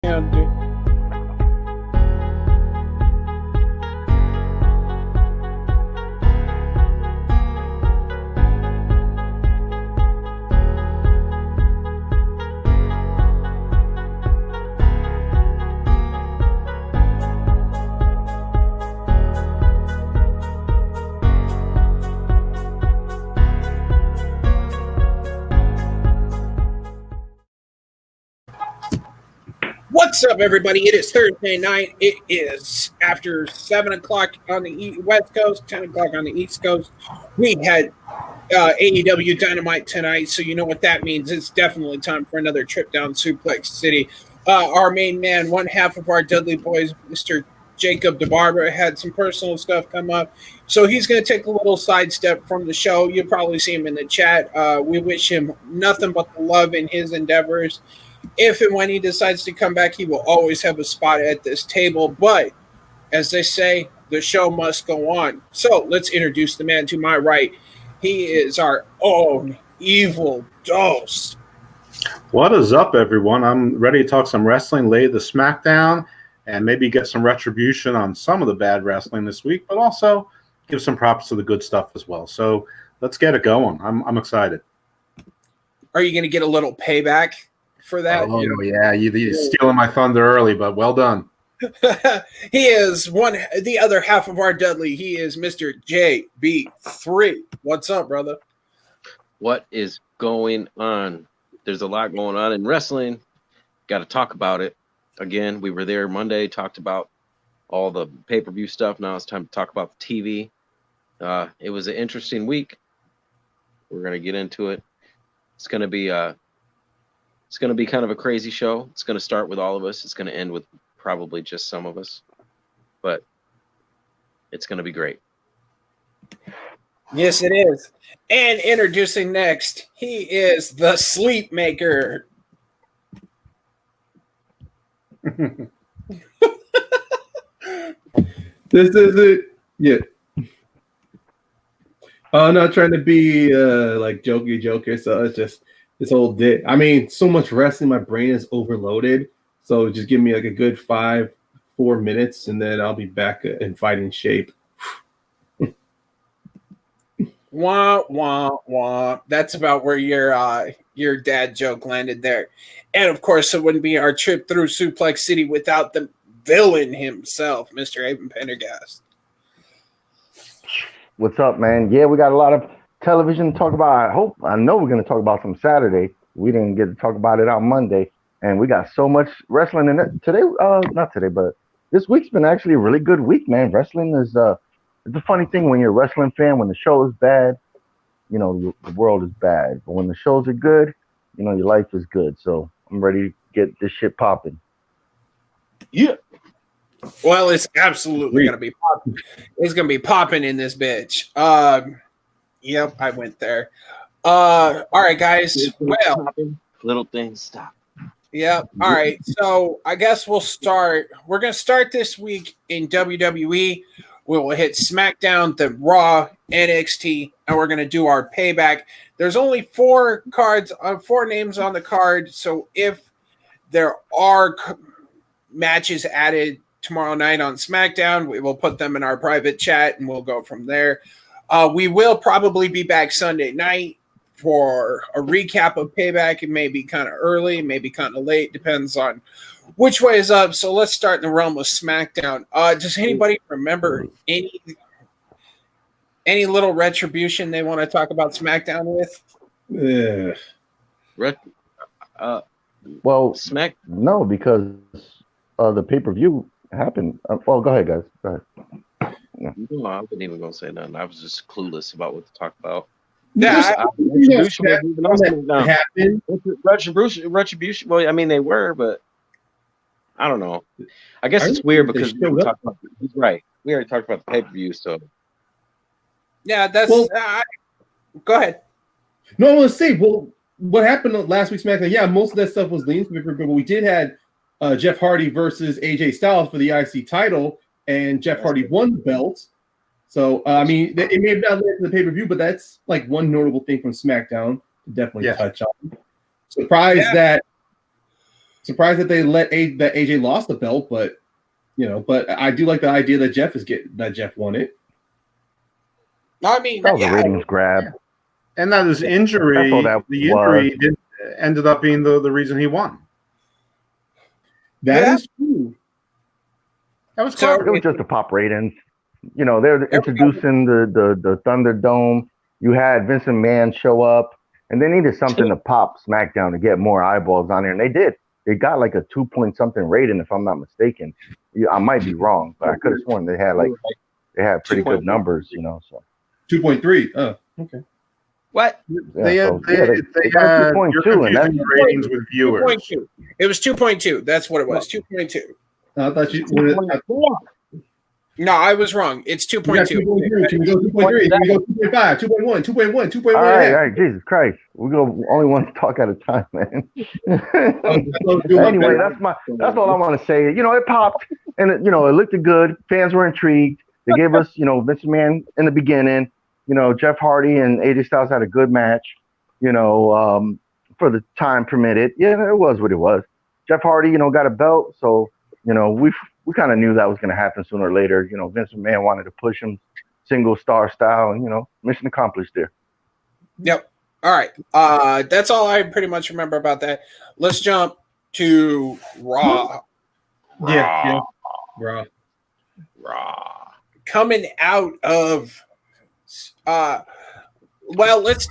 can do. What's up, everybody? It is Thursday night. It is after 7 o'clock on the West Coast, 10 o'clock on the East Coast. We had AEW Dynamite tonight, so you know what that means. It's definitely time for another trip down Suplex City. Our main man, one half of our Dudley Boys, Mr. Jacob DeBarber, had some personal stuff come up, so he's going to take a little sidestep from the show. You'll probably see him in the chat. We wish him nothing but the love in his endeavors. If and when he decides to come back, he will always have a spot at this table. But as they say, the show must go on. So let's introduce the man to my right. He is our own evil dose. What is up, everyone? I'm ready to talk some wrestling, lay the smackdown, and maybe get some retribution on some of the bad wrestling this week, but also give some props to the good stuff as well. So let's get it going. I'm excited. Are you going to get a little payback for that? Oh, yeah. You're stealing my thunder early, but well done. He is the other half of our Dudley. He is Mr. JB3. What's up, brother? What is going on? There's a lot going on in wrestling. Got to talk about it. Again, we were there Monday, talked about all the pay-per-view stuff. Now it's time to talk about the TV. It was an interesting week. We're going to get into it. It's going to be kind of a crazy show. It's going to start with all of us. It's going to end with probably just some of us. But it's going to be great. Yes, it is. And introducing next, he is the Sleep Maker. This is it. Yeah. I'm not trying to be like joker, so it's just this whole day. I mean, so much wrestling, my brain is overloaded. So just give me like a good 4 minutes, and then I'll be back in fighting shape. Wah, wah, wah. That's about where your dad joke landed there. And of course, it wouldn't be our trip through Suplex City without the villain himself, Mr. Aben Pendergast. What's up, man? Yeah, we got a lot of television to talk about. I know we're going to talk about some Saturday. We didn't get to talk about it on Monday. And we got so much wrestling in it today. Not today, but this week's been actually a really good week, man. Wrestling is it's a funny thing when you're a wrestling fan. When the show is bad, you know, the world is bad. But when the shows are good, you know, your life is good. So I'm ready to get this shit popping. Yeah. Well, it's absolutely going to be popping. It's going to be popping in this bitch. Yep, I went there. All right, guys. Well, little things stop. Yep. All right. So I guess we'll start. We're going to start this week in WWE. We will hit SmackDown, the Raw, NXT, and we're going to do our payback. There's only 4 names on the card. So if there are matches added tomorrow night on SmackDown, we will put them in our private chat and we'll go from there. We will probably be back Sunday night for a recap of Payback. It may be kind of early, maybe kind of late, depends on which way is up. So let's start in the realm of SmackDown. Does anybody remember any little retribution they want to talk about SmackDown with? Yeah. Well, no, because the pay-per-view happened. Well, go ahead, guys. Go ahead. Yeah. No, I wasn't even going to say nothing. I was just clueless about what to talk about. Yeah, Retribution. Well, I mean, they were, but I don't know. I guess it's weird because he's right. We already talked about the pay-per-view, so yeah, that's. Go ahead. No, let's see. Well, what happened last week's SmackDown? Yeah, most of that stuff was lean, but we did have Jeff Hardy versus AJ Styles for the IC title, and Jeff Hardy won the belt. So, I mean, it may have not led to the pay-per-view, but that's like one notable thing from SmackDown to definitely touch on. Surprised surprised that they let that AJ lost the belt, but but I do like the idea that Jeff won it. I mean, That was a ratings grab. And that his injury, the injury ended up being the reason he won. That is true. That was It was just a pop ratings. They're introducing the Thunderdome. You had Vince McMahon show up, and they needed something to pop SmackDown to get more eyeballs on there, and they did. They got like a 2-point-something rating, if I'm not mistaken. I might be wrong, but I could have sworn they had pretty good numbers, So 2.3. Oh, okay. What? They had 2.2 and that's ratings with viewers. 2.2. It was 2.2. That's what it was. 2.2. I thought you. No, I was wrong. It's 2.2. Can we go 2.3? Can we go 2.5? 2.1? 2.1? 2.1? All right, Jesus Christ. We go only one talk at a time, man. Anyway, that's all I want to say. It popped and it looked good. Fans were intrigued. They gave us, Vince McMahon in the beginning. Jeff Hardy and AJ Styles had a good match, for the time permitted. Yeah, it was what it was. Jeff Hardy, got a belt, so we kind of knew that was going to happen sooner or later. Vince McMahon wanted to push him single star style, and mission accomplished there. Yep. All right. That's all I pretty much remember about that. Let's jump to Raw. Yeah. Raw. Coming out of let's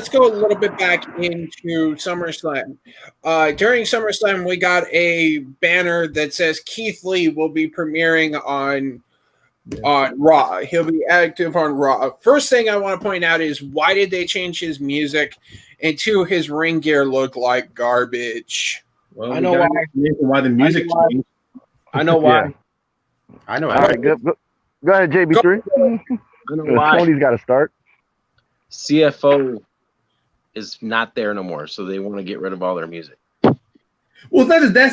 go a little bit back into SummerSlam. During SummerSlam, we got a banner that says Keith Lee will be premiering on Raw. He'll be active on Raw. First thing I want to point out is, why did they change his music? And two, his ring gear looked like garbage. Well, I know why the music changed. I know why. Yeah. I know. All right, go ahead, JB3. I know why. Tony's got to start. CFO is not there no more, so they want to get rid of all their music. Well, it's not just that.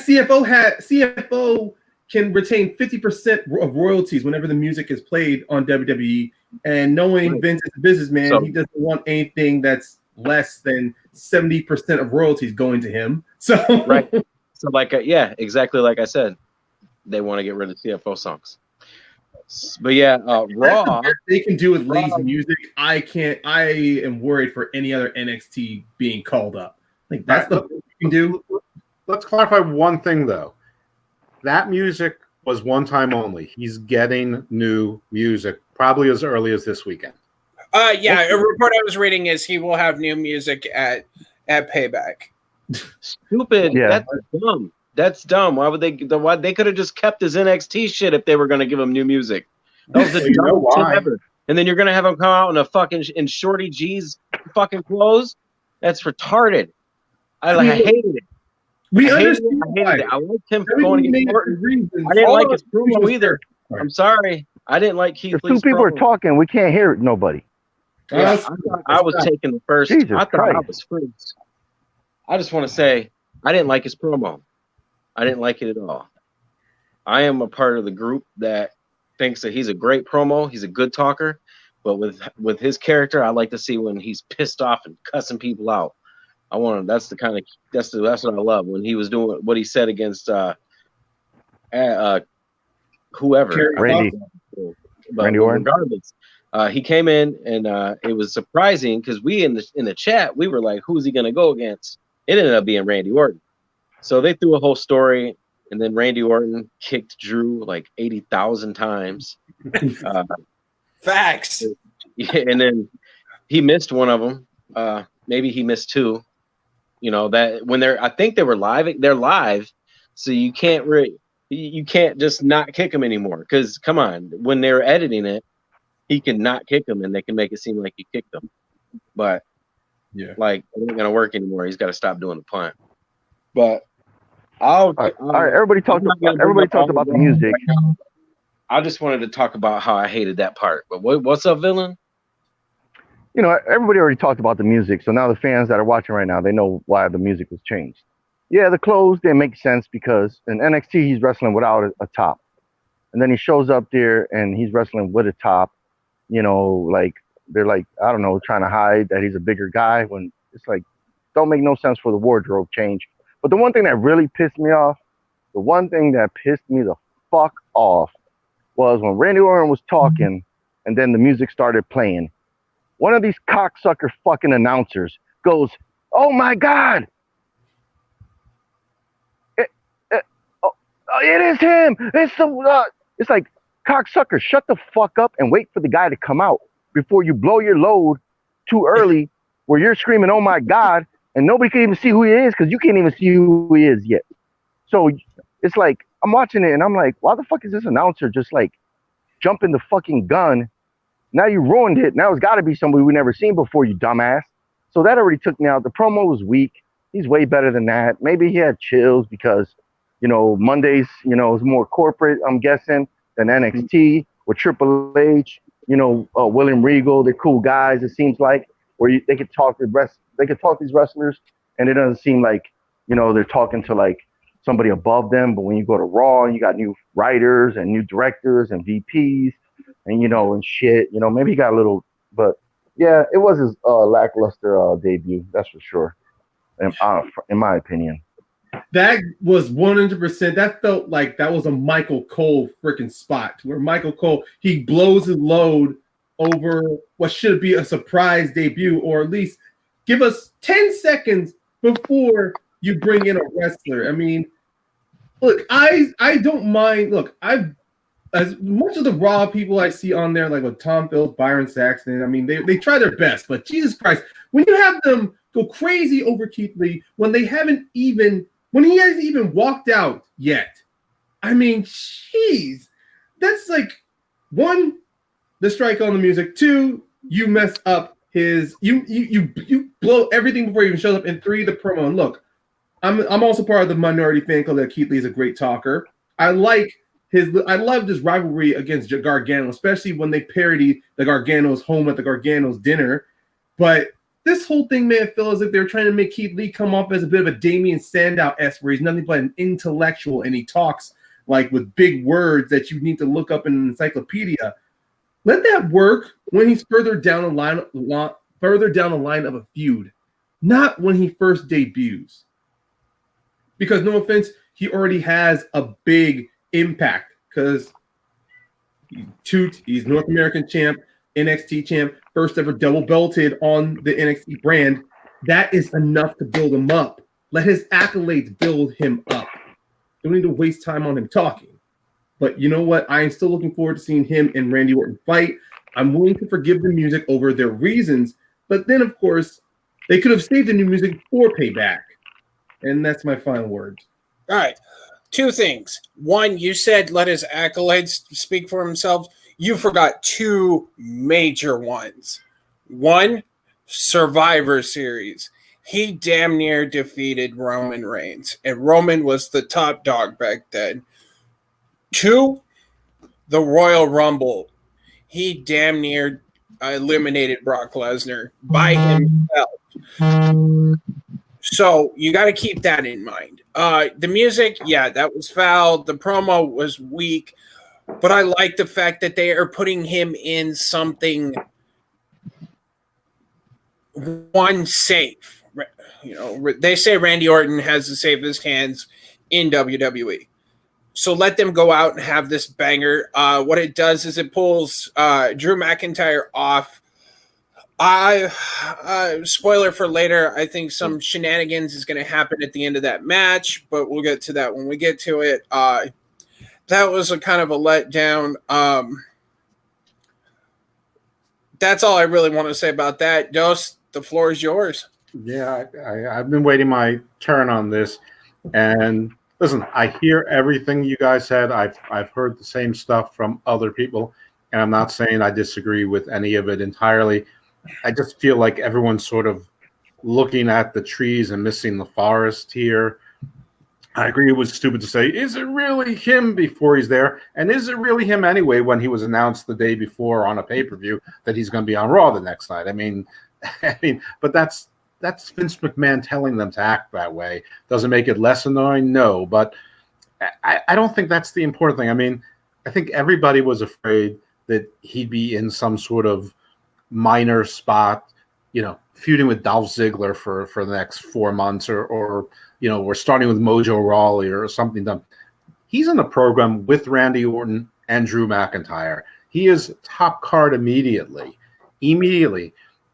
CFO can retain 50% of royalties whenever the music is played on WWE. And knowing Vince is a businessman, he doesn't want anything that's less than 70% of royalties going to him. So right. So exactly like I said, they want to get rid of CFO songs. But Raw, they can do with Lee's music. I am worried for any other NXT being called up. Like that's the best you can do. Let's clarify one thing though. That music was one time only. He's getting new music probably as early as this weekend. A report I was reading is he will have new music at Payback. Stupid. Yeah. That's dumb. That's dumb. Why would they? They could have just kept his NXT shit if they were going to give him new music. That was the dumbest shit ever. And then you're going to have him come out in a fucking in Shorty G's fucking clothes. That's retarded. I hated it. I hated it. I liked him going against Orton. I didn't like his promo either. I'm sorry. I didn't like Keith Lee's Lee's two people are talking. We can't hear nobody. Yeah, I was taking the first. Jesus I thought Christ. I was freaked. I just want to say I didn't like his promo. I didn't like it at all. I am a part of the group that thinks that he's a great promo. He's a good talker, but with his character, I like to see when he's pissed off and cussing people out. That's what I love when he was doing what he said against whoever. Randy Orton. Regardless, he came in and it was surprising because we in the chat we were like, who's he gonna go against? It ended up being Randy Orton. So they threw a whole story, and then Randy Orton kicked Drew like 80,000 times. Facts. Yeah, and then he missed one of them. Maybe he missed two. That when I think they were live. They're live, so you can't just not kick him anymore. Because come on, when they're editing it, he can not kick him, and they can make it seem like he kicked him. But it ain't gonna work anymore. He's got to stop doing the punt. But all right, everybody talked about the music. I just wanted to talk about how I hated that part. But what's up, villain? Everybody already talked about the music, so now the fans that are watching right now, they know why the music was changed. Yeah, the clothes didn't make sense because in NXT he's wrestling without a top, and then he shows up there and he's wrestling with a top. Like they're like, I don't know, trying to hide that he's a bigger guy when it's like don't make no sense for the wardrobe change. But the one thing that really pissed me off, the one thing that pissed me the fuck off was when Randy Orton was talking and then the music started playing. One of these cocksucker fucking announcers goes, "Oh my God, it is him. It's like, cocksucker, shut the fuck up and wait for the guy to come out before you blow your load too early where you're screaming, oh my God, and nobody can even see who he is because you can't even see who he is yet." So it's like, I'm watching it and I'm like, why the fuck is this announcer just like jumping the fucking gun? Now you ruined it. Now it's got to be somebody we never seen before, you dumbass. So that already took me out. The promo was weak. He's way better than that. Maybe he had chills because, Mondays, is more corporate, I'm guessing, than NXT with Triple H, William Regal. They're cool guys, it seems like, where they could talk these wrestlers, and it doesn't seem like, they're talking to like somebody above them. But when you go to Raw, you got new writers and new directors and VPs and, and shit, maybe he got a little, but yeah, it was his lackluster debut. That's for sure. In my opinion. That was 100%. That felt like that was a Michael Cole freaking spot where Michael Cole, he blows his load over what should be a surprise debut, or at least give us 10 seconds before you bring in a wrestler. I mean, look, I don't mind. Look, as much of the Raw people I see on there, like with Tom Phillips, Byron Saxton, I mean, they try their best, but Jesus Christ, when you have them go crazy over Keith Lee when he hasn't even walked out yet, I mean, jeez, that's like, one, the strike on the music. Two, you mess up you blow everything before he even shows up. And three, the promo. And look, I'm also part of the minority fan club that Keith Lee is a great talker. I loved his rivalry against Gargano, especially when they parody the Gargano's home at the Gargano's dinner. But this whole thing made it feel as if they were trying to make Keith Lee come off as a bit of a Damian Sandow-esque, where he's nothing but an intellectual and he talks like with big words that you need to look up in an encyclopedia. Let that work when he's further down the line of a feud, not when he first debuts. Because no offense, he already has a big impact because he's North American champ, NXT champ, first ever double belted on the NXT brand. That is enough to build him up. Let his accolades build him up. Don't need to waste time on him talking. But you know what? I am still looking forward to seeing him and Randy Orton fight. I'm willing to forgive the music over their reasons. But then, of course, they could have saved the new music for Payback. And that's my final words. All right. Two things. One, you said let his accolades speak for himself. You forgot two major ones. One, Survivor Series. He damn near defeated Roman Reigns, and Roman was the top dog back then. Two, the Royal Rumble. He damn near eliminated Brock Lesnar by himself. So you got to keep that in mind. The music, yeah, that was foul. The promo was weak, but I like the fact that they are putting him in something safe. They say Randy Orton has the safest hands in WWE. So let them go out and have this banger. What it does is it pulls Drew McIntyre off. Spoiler for later, I think some shenanigans is going to happen at the end of that match, but we'll get to that when we get to it. That was a kind of a letdown. That's all I really want to say about that. Dos, the floor is yours. Yeah, I've been waiting my turn on this, and listen, I hear everything you guys said. I've heard the same stuff from other people, and I'm not saying I disagree with any of it entirely. I just feel like everyone's sort of looking at the trees and missing the forest here. I agree it was stupid to say, is it really him before he's there? And is it really him anyway when he was announced the day before on a pay-per-view that he's going to be on Raw the next night? I mean, but that's Vince McMahon telling them to act that way. Doesn't make it less annoying? No, but I don't think that's the important thing. I mean, I think everybody was afraid that he'd be in some sort of minor spot, feuding with Dolph Ziggler for the next 4 months, or we're starting with Mojo Rawley or something done. He's in a program with Randy Orton and Drew McIntyre. He is top card immediately.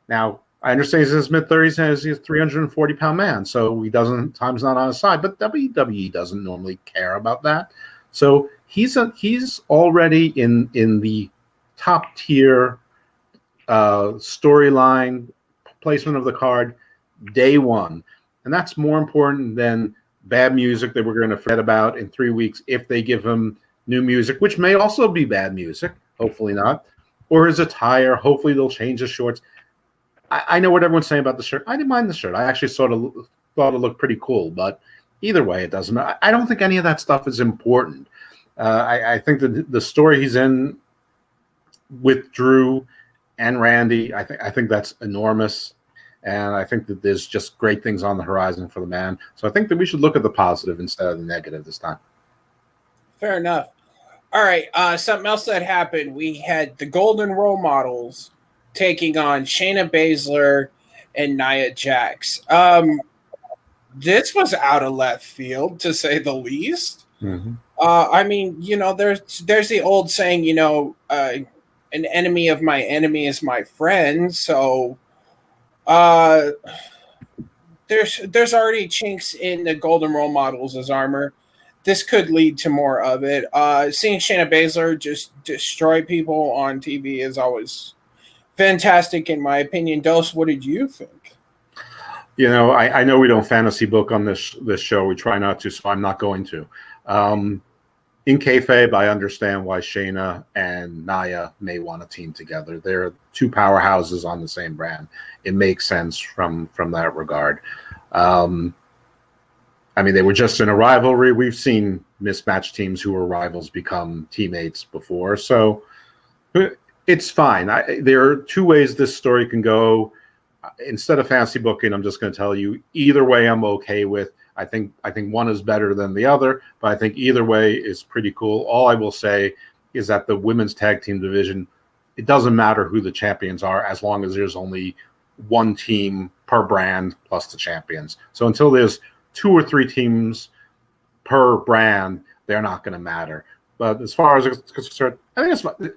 Now, I understand he's in his mid-30s and he's a 340-pound man, so time's not on his side. But WWE doesn't normally care about that. So he's already in the top tier storyline placement of the card day one, and that's more important than bad music that we're going to forget about in 3 weeks if they give him new music, which may also be bad music. Hopefully not. Or his attire. Hopefully they'll change his shorts. I know what everyone's saying about the shirt. I didn't mind the shirt. I actually thought it looked pretty cool. But either way, it doesn't. I don't think any of that stuff is important. I think that the story he's in with Drew and Randy, I think that's enormous. And I think that there's just great things on the horizon for the man. So I think that we should look at the positive instead of the negative this time. Fair enough. All right. Something else that happened. We had the Golden Role Models taking on Shayna Baszler and Nia Jax. This was out of left field, to say the least. Mm-hmm. I mean, there's the old saying, an enemy of my enemy is my friend. So there's already chinks in the Golden Role Models' armor. This could lead to more of it. Seeing Shayna Baszler just destroy people on TV is always fantastic, in my opinion. Dos, what did you think? I know we don't fantasy book on this show. We try not to, so I'm not going to. In kayfabe, I understand why Shayna and Nia may want to team together. They're two powerhouses on the same brand. It makes sense from that regard. They were just in a rivalry. We've seen mismatched teams who were rivals become teammates before, so it's fine. There are two ways this story can go. Instead of fantasy booking, I'm just going to tell you either way I'm okay with. I think one is better than the other, but I think either way is pretty cool. All I will say is that the women's tag team division, it doesn't matter who the champions are as long as there's only one team per brand plus the champions. So until there's 2 or 3 teams per brand, they're not going to matter. But as far as it's concerned, I think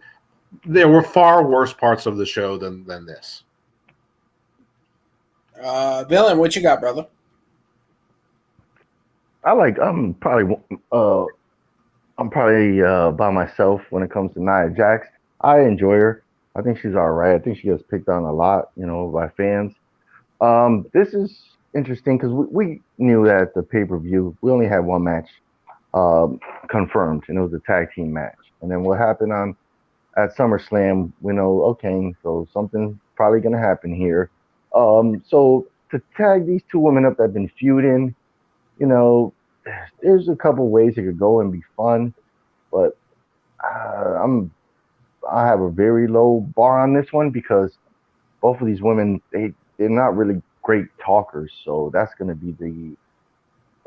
there were far worse parts of the show than this. Villain, what you got, brother? I'm probably by myself when it comes to Nia Jax. I enjoy her. I think she's all right. I think she gets picked on a lot, by fans. This is interesting because we knew that at the pay-per-view we only had one match confirmed, and it was a tag team match. And then what happened at SummerSlam, we know, okay, so something's probably going to happen here. So to tag these two women up that have been feuding, there's a couple ways it could go and be fun, but I have a very low bar on this one because both of these women, they're not really great talkers, so that's going to be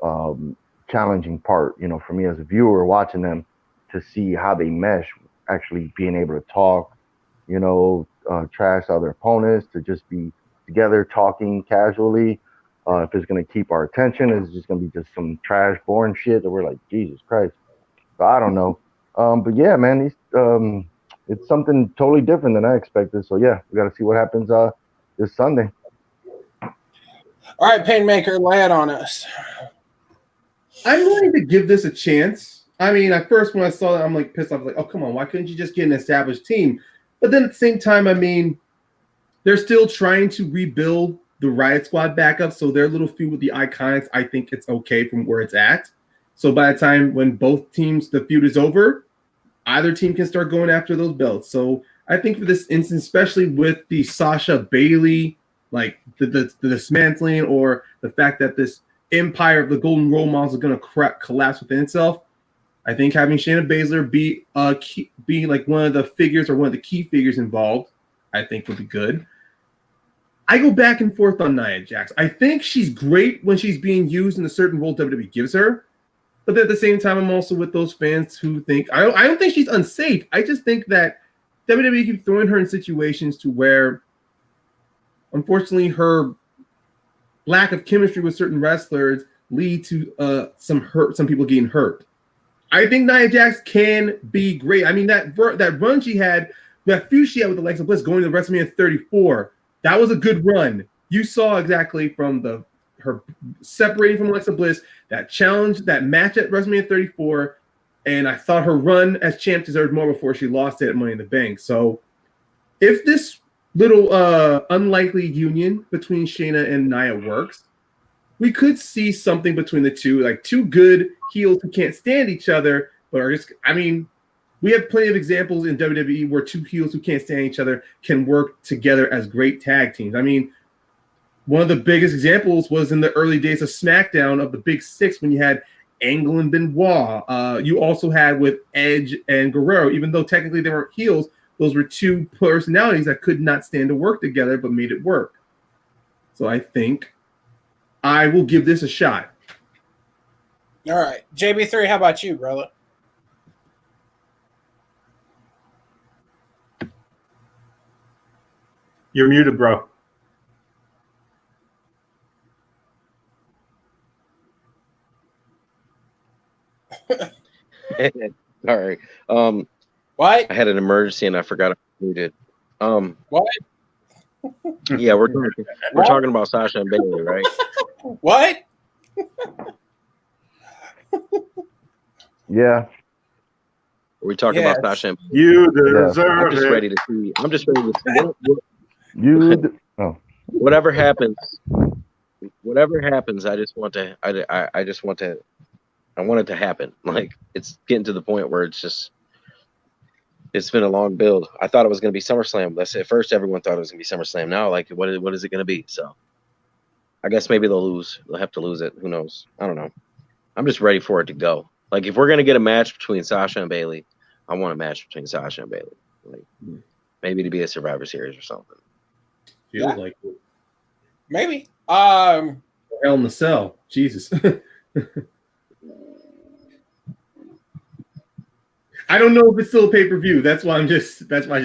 the challenging part, for me as a viewer watching them, to see how they mesh, actually being able to talk, trash other opponents, to just be together talking casually. If it's going to keep our attention, it's just going to be just some trash, boring shit that we're like, Jesus Christ. So I don't know. But yeah, man, it's something totally different than I expected. So yeah, we got to see what happens this Sunday. All right, Paynemaker, lay it on us. I'm willing to give this a chance. I mean, at first when I saw that, I'm like pissed off. Like, oh, come on, why couldn't you just get an established team? But then at the same time, I mean, they're still trying to rebuild the Riot Squad back up. So their little feud with the Iconics, I think it's okay from where it's at. So by the time when both teams, the feud is over, either team can start going after those belts. So I think for this instance, especially with the Sasha Bailey, like the dismantling, or the fact that this empire of the Golden Role Models is going to collapse within itself, I think having Shayna Baszler be like one of the figures or one of the key figures involved, I think would be good. I go back and forth on Nia Jax. I think she's great when she's being used in a certain role WWE gives her. But at the same time, I'm also with those fans who think I don't think she's unsafe. I just think that WWE keeps throwing her in situations to where unfortunately, her lack of chemistry with certain wrestlers lead to some people getting hurt. I think Nia Jax can be great. I mean, that run she had, that feud she had with Alexa Bliss going to WrestleMania 34, that was a good run. You saw exactly from her separating from Alexa Bliss, that challenge, that match at WrestleMania 34, and I thought her run as champ deserved more before she lost it at Money in the Bank. So if this little unlikely union between Shayna and Nia works, we could see something between the two, like two good heels who can't stand each other, but are just, I mean, we have plenty of examples in WWE where two heels who can't stand each other can work together as great tag teams. I mean, one of the biggest examples was in the early days of SmackDown of the Big Six when you had Angle and Benoit. You also had with Edge and Guerrero, even though technically they weren't heels, those were two personalities that could not stand to work together but made it work. So I think I will give this a shot. All right. JB3, how about you, brother? You're muted, bro. Sorry. What? I had an emergency and I forgot I muted. What? Yeah, we're talking about Sasha and Bayley, right? What? Yeah. Are we talking Yes. about Sasha and Bayley? You deserve I'm just it. ready to see. I'm just ready to see. Oh. Whatever happens, I just want to. I want it to happen. Like, it's getting to the point where it's been a long build. I thought it was going to be SummerSlam. At first, everyone thought it was going to be SummerSlam. Now, like, what is it going to be? So, I guess maybe they'll lose. They'll have to lose it. Who knows? I don't know. I'm just ready for it to go. Like, if we're going to get a match between Sasha and Bayley, I want a match between Sasha and Bayley. Like, maybe to be a Survivor Series or something. Feels like it. Maybe. Hell in the Cell. Jesus. I don't know if it's still a pay-per-view. That's why I just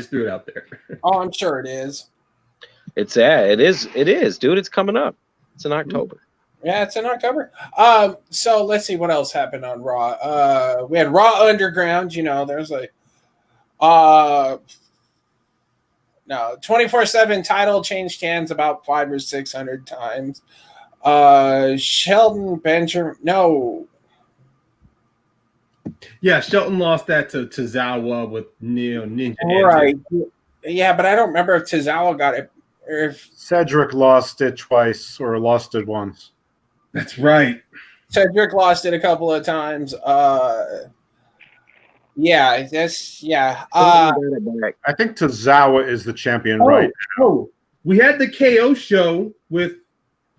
threw it out there. Oh, I'm sure it is. It is, dude. It's coming up. It's in October. Yeah, it's in October. So let's see what else happened on Raw. We had Raw Underground. You know, there's a 24/7 title changed hands about 500 or 600 times. Shelton Benjamin, no. Yeah, Shelton lost that to Tozawa with Ninja. Right. Yeah, but I don't remember if Tozawa got it. Or if Cedric lost it twice or lost it once. That's right. Cedric lost it a couple of times. Yeah, that's yeah. I think Tozawa is the champion, right? Oh, we had the KO show with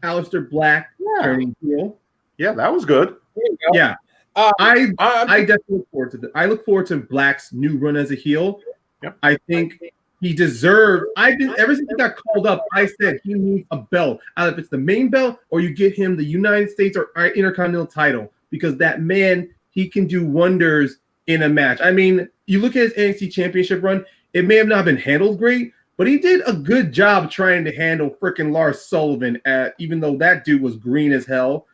Aleister Black turning heel. Yeah, that was good. Yeah. I definitely look forward to that. I look forward to Black's new run as a heel. Yep. I think he deserved. Ever since he got called up, I said he needs a belt. Either if it's the main belt or you get him the United States or Intercontinental title, because that man, he can do wonders in a match. I mean, you look at his NXT Championship run, it may have not been handled great, but he did a good job trying to handle frickin' Lars Sullivan, even though that dude was green as hell.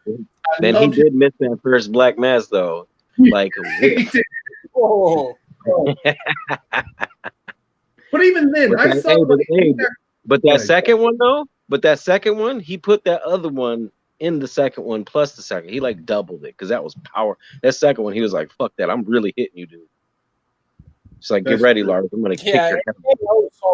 Then he did miss that first black mass, though. Like, Oh. But even then, I saw. But that second one, though. But that second one, he put that other one in the second one plus the second. He like doubled it because that was power. That second one, he was like, "Fuck that! I'm really hitting you, dude." It's like, get ready, Lars. I'm gonna kick your head.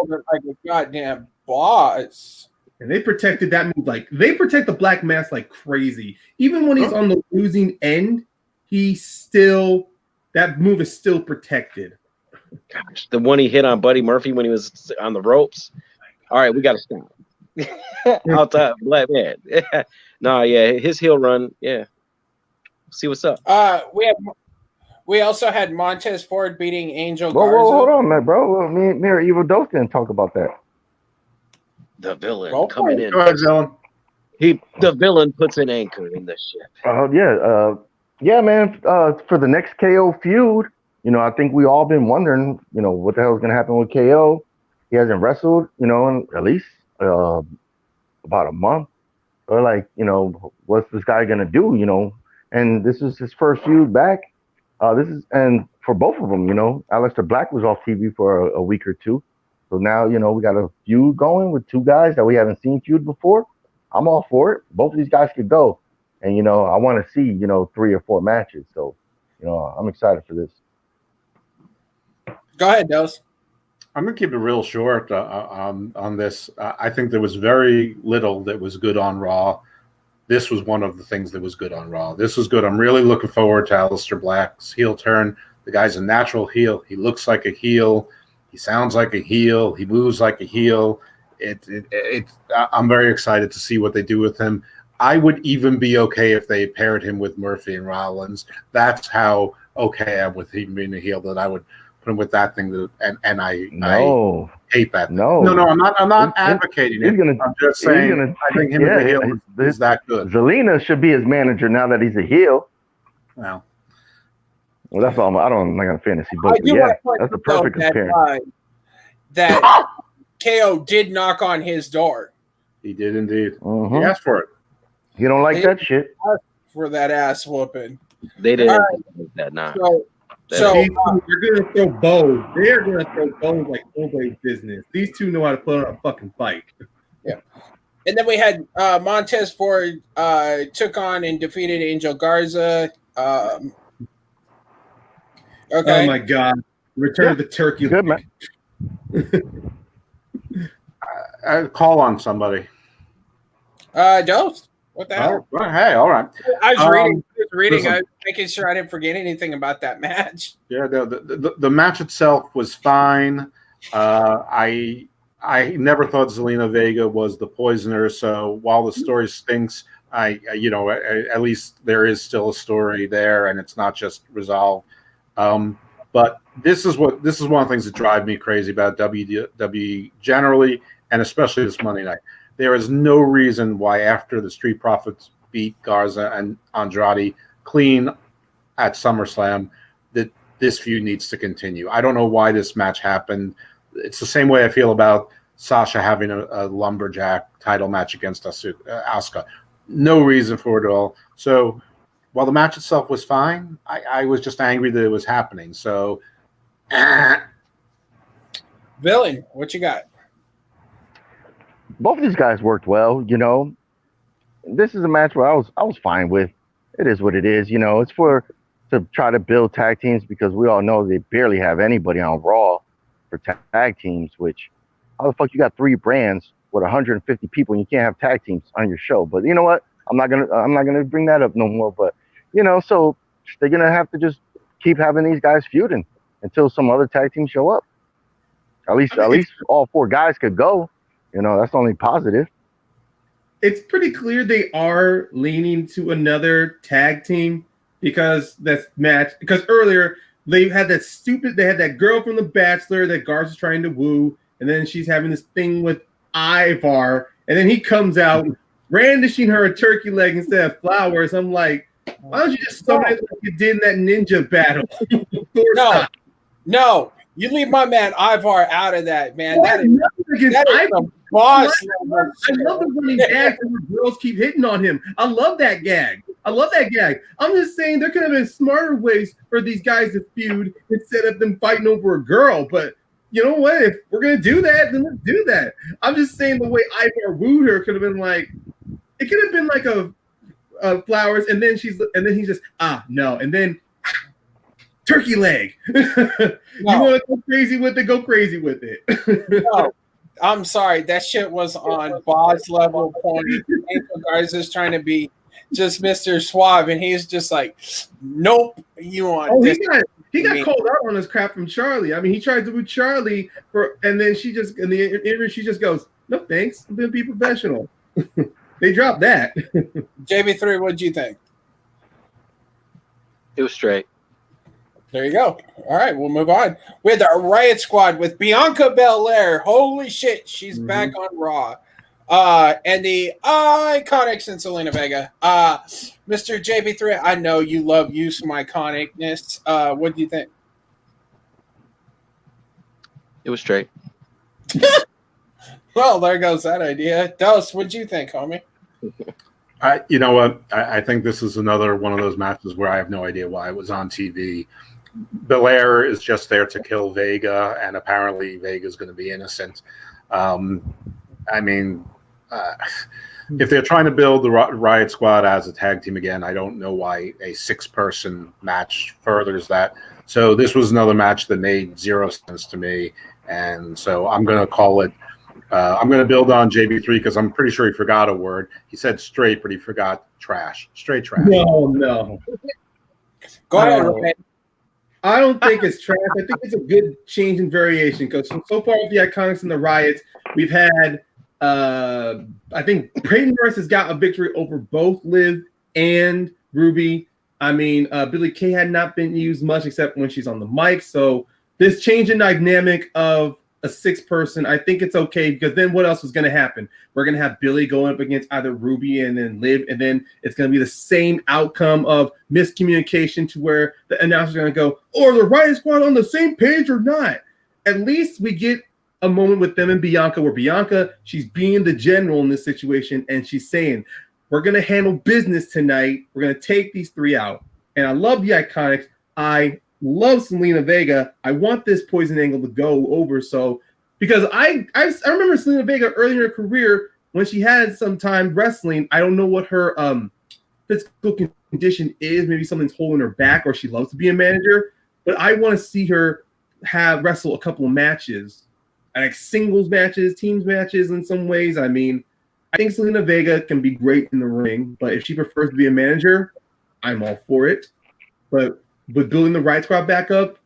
Like a goddamn boss. And they protected that move they protect the black mass like crazy. Even when he's on the losing end, that move is still protected. Gosh, the one he hit on Buddy Murphy when he was on the ropes. All right, we got to stop. Out top, black man. His heel run. Yeah, see what's up. We also had Montez Ford beating Angel Whoa, Garza. hold on, man, bro. Me or Evil Dose didn't talk about that. The villain coming in. Go ahead, Zellen. The villain puts an anchor in the ship. Yeah, man. For the next KO feud, I think we all been wondering, what the hell is gonna happen with KO. He hasn't wrestled, in at least about a month. Or like, what's this guy gonna do? And this is his first feud back. And for both of them, Aleister Black was off TV for a week or two. So now, we got a feud going with two guys that we haven't seen feud before. I'm all for it. Both of these guys could go. And, I want to see, 3 or 4 matches. So, I'm excited for this. Go ahead, Dose. I'm going to keep it real short on this. I think there was very little that was good on Raw. This was one of the things that was good on Raw. This was good. I'm really looking forward to Aleister Black's heel turn. The guy's a natural heel. He looks like a heel. He sounds like a heel. He moves like a heel. I'm very excited to see what they do with him. I would even be okay if they paired him with Murphy and Rollins. That's how okay I'm with him being a heel, that I would put him with that thing. I hate that. No, I'm not advocating it. I'm just saying I think him as a heel is that good. Zelina should be his manager now that he's a heel. Well, that's all. I'm not gonna fantasy book. Yeah, that's a perfect comparison. That KO did knock on his door. He did indeed. Mm-hmm. He asked for it. You don't like that shit? For that ass whooping. They didn't like that. Nah. So they're gonna throw bows. They're gonna throw bows like nobody's business. These two know how to put on a fucking fight. Yeah. And then we had Montez Ford took on and defeated Angel Garza. Okay. Oh my God! Return of the turkey. Good man. Call on somebody. Dose. What the hell? Hey, all right. I was reading. Listen. I was making sure I didn't forget anything about that match. Yeah, the match itself was fine. I never thought Zelina Vega was the poisoner. So while the story stinks, at least there is still a story there, and it's not just resolved. But this is one of the things that drive me crazy about WWE generally, and especially this Monday night. There is no reason why after the Street Profits beat Garza and Andrade clean at SummerSlam that this feud needs to continue. I don't know why this match happened. It's the same way I feel about Sasha having a lumberjack title match against Asuka. No reason for it at all. So while the match itself was fine, I was just angry that it was happening. So, Villain, what you got? Both of these guys worked well. This is a match where I was fine with. It is what it is. It's to try to build tag teams because we all know they barely have anybody on Raw for tag teams. Which, how the fuck you got 3 brands with 150 people and you can't have tag teams on your show? But you know what? I'm not gonna bring that up no more. But so they're gonna have to just keep having these guys feuding until some other tag team show up. At least all 4 guys could go. That's only positive. It's pretty clear they are leaning to another tag team because earlier they had that girl from The Bachelor that Garza's trying to woo, and then she's having this thing with Ivar, and then he comes out brandishing her a turkey leg instead of flowers. I'm like, why don't you just summon it like you did in that ninja battle? No, you leave my man Ivar out of that, man. That is some boss. I love the running gag where girls keep hitting on him. I love that gag. I'm just saying there could have been smarter ways for these guys to feud instead of them fighting over a girl. But you know what? If we're gonna do that, then let's do that. I'm just saying the way Ivar wooed her could have been like, it could have been like a flowers, and then he's just no, and then turkey leg. You want to go crazy with it? Go crazy with it. No, I'm sorry. That shit was on boss level point. Angel Garza's trying to be just Mr. Suave, and he's just like, nope. You want this? He got called out on his crap from Charlie. I mean, he tried to woo Charlie and then she just in the interview she just goes, no thanks, I'm gonna be professional. They dropped that. JB3, what did you think? It was straight. There you go. All right, we'll move on. We had the Riot Squad with Bianca Belair. Holy shit, she's back on Raw. And the iconic Zelina Vega. Mr. JB3, I know you love some iconicness. What do you think? It was straight. Well, there goes that idea. Dose, what'd you think, homie? You know what? I think this is another one of those matches where I have no idea why it was on TV. Belair is just there to kill Vega, and apparently Vega's going to be innocent. I mean, if they're trying to build the Riot Squad as a tag team again, I don't know why a 6-person match furthers that. So this was another match that made zero sense to me, and so I'm going to call it. I'm going to build on JB3 because I'm pretty sure he forgot a word. He said straight, but he forgot trash. Straight trash. No. Go ahead, Ryan. I don't think it's trash. I think it's a good change in variation because so far with the Iconics and the Riots, we've had I think Paynemaker has got a victory over both Liv and Ruby. I mean, Billie Kay had not been used much except when she's on the mic. So this change in dynamic of a 6-person, I think it's okay because then what else is going to happen? We're going to have Billie going up against either Ruby and then Liv, and then it's going to be the same outcome of miscommunication to where the announcer's going to go, or the Riot Squad on the same page or not. At least we get a moment with them and Bianca where Bianca, she's being the general in this situation, and she's saying, we're going to handle business tonight. We're going to take these 3 out. And I love the Iconics. I love Selena Vega. I want this Poison angle to go over. So, because I remember Selena Vega early in her career when she had some time wrestling. I don't know what her physical condition is. Maybe something's holding her back, or she loves to be a manager. But I want to see her wrestle a couple of matches, like singles matches, teams matches. In some ways, I mean, I think Selena Vega can be great in the ring, but if she prefers to be a manager, I'm all for it. But building the Riot Squad back up,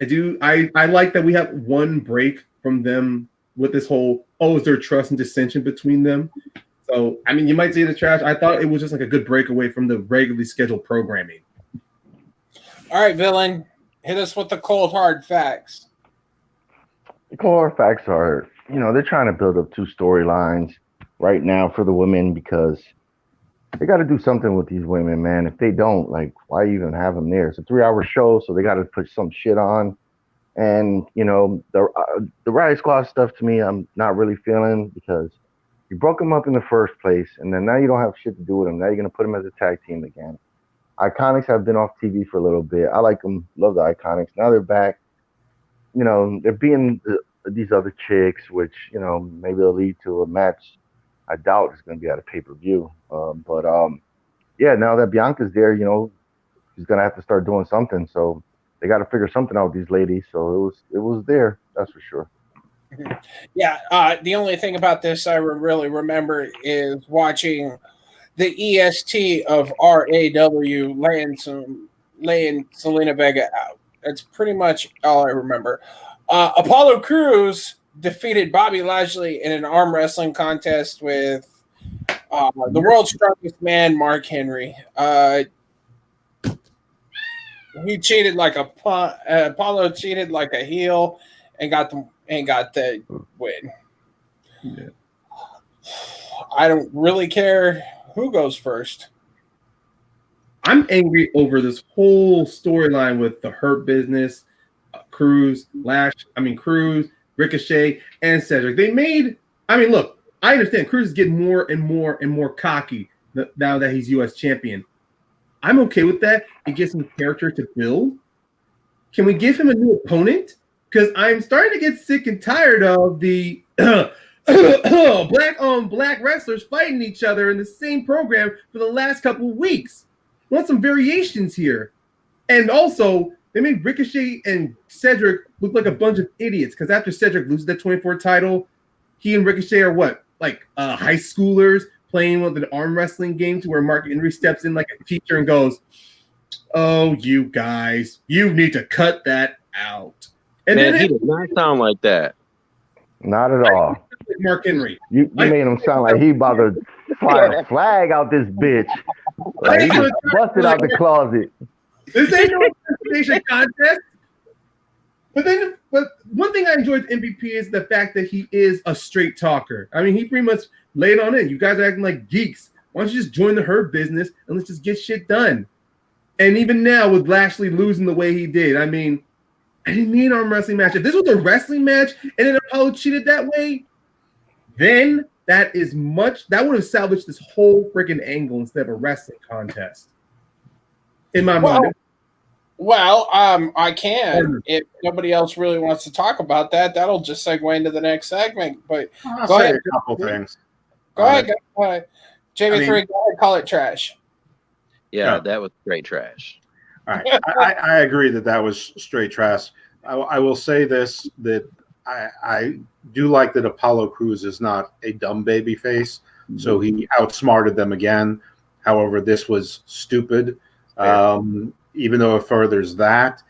I like that we have one break from them with this whole, is there trust and dissension between them? So, I mean, you might say the trash. I thought it was just like a good breakaway from the regularly scheduled programming. All right, villain, hit us with the cold, hard facts. The cold hard facts are, they're trying to build up 2 storylines right now for the women because they got to do something with these women, man. If they don't, like, why even have them there? It's a 3-hour show, so they got to put some shit on. And, the Riot Squad stuff to me, I'm not really feeling because you broke them up in the first place, and then now you don't have shit to do with them. Now you're going to put them as a tag team again. Iconics have been off TV for a little bit. I like them, love the Iconics. Now they're back. They're being these other chicks, which, maybe they'll lead to a match I doubt it's going to be at a pay-per-view. Yeah, now that Bianca's there, she's going to have to start doing something. So they got to figure something out with these ladies. So it was there, that's for sure. Yeah, the only thing about this I really remember is watching the EST of RAW laying Selena Vega out. That's pretty much all I remember. Apollo Crews defeated Bobby Lashley in an arm wrestling contest with the world's strongest man, Mark Henry. He cheated like Apollo cheated like a heel and got the win. Yeah. I don't really care who goes first. I'm angry over this whole storyline with the Hurt Business, Cruz, Ricochet, and Cedric. Look, I understand Cruz is getting more and more and more cocky now that he's U.S. champion. I'm okay with that. It gives him character to build. Can we give him a new opponent? Because I'm starting to get sick and tired of the black wrestlers fighting each other in the same program for the last couple of weeks. I want some variations here. And also, they made Ricochet and Cedric look like a bunch of idiots because after Cedric loses that 24 title, he and Ricochet are what? Like high schoolers playing with an arm wrestling game to where Mark Henry steps in like a teacher and goes, "Oh, you guys, you need to cut that out." And man, then he does not sound like that. Not at all. Mark Henry. You made him sound like he about to fly a flag out this bitch. Like he just busted out the closet. This ain't no presentation contest. But one thing I enjoyed with MVP is the fact that he is a straight talker. I mean, he pretty much laid on it. You guys are acting like geeks. Why don't you just join the Hurt Business and let's just get shit done? And even now with Lashley losing the way he did, I mean, I didn't need an arm wrestling match. If this was a wrestling match and then Apollo cheated that way, then that would have salvaged this whole freaking angle instead of a wrestling contest. In my mind. Well, I can. If nobody else really wants to talk about that, that'll just segue into the next segment. But I'll go say ahead. a couple things. Go ahead. Go ahead. JB3, go ahead, call it trash. Yeah, that was straight trash. All right. I agree that was straight trash. I will say this, that I do like that Apollo Crews is not a dumb baby face, so he outsmarted them again. However, this was stupid. Even though it furthers that.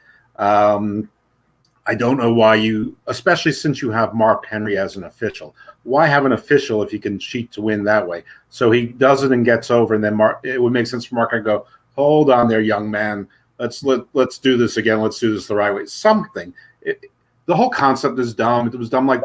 I don't know why especially since you have Mark Henry as an official, why have an official if you can cheat to win that way? So he does it and gets over, and then it would make sense for Mark to go, hold on there, young man. Let's do this again. Let's do this the right way. Something. The whole concept is dumb. It was dumb like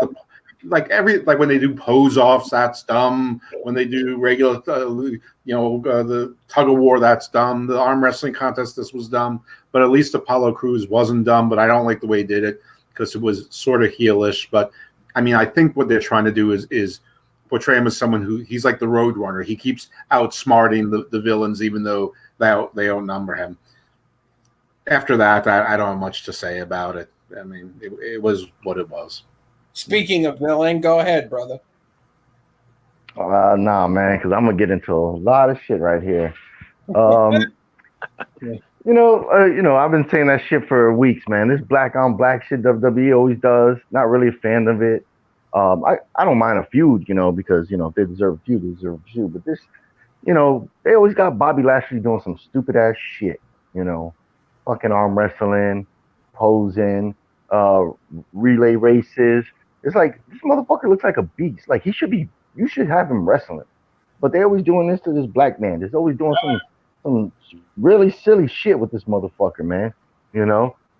when they do pose offs, that's dumb. When they do regular, the tug of war, that's dumb. The arm wrestling contest, this was dumb. But at least Apollo Crews wasn't dumb. But I don't like the way he did it because it was sort of heelish. But I mean, I think what they're trying to do is portray him as someone he's like the road runner. He keeps outsmarting the villains, even though they outnumber him. After that, I don't have much to say about it. I mean, it was what it was. Speaking of villain, go ahead, brother. Nah, man, because I'm gonna get into a lot of shit right here. I've been saying that shit for weeks, man. This black on black shit WWE always does. Not really a fan of it. I don't mind a feud, because if they deserve a feud, they deserve a feud. But this, they always got Bobby Lashley doing some stupid ass shit, fucking arm wrestling, posing, relay races. It's like this motherfucker looks like a beast. Like you should have him wrestling. But they always doing this to this black man. They're always doing some really silly shit with this motherfucker, man. I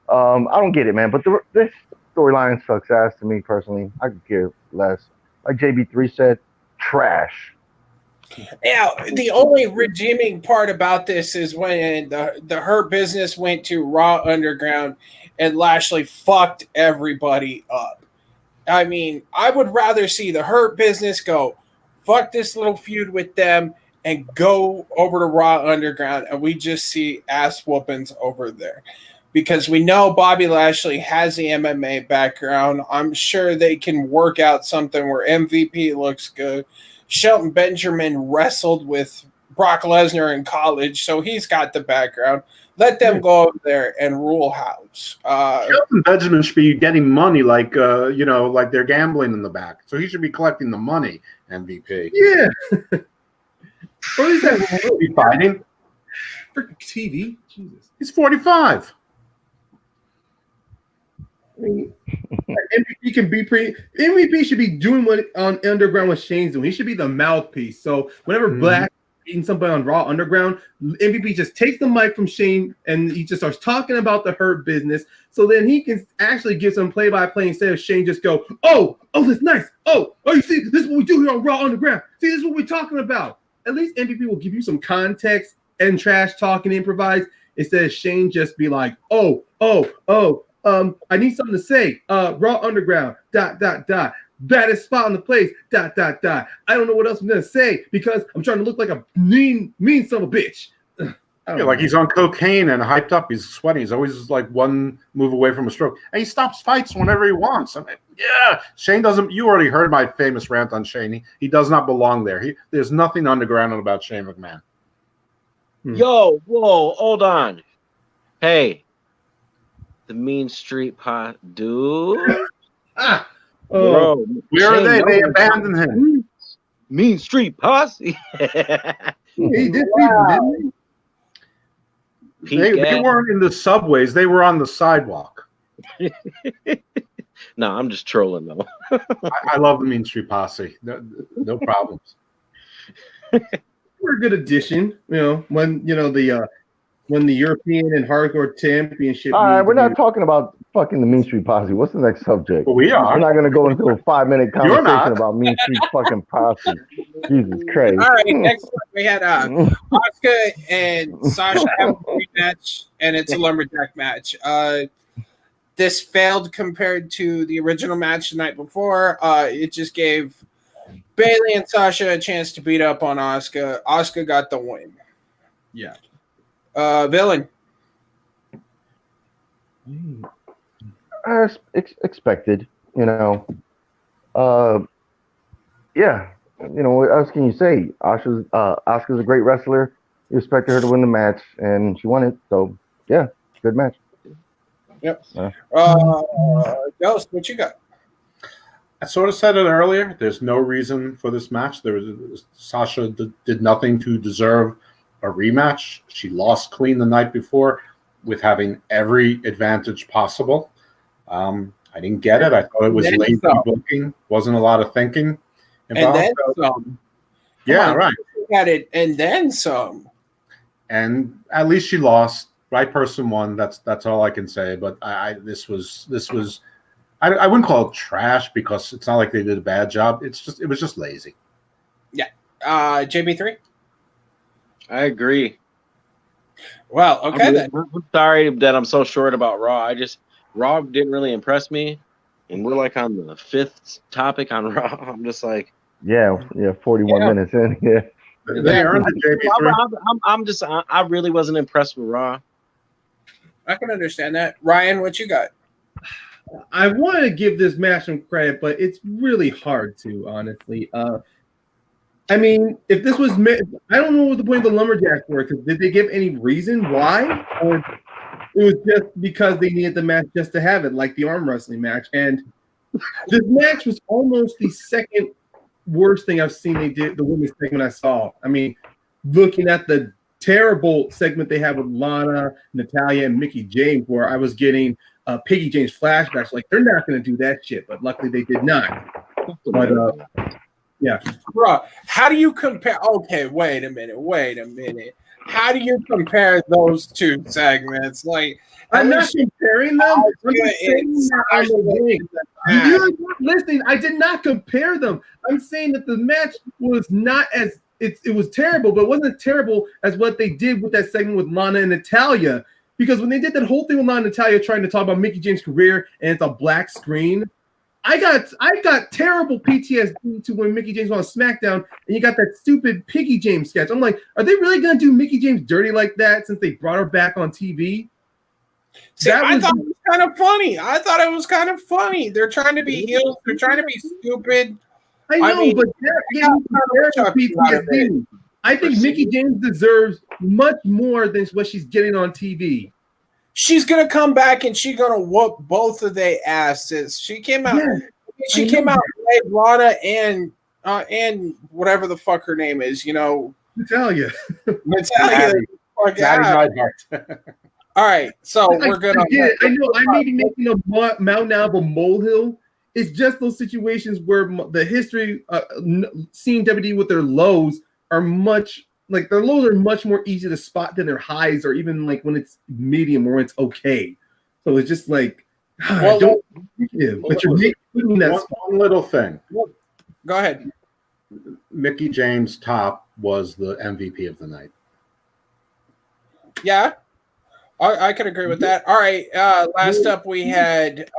don't get it, man. But this storyline sucks ass to me personally. I could care less. Like JB3 said, trash. Yeah, the only redeeming part about this is when the Hurt Business went to Raw Underground and Lashley fucked everybody up. I mean, I would rather see the Hurt Business go, fuck this little feud with them, and go over to Raw Underground, and we just see ass whoopings over there. Because we know Bobby Lashley has the MMA background. I'm sure they can work out something where MVP looks good. Shelton Benjamin wrestled with Brock Lesnar in college, so he's got the background. Let them go over there and rule house. Shelton Benjamin should be getting money like they're gambling in the back. So he should be collecting the money, MVP. Yeah. Or is that be fighting? Freaking TV. Jesus. He's 45. I mean, MVP can be MVP should be doing what on Underground what Shane's doing. He should be the mouthpiece. So whenever Black beating somebody on Raw Underground, MVP just takes the mic from Shane and he just starts talking about the Hurt Business. So then he can actually give some play-by-play instead of Shane just go, oh, that's nice. Oh, you see, this is what we do here on Raw Underground. See, this is what we're talking about. At least MVP will give you some context and trash talk and improvise instead of Shane just be like, I need something to say. Raw Underground, ... Baddest spot on the place, ... I don't know what else I'm gonna say because I'm trying to look like a mean son of a bitch. Like he's on cocaine and hyped up. He's sweating. He's always like one move away from a stroke. And he stops fights whenever he wants. I mean, yeah, Shane doesn't. You already heard my famous rant on Shane. He does not belong there. There's nothing underground about Shane McMahon. Yo, whoa, hold on. Hey, the Mean Street Pot dude. Bro, where are they? They abandoned him. Mean Street Posse. He did, didn't he? They weren't in the subways. They were on the sidewalk. No, I'm just trolling though. I love the Mean Street Posse. No problems. We're a good addition, when the European and hardcore championship. All right, we're not talking about fucking the Mean Street Posse. What's the next subject? Well, we are. We're not going to go into a 5-minute conversation about Mean Street fucking Posse. Jesus Christ. All right, next one we had Asuka and Sasha have a rematch, and it's a lumberjack match. This failed compared to the original match the night before. It just gave Bailey and Sasha had a chance to beat up on Asuka. Asuka got the win. Yeah. Villain. As expected, you know. Yeah, you know, what else can you say? Asuka's a great wrestler. You expected her to win the match, and she won it. So, yeah, good match. Yep. Ghost, what you got? I sort of said it earlier. There's no reason for this match. Sasha did nothing to deserve a rematch. She lost clean the night before with having every advantage possible. I didn't get it. I thought it was lazy booking. Wasn't a lot of thinking involved. And then some. Yeah, right. Got it, and then some. And at least she lost. Right person won. That's all I can say. But this was. I wouldn't call it trash because it's not like they did a bad job. It was just lazy. Yeah. JB3. I agree. Well, okay then. I'm sorry that I'm so short about Raw. Raw didn't really impress me, and we're like on the 5th topic on Raw. I'm just like, 41 minutes in. Yeah. They earned the JB3. I really wasn't impressed with Raw. I can understand that. Ryan, what you got? I want to give this match some credit, but it's really hard to, honestly. I mean, if this was, I don't know what the point of the lumberjacks were. Because did they give any reason why, or it was just because they needed the match just to have it, like the arm wrestling match? And this match was almost the second worst thing I've seen they did. The women's segment I saw. I mean, looking at the terrible segment they had with Lana, Natalya, and Mickie James, where I was getting Piggy James flashbacks. Like they're not going to do that shit, but luckily they did not. But yeah, bro, how do you compare? Okay, wait a minute. How do you compare those two segments? Like, I'm not comparing them. I'm just saying that you're not listening. I did not compare them. I'm saying that the match was not as it was terrible, but it wasn't terrible as what they did with that segment with Lana and Natalya. Because when they did that whole thing with Lana and Natalya trying to talk about Mickie James' career and it's a black screen, I got terrible PTSD to when Mickie James was on SmackDown and you got that stupid Piggy James sketch. I'm like, are they really going to do Mickie James dirty like that since they brought her back on TV? See, I thought it was kind of funny. They're trying to be heels. They're trying to be stupid. I know, but that PTSD. I think Mickie James deserves much more than what she's getting on TV. She's gonna come back and she's gonna whoop both of their asses. She came out. Yeah, she came out with Lana and whatever the fuck her name is. You know, Natalya. Matty Neidhart. All right, so we're good. I know I may be making a mountain out of a molehill. It's just those situations where the history, seeing WWE with their lows are much. Like their lows are much more easy to spot than their highs, or even like when it's medium or it's okay. So it's just like, but you're making that one little thing. Go ahead. Mickie James' top was the MVP of the night. Yeah, I can agree with that. All right, last up we had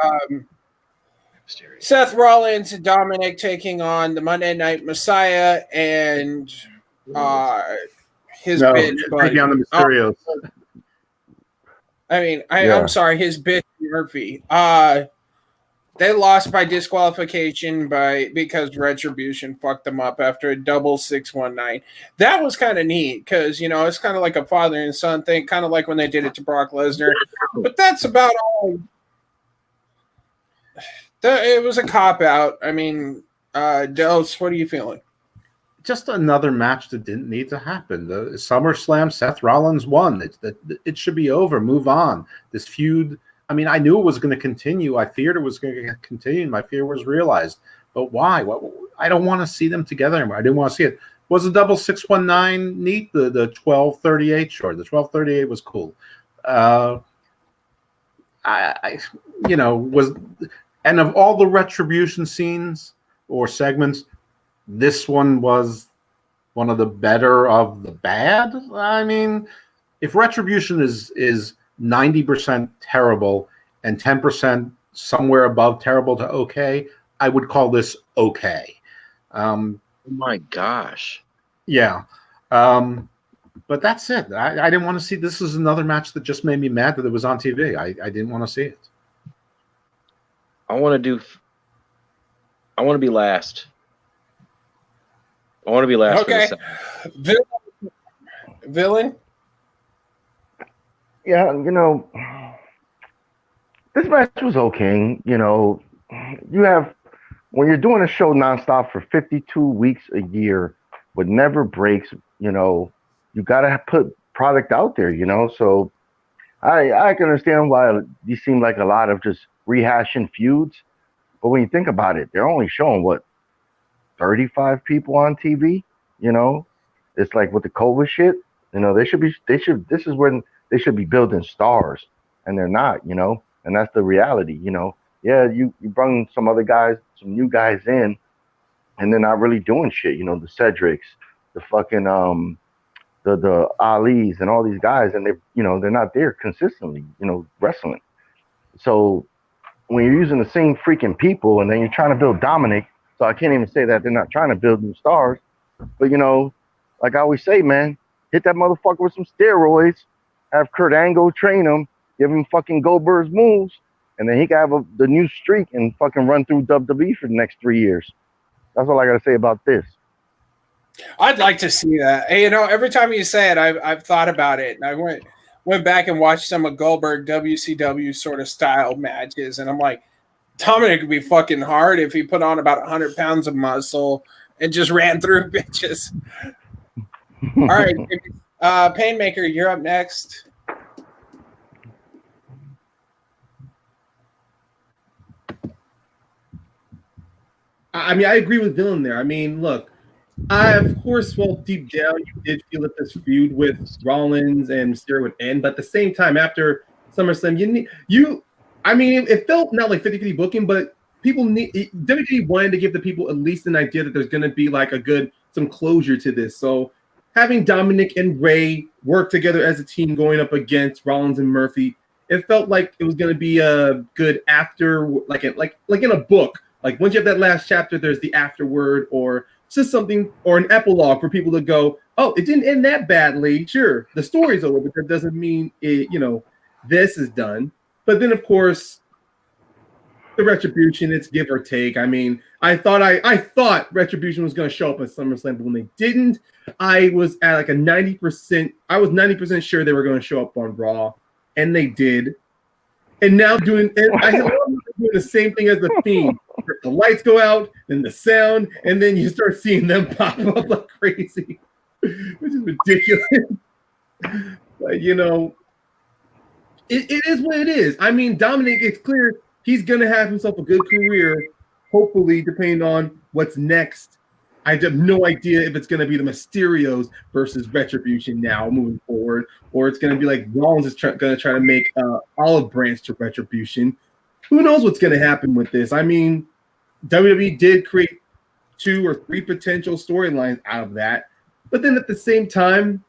Seth Rollins and Dominic taking on the Monday Night Messiah and his bitch buddy. On the Mysterios. I'm sorry, his bitch Murphy. They lost by disqualification because Retribution fucked them up after a double 619. That was kind of neat because it's kind of like a father and son thing, kind of like when they did it to Brock Lesnar. But that's about all. It was a cop out. I mean, Dose, what are you feeling? Just another match that didn't need to happen. The SummerSlam, Seth Rollins won. It should be over. Move on. This feud. I mean, I knew it was going to continue. I feared it was going to continue. My fear was realized. But why? I don't want to see them together anymore. I didn't want to see it. Was the double 619 neat? The 1238, sure. The 1238 was cool. And of all the Retribution scenes or segments, this one was one of the better of the bad. I mean, if Retribution is 90% terrible and 10% somewhere above terrible to okay, I would call this okay. my gosh. Yeah. But that's it. I didn't want to see. This is another match that just made me mad that it was on TV. I didn't want to see it. I want to be last. I want to be last. Okay. For the Villain? Yeah, this match was okay. You have when you're doing a show nonstop for 52 weeks a year with never breaks. You gotta put product out there. So I can understand why these seem like a lot of just rehashing feuds. But when you think about it, they're only showing 35 people on TV. It's like with the COVID shit. This is when they should be building stars, and they're not. And that's the reality. Yeah, you bring some other guys, some new guys in, and they're not really doing shit. The Cedrics, the fucking the Alis, and all these guys, and they're not there consistently. Wrestling. So when you're using the same freaking people, and then you're trying to build Dominic, so I can't even say that they're not trying to build new stars, but like I always say, man, hit that motherfucker with some steroids, have Kurt Angle train him, give him fucking Goldberg's moves, and then he can have the new streak and fucking run through WWE for the next 3 years. That's all I gotta say about this. I'd like to see that. Hey, every time you say it, I've thought about it, and I went back and watched some of Goldberg WCW sort of style matches, and I'm like, Dominic would be fucking hard if he put on about 100 pounds of muscle and just ran through bitches. All right, Paynemaker, you're up next. I mean, I agree with Dylan there. I mean, look, I of course felt deep down you did feel that this feud with Rollins and Mysterio would end, but at the same time, after SummerSlam, I mean, it felt not like 50-50 booking, but WWE wanted to give the people at least an idea that there's going to be like some closure to this. So having Dominic and Ray work together as a team going up against Rollins and Murphy, it felt like it was going to be a good after, like in a book. Like once you have that last chapter, there's the afterword or just something or an epilogue for people to go, oh, it didn't end that badly. Sure, the story's over, but that doesn't mean it. This is done. But then, of course, the Retribution, it's give or take. I mean, I thought Retribution was going to show up at SummerSlam, but when they didn't, I was at like a 90%. I was 90% sure they were going to show up on Raw, and they did. And now I doing the same thing as the Fiend. The lights go out, then the sound, and then you start seeing them pop up like crazy, which is ridiculous. But it is what it is. I mean, Dominic, it's clear he's going to have himself a good career, hopefully, depending on what's next. I have no idea if it's going to be the Mysterios versus Retribution now moving forward, or it's going to be like Rollins is going to try to make olive branch to Retribution. Who knows what's going to happen with this? I mean, WWE did create 2 or 3 potential storylines out of that. But then at the same time,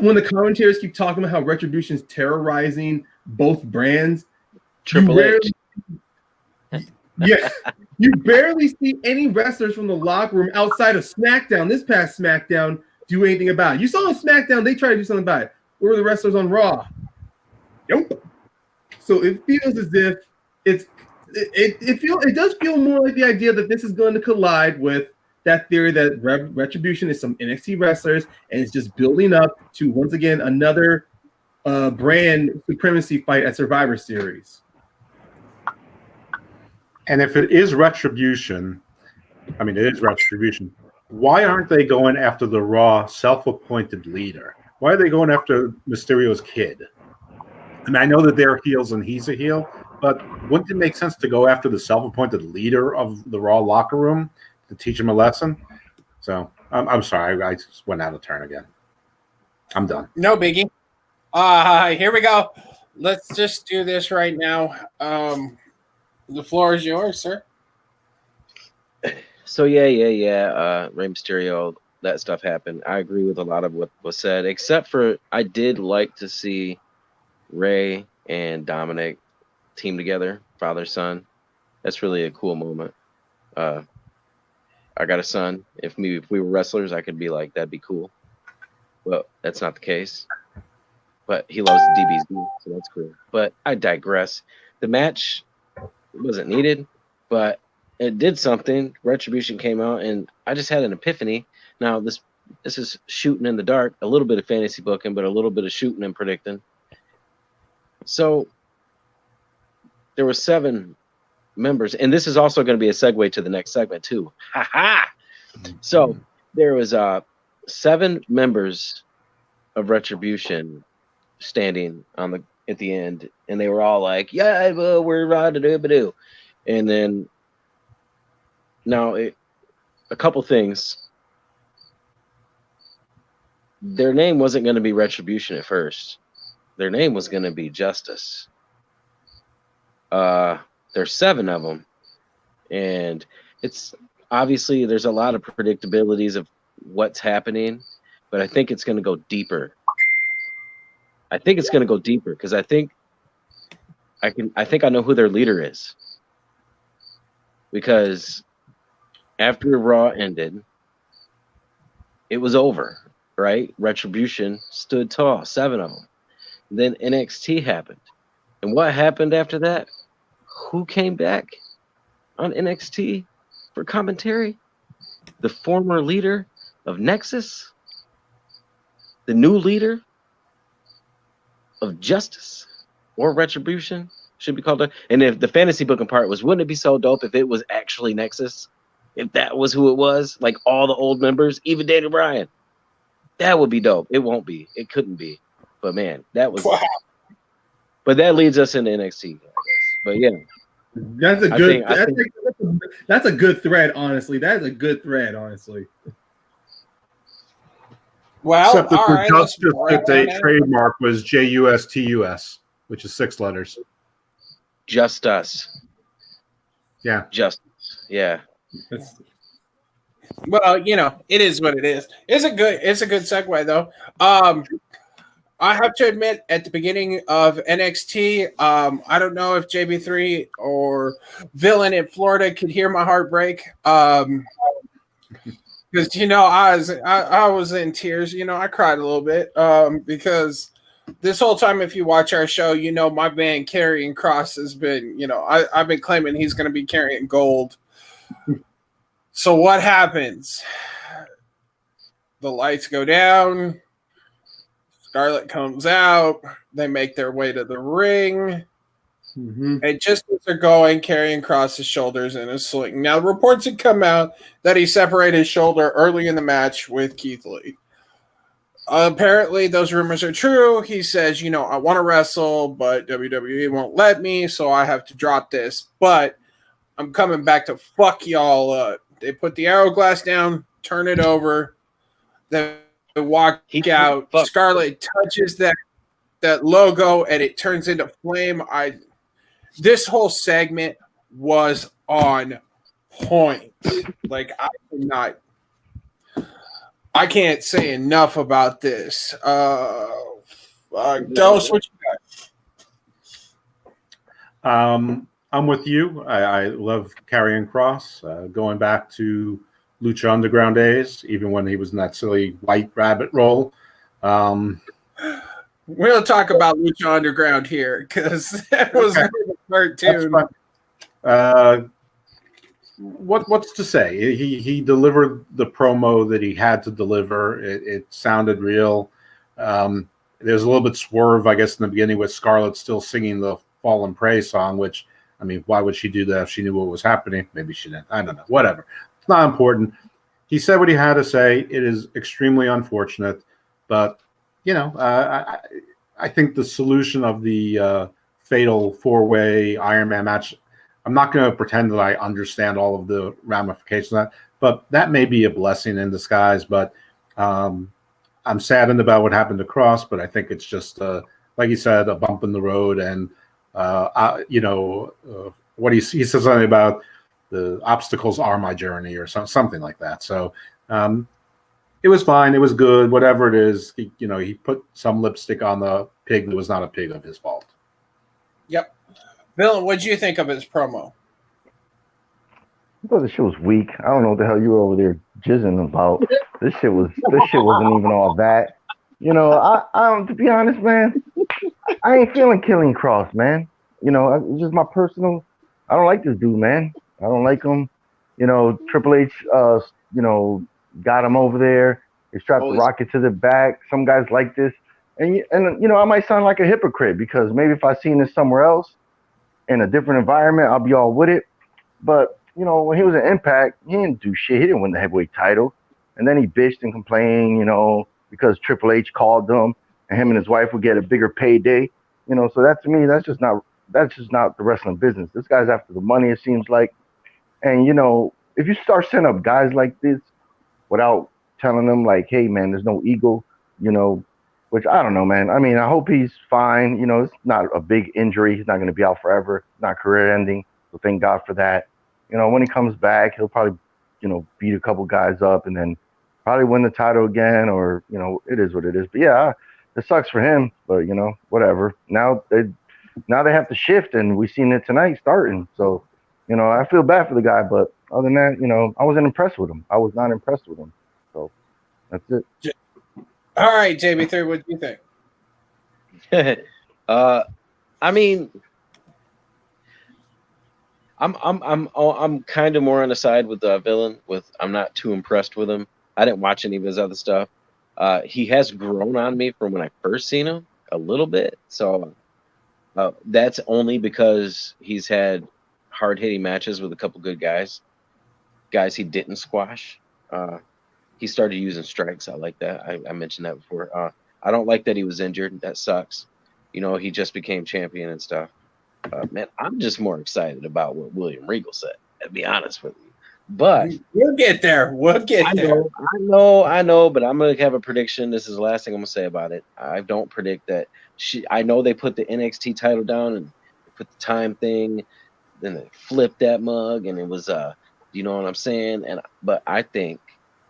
when the commentators keep talking about how Retribution's terrorizing both brands, Triple H. Yeah, you barely see any wrestlers from the locker room outside of SmackDown, this past SmackDown, do anything about it. You saw on SmackDown, they tried to do something about it. Where were the wrestlers on Raw? Nope. So it feels as if it does feel more like the idea that this is going to collide with that theory that Retribution is some NXT wrestlers and it's just building up to once again another brand supremacy fight at Survivor Series. And if it is Retribution, I mean, it is Retribution, why aren't they going after the Raw self-appointed leader? Why are they going after Mysterio's kid? I mean, I know that they're heels and he's a heel, but wouldn't it make sense to go after the self-appointed leader of the Raw locker room to teach him a lesson? So I'm sorry, I just went out of turn again. I'm done. No biggie. Here we go. Let's just do this right now. The floor is yours, sir. So yeah. Rey Mysterio, that stuff happened. I agree with a lot of what was said, except for I did like to see Rey and Dominic team together, father son. That's really a cool moment. I I got a son. If we were wrestlers, I could be like, that'd be cool. Well, that's not the case. But he loves DBZ, so that's cool. But I digress. The match wasn't needed, but it did something. Retribution came out, and I just had an epiphany. Now, this is shooting in the dark, a little bit of fantasy booking, but a little bit of shooting and predicting. So there were 7 members, and this is also going to be a segue to the next segment too. Ha ha! So there was 7 members of Retribution standing at the end, and they were all like, "Yeah, well, we're do." And then now a couple things. Their name wasn't going to be Retribution at first. Their name was going to be Justice. There's 7 of them, and it's obviously there's a lot of predictabilities of what's happening, but I think it's going to go deeper. I think it's going to go deeper because I think I know who their leader is, because after Raw ended, it was over, right? Retribution stood tall, 7 of them. Then NXT happened, and what happened after that? Who came back on NXT for commentary? The former leader of Nexus, the new leader of Justice or Retribution should be called. And if the fantasy booking part was, wouldn't it be so dope if it was actually Nexus? If that was who it was, like all the old members, even Daniel Bryan, that would be dope. It won't be. It couldn't be. But man, that was. Wow. But that leads us into NXT, I guess. But yeah, that's a good. That's a good thread. Honestly, that is a good thread. Honestly. Well, except that all right, Justice that they trademark was JUSTUS, which is 6 letters. Just us. Yeah. Just. Yeah. Well, it is what it is. It's a good segue though. I have to admit, at the beginning of NXT, I don't know if JB3 or Villain in Florida could hear my heart break. Because I was in tears. I cried a little bit. Because this whole time, if you watch our show, my man Karrion Kross has been. I've been claiming he's going to be carrying gold. So what happens? The lights go down. Scarlett comes out. They make their way to the ring. Mm-hmm. And just as they're going, Karrion Kross his shoulders in a sling. Now, reports had come out that he separated his shoulder early in the match with Keith Lee. Apparently, those rumors are true. He says, I want to wrestle, but WWE won't let me, so I have to drop this. But I'm coming back to fuck y'all up. They put the hourglass down, turn it over, then walk out. Scarlett touches that logo, and it turns into flame. This whole segment was on point. Like, I can't say enough about this. Dose, what you got? I'm with you. I love Karrion Kross. Going back to Lucha Underground days, even when he was in that silly White Rabbit role. We'll talk about Lucha Underground here because that was a cartoon. What's to say? He delivered the promo that he had to deliver. It sounded real. There's a little bit swerve, I guess, in the beginning with Scarlett still singing the Fallen Prey song, which, I mean, why would she do that if she knew what was happening? Maybe she didn't. I don't know. Whatever. It's not important. He said what he had to say. It is extremely unfortunate, but I think the solution of the fatal 4-way Iron Man match, I'm not going to pretend that I understand all of the ramifications of that, but that may be a blessing in disguise. But I'm saddened about what happened to Cross, but I think it's just, like you said, a bump in the road. And, what he says something about the obstacles are my journey or something like that. So it was fine. It was good. Whatever it is, he put some lipstick on the pig that was not a pig of his fault. Yep. Bill, what did you think of his promo? thought this shit was weak. I don't know what the hell you were over there jizzing about. This shit wasn't even all that. You know, I to be honest, man, I ain't feeling Killing Cross, man. You know, it's just my personal. I don't like this dude, man. I don't like him. You know, Triple H, you know, got him over there. He strapped the rocket to the back. Some guys like this, and you know, I might sound like a hypocrite because maybe if I seen this somewhere else in a different environment, I'll be all with it. But you know, when he was at Impact, he didn't do shit. He didn't win the heavyweight title, and then he bitched and complained, you know, because Triple H called him, and him and his wife would get a bigger payday. You know, so that to me, that's just not the wrestling business. This guy's after the money, it seems like. And you know, if you start setting up guys like this without telling them like, hey man, there's no ego, you know, which I don't know, man. I mean, I hope he's fine. You know, it's not a big injury. He's not going to be out forever. It's not career ending. So thank God for that. You know, when he comes back, he'll probably, you know, beat a couple guys up and then probably win the title again, or, you know, it is what it is. But yeah, it sucks for him, but you know, whatever. Now they have to shift, and we've seen it tonight starting. So, you know, I feel bad for the guy, but other than that, you know, I wasn't impressed with him. I was not impressed with him. So that's it. All right, JB3, what do you think? I mean, I'm kind of more on the side with the villain. I'm not too impressed with him. I didn't watch any of his other stuff. He has grown on me from when I first seen him a little bit. So that's only because he's had hard-hitting matches with a couple good guys he didn't squash. He started using strikes. I like that. I mentioned that before. I don't like that he was injured. That sucks. You know, he just became champion and stuff. Man, I'm just more excited about what William Regal said, to be honest with you. But we'll get there. I know, but I'm going to have a prediction. This is the last thing I'm going to say about it. I don't predict that I know they put the NXT title down and they put the time thing, then they flipped that mug, and it was you know what I'm saying? But I think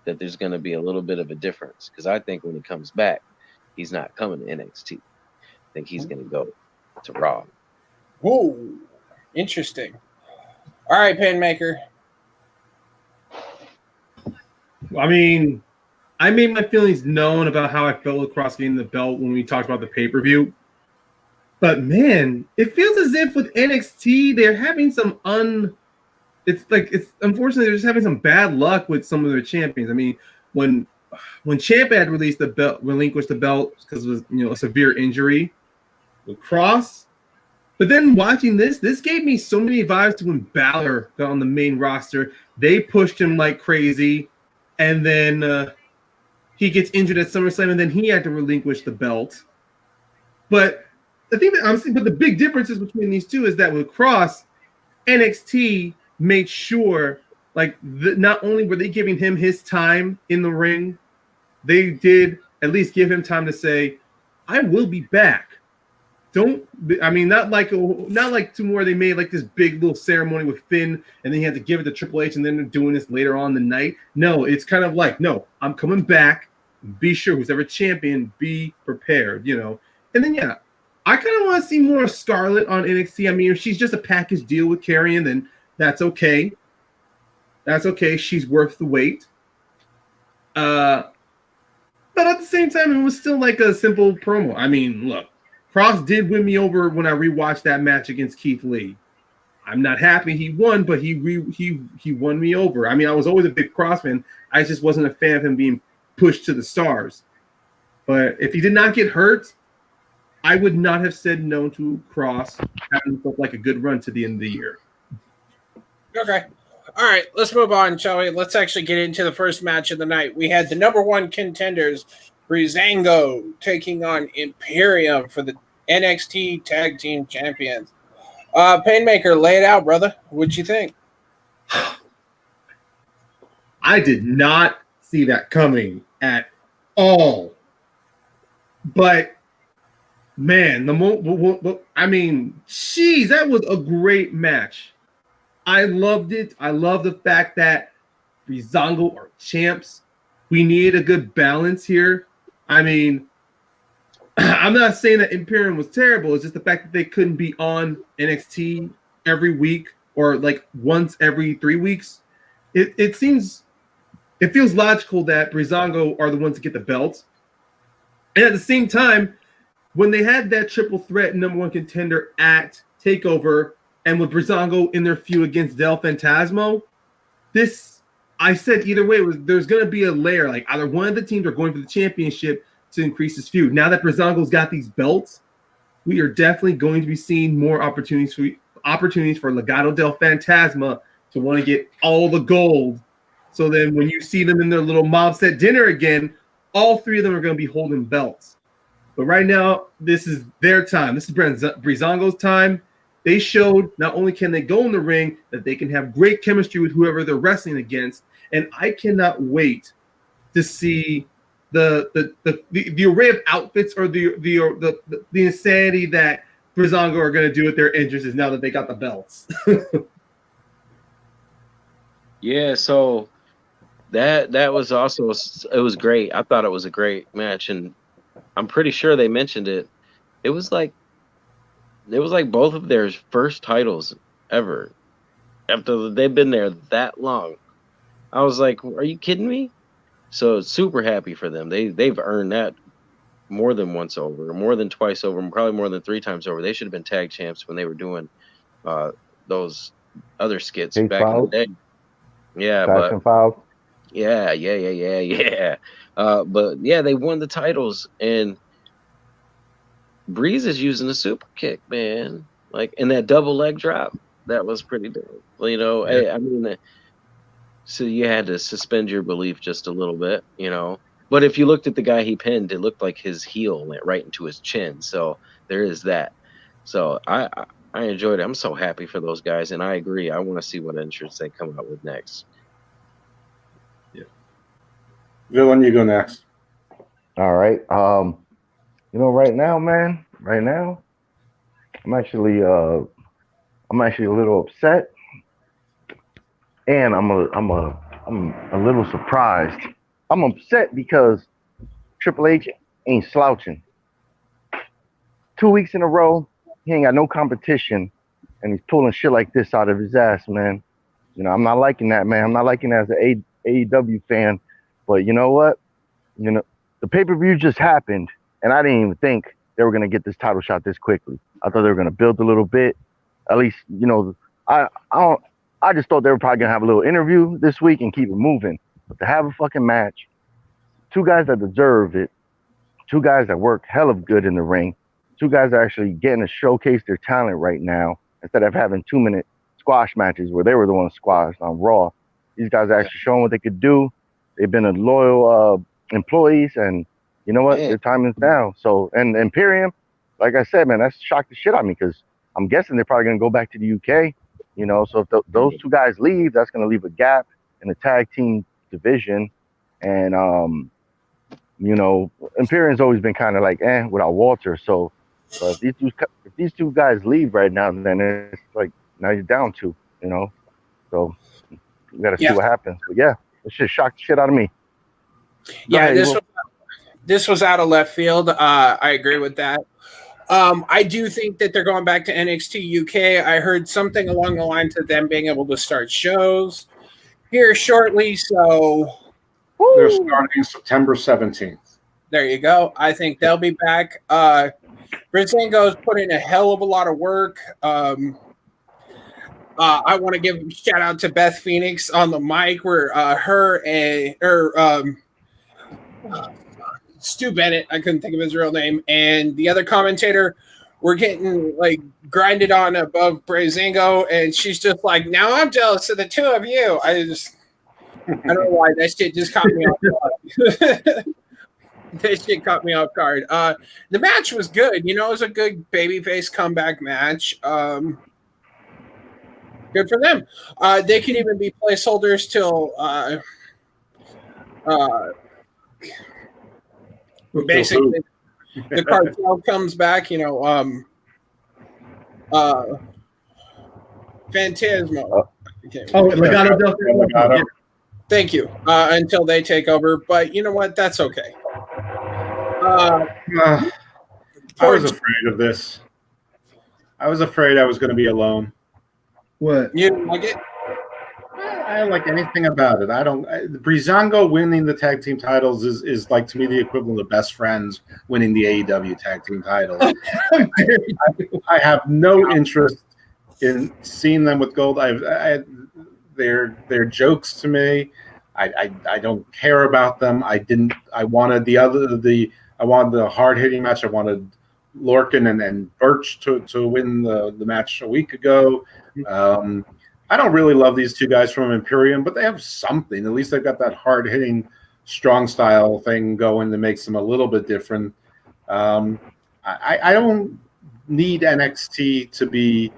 that there's going to be a little bit of a difference, because I think when he comes back, he's not coming to NXT. I think he's going to go to Raw. Whoa, interesting. All right, Paynemaker. I mean, I made my feelings known about how I felt with Cross getting the belt when we talked about the pay-per-view. But man, it feels as if with NXT, they're having some it's unfortunately they're just having some bad luck with some of their champions. I mean, when Ciampa had relinquished the belt because it was, you know, a severe injury with Cross. But then watching this gave me so many vibes to when Balor got on the main roster. They pushed him like crazy, and then he gets injured at SummerSlam, and then he had to relinquish the belt. But the thing that I'm seeing, but the big differences between these two is that with Cross, NXT made sure, like, not only were they giving him his time in the ring, they did at least give him time to say, "I will be back." Not like to where they made like this big little ceremony with Finn, and then he had to give it to Triple H, and then they're doing this later on in the night. No, it's kind of like, no, I'm coming back. Be sure who's ever champion, be prepared, you know. And then yeah, I kind of want to see more of Scarlett on NXT. I mean, if she's just a package deal with Karrion, then that's okay. That's okay. She's worth the wait. But at the same time, it was still like a simple promo. I mean, look, Cross did win me over when I rewatched that match against Keith Lee. I'm not happy he won, but he won me over. I mean, I was always a big Cross fan. I just wasn't a fan of him being pushed to the stars. But if he did not get hurt, I would not have said no to Cross having felt like a good run to the end of the year. Okay. All right, let's move on, shall we? Let's actually get into the first match of the night. We had the number one contenders, Breezeango, taking on Imperium for the NXT Tag Team Champions. Paynemaker, lay it out, brother. What'd you think? I did not see that coming at all. But man, that was a great match. I loved it. I love the fact that Breezango are champs. We need a good balance here. I mean, I'm not saying that Imperium was terrible. It's just the fact that they couldn't be on NXT every week or like once every 3 weeks. it feels logical that Breezango are the ones to get the belts. And at the same time, when they had that triple threat number one contender at TakeOver, and with Breezango in their feud against Del Fantasmo, I said either way, there's going to be a layer. Like either one of the teams are going for the championship to increase this feud. Now that Breezango's got these belts, we are definitely going to be seeing more opportunities for Legado del Fantasma to want to get all the gold. So then when you see them in their little mob set dinner again, all three of them are going to be holding belts. But right now, this is their time. This is Breezango's time. They showed not only can they go in the ring, that they can have great chemistry with whoever they're wrestling against. And I cannot wait to see the array of outfits or the insanity that Breezango are going to do with their entrances now that they got the belts. Yeah, so that was also, it was great. I thought it was a great match, and I'm pretty sure they mentioned it. It was like both of their first titles ever after they've been there that long. I was like, are you kidding me? So super happy for them. They've earned that more than once over, more than twice over, probably more than 3 times over. They should have been tag champs when they were doing those other skits back in the day. Yeah, Fashion but Files. yeah. But yeah, they won the titles, and Breeze is using a super kick, man. Like in that double leg drop, that was pretty dope. You know, Yeah. I mean, so you had to suspend your belief just a little bit, you know. But if you looked at the guy he pinned, it looked like his heel went right into his chin. So there is that. So I enjoyed it. I'm so happy for those guys, and I agree. I want to see what entrance they come out with next. Villain, you go next. All right. You know, right now, I'm actually a little upset, and I'm a little surprised. I'm upset because Triple H ain't slouching. 2 weeks in a row, he ain't got no competition, and he's pulling shit like this out of his ass, man. You know, I'm not liking that, man. I'm not liking that as an AEW fan. But you know what? You know, the pay-per-view just happened, and I didn't even think they were going to get this title shot this quickly. I thought they were going to build a little bit. At least, you know, I just thought they were probably going to have a little interview this week and keep it moving. But to have a fucking match, 2 guys that deserve it, 2 guys that work hell of good in the ring, 2 guys that are actually getting to showcase their talent right now instead of having 2-minute squash matches where they were the ones squashed on Raw. These guys are actually showing what they could do. They've been a loyal employees, and you know what? Their time is now. So, and Imperium, like I said, man, that's shocked the shit out of me because I'm guessing they're probably going to go back to the UK, you know. So if those 2 guys leave, that's going to leave a gap in the tag team division. And, you know, Imperium's always been kind of like, without Walter. So if these two guys leave right now, then it's like, now you're down 2, you know. So you got to see what happens. But yeah. It just shocked the shit out of me. Yeah, this was out of left field. I agree with that. I do think that they're going back to NXT UK. I heard something along the lines of them being able to start shows here shortly. So they're starting September 17th. There you go. I think they'll be back. Breezeango's put in a hell of a lot of work. I want to give a shout out to Beth Phoenix on the mic, where Stu Bennett, I couldn't think of his real name, and the other commentator were getting like grinded on above Breezango, and she's just like, now I'm jealous of the 2 of you. I don't know why that shit just caught me off guard. That shit caught me off guard. The match was good. You know, it was a good babyface comeback match. Good for them. They could even be placeholders till basically the cartel comes back. You know, Phantasmo. Legado. Thank you. Until they take over, but you know what? That's okay. I was afraid of this. I was afraid I was going to be alone. What? You didn't like it? I don't like anything about it. I don't. Breezango winning the tag team titles is like to me the equivalent of Best Friends winning the AEW tag team titles. I have no interest in seeing them with gold. They're jokes to me. I don't care about them. I wanted I wanted the hard hitting match. I wanted Lorcan and Birch to win the match a week ago. I don't really love these two guys from Imperium, but they have something. At least they've got that hard hitting, strong style thing going that makes them a little bit different. I don't need NXT to be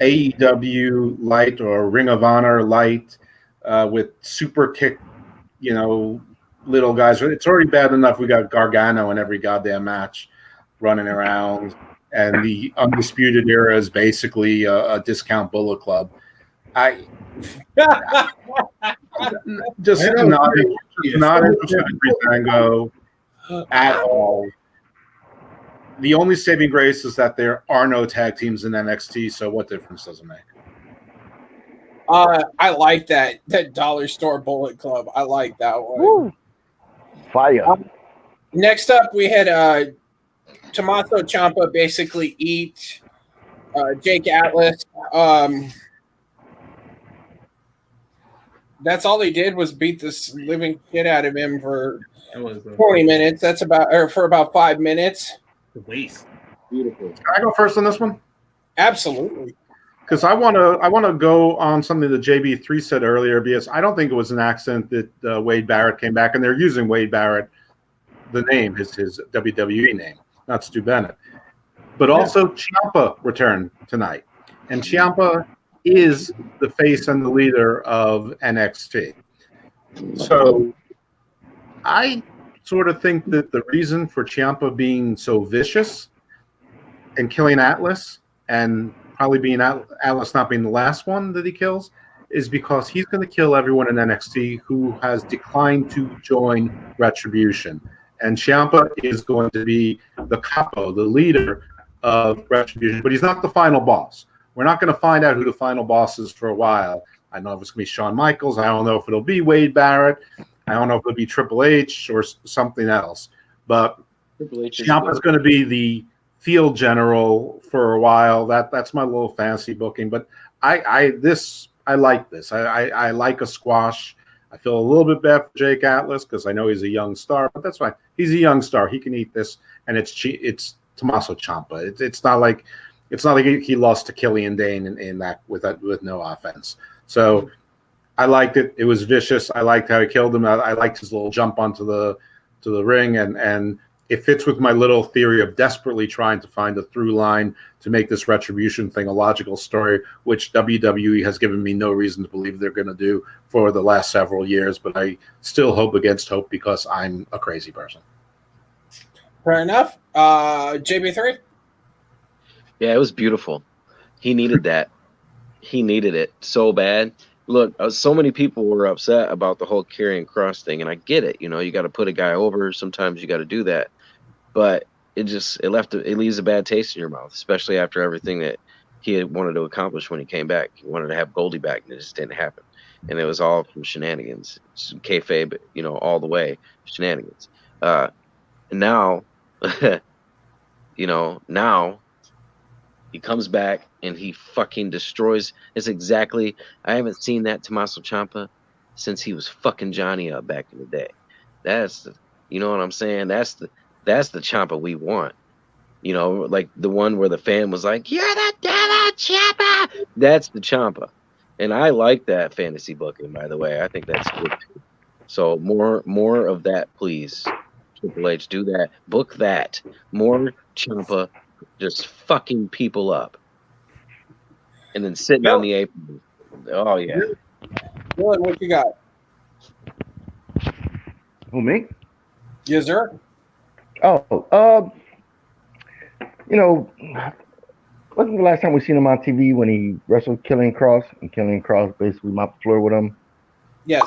AEW light or Ring of Honor light with super kick, little guys. It's already bad enough we got Gargano in every goddamn match running around, and the Undisputed Era is basically a discount Bullet Club. Just not interested in Breezango at all. The only saving grace is that there are no tag teams in NXT, so what difference does it make? I like that Dollar Store Bullet Club. I like that one. Woo. Fire. Next up, we had Tommaso Ciampa basically eat Jake Atlas. That's all he did was beat this living shit out of him for 20 minutes. That's for about 5 minutes. The waste. Beautiful. Can I go first on this one? Absolutely. Because I want to go on something that JB3 said earlier, because I don't think it was an accident that Wade Barrett came back, and they're using Wade Barrett, the name, his WWE name, not Stu Bennett. But also Ciampa returned tonight, and Ciampa is the face and the leader of NXT. So I sort of think that the reason for Ciampa being so vicious and killing Atlas, and probably being Atlas not being the last one that he kills, is because he's going to kill everyone in NXT who has declined to join Retribution. And Ciampa is going to be the capo, the leader of Retribution, but he's not the final boss. We're not going to find out who the final boss is for a while. I don't know if it's going to be Shawn Michaels. I don't know if it'll be Wade Barrett. I don't know if it'll be Triple H or something else. But Ciampa's going to be the field general for a while. That's my little fantasy booking. But I like this. I like a squash. I feel a little bit bad for Jake Atlas because I know he's a young star, but that's fine. He's a young star. He can eat this, and it's Tommaso Ciampa. It's not like he lost to Killian Dane in that with no offense. So I liked it. It was vicious. I liked how he killed him. I liked his little jump onto the ring, and it fits with my little theory of desperately trying to find a through line to make this Retribution thing a logical story, which WWE has given me no reason to believe they're going to do for the last several years. But I still hope against hope because I'm a crazy person. Fair enough. JB3? Yeah, it was beautiful. He needed that. He needed it so bad. Look, so many people were upset about the whole Karrion Kross thing, and I get it. You got to put a guy over. Sometimes you got to do that. But it leaves a bad taste in your mouth, especially after everything that he had wanted to accomplish when he came back. He wanted to have Goldie back, and it just didn't happen. And it was all from shenanigans. It's kayfabe, all the way shenanigans. And now, now he comes back and he fucking destroys. I haven't seen that Tommaso Ciampa since he was fucking Johnny up back in the day. That's you know what I'm saying? That's the Ciampa we want. Like the one where the fan was like, "You're the devil, Ciampa." That's the Ciampa. And I like that fantasy booking, by the way. I think that's good too. So more of that, please. Triple H, do that. Book that. More Ciampa just fucking people up. And then sitting on the apron. Oh, yeah. Dylan, what you got? Who, me? Yes, sir. Oh, wasn't the last time we seen him on TV when he wrestled Karrion Kross, and Karrion Kross basically mopped the floor with him? Yes.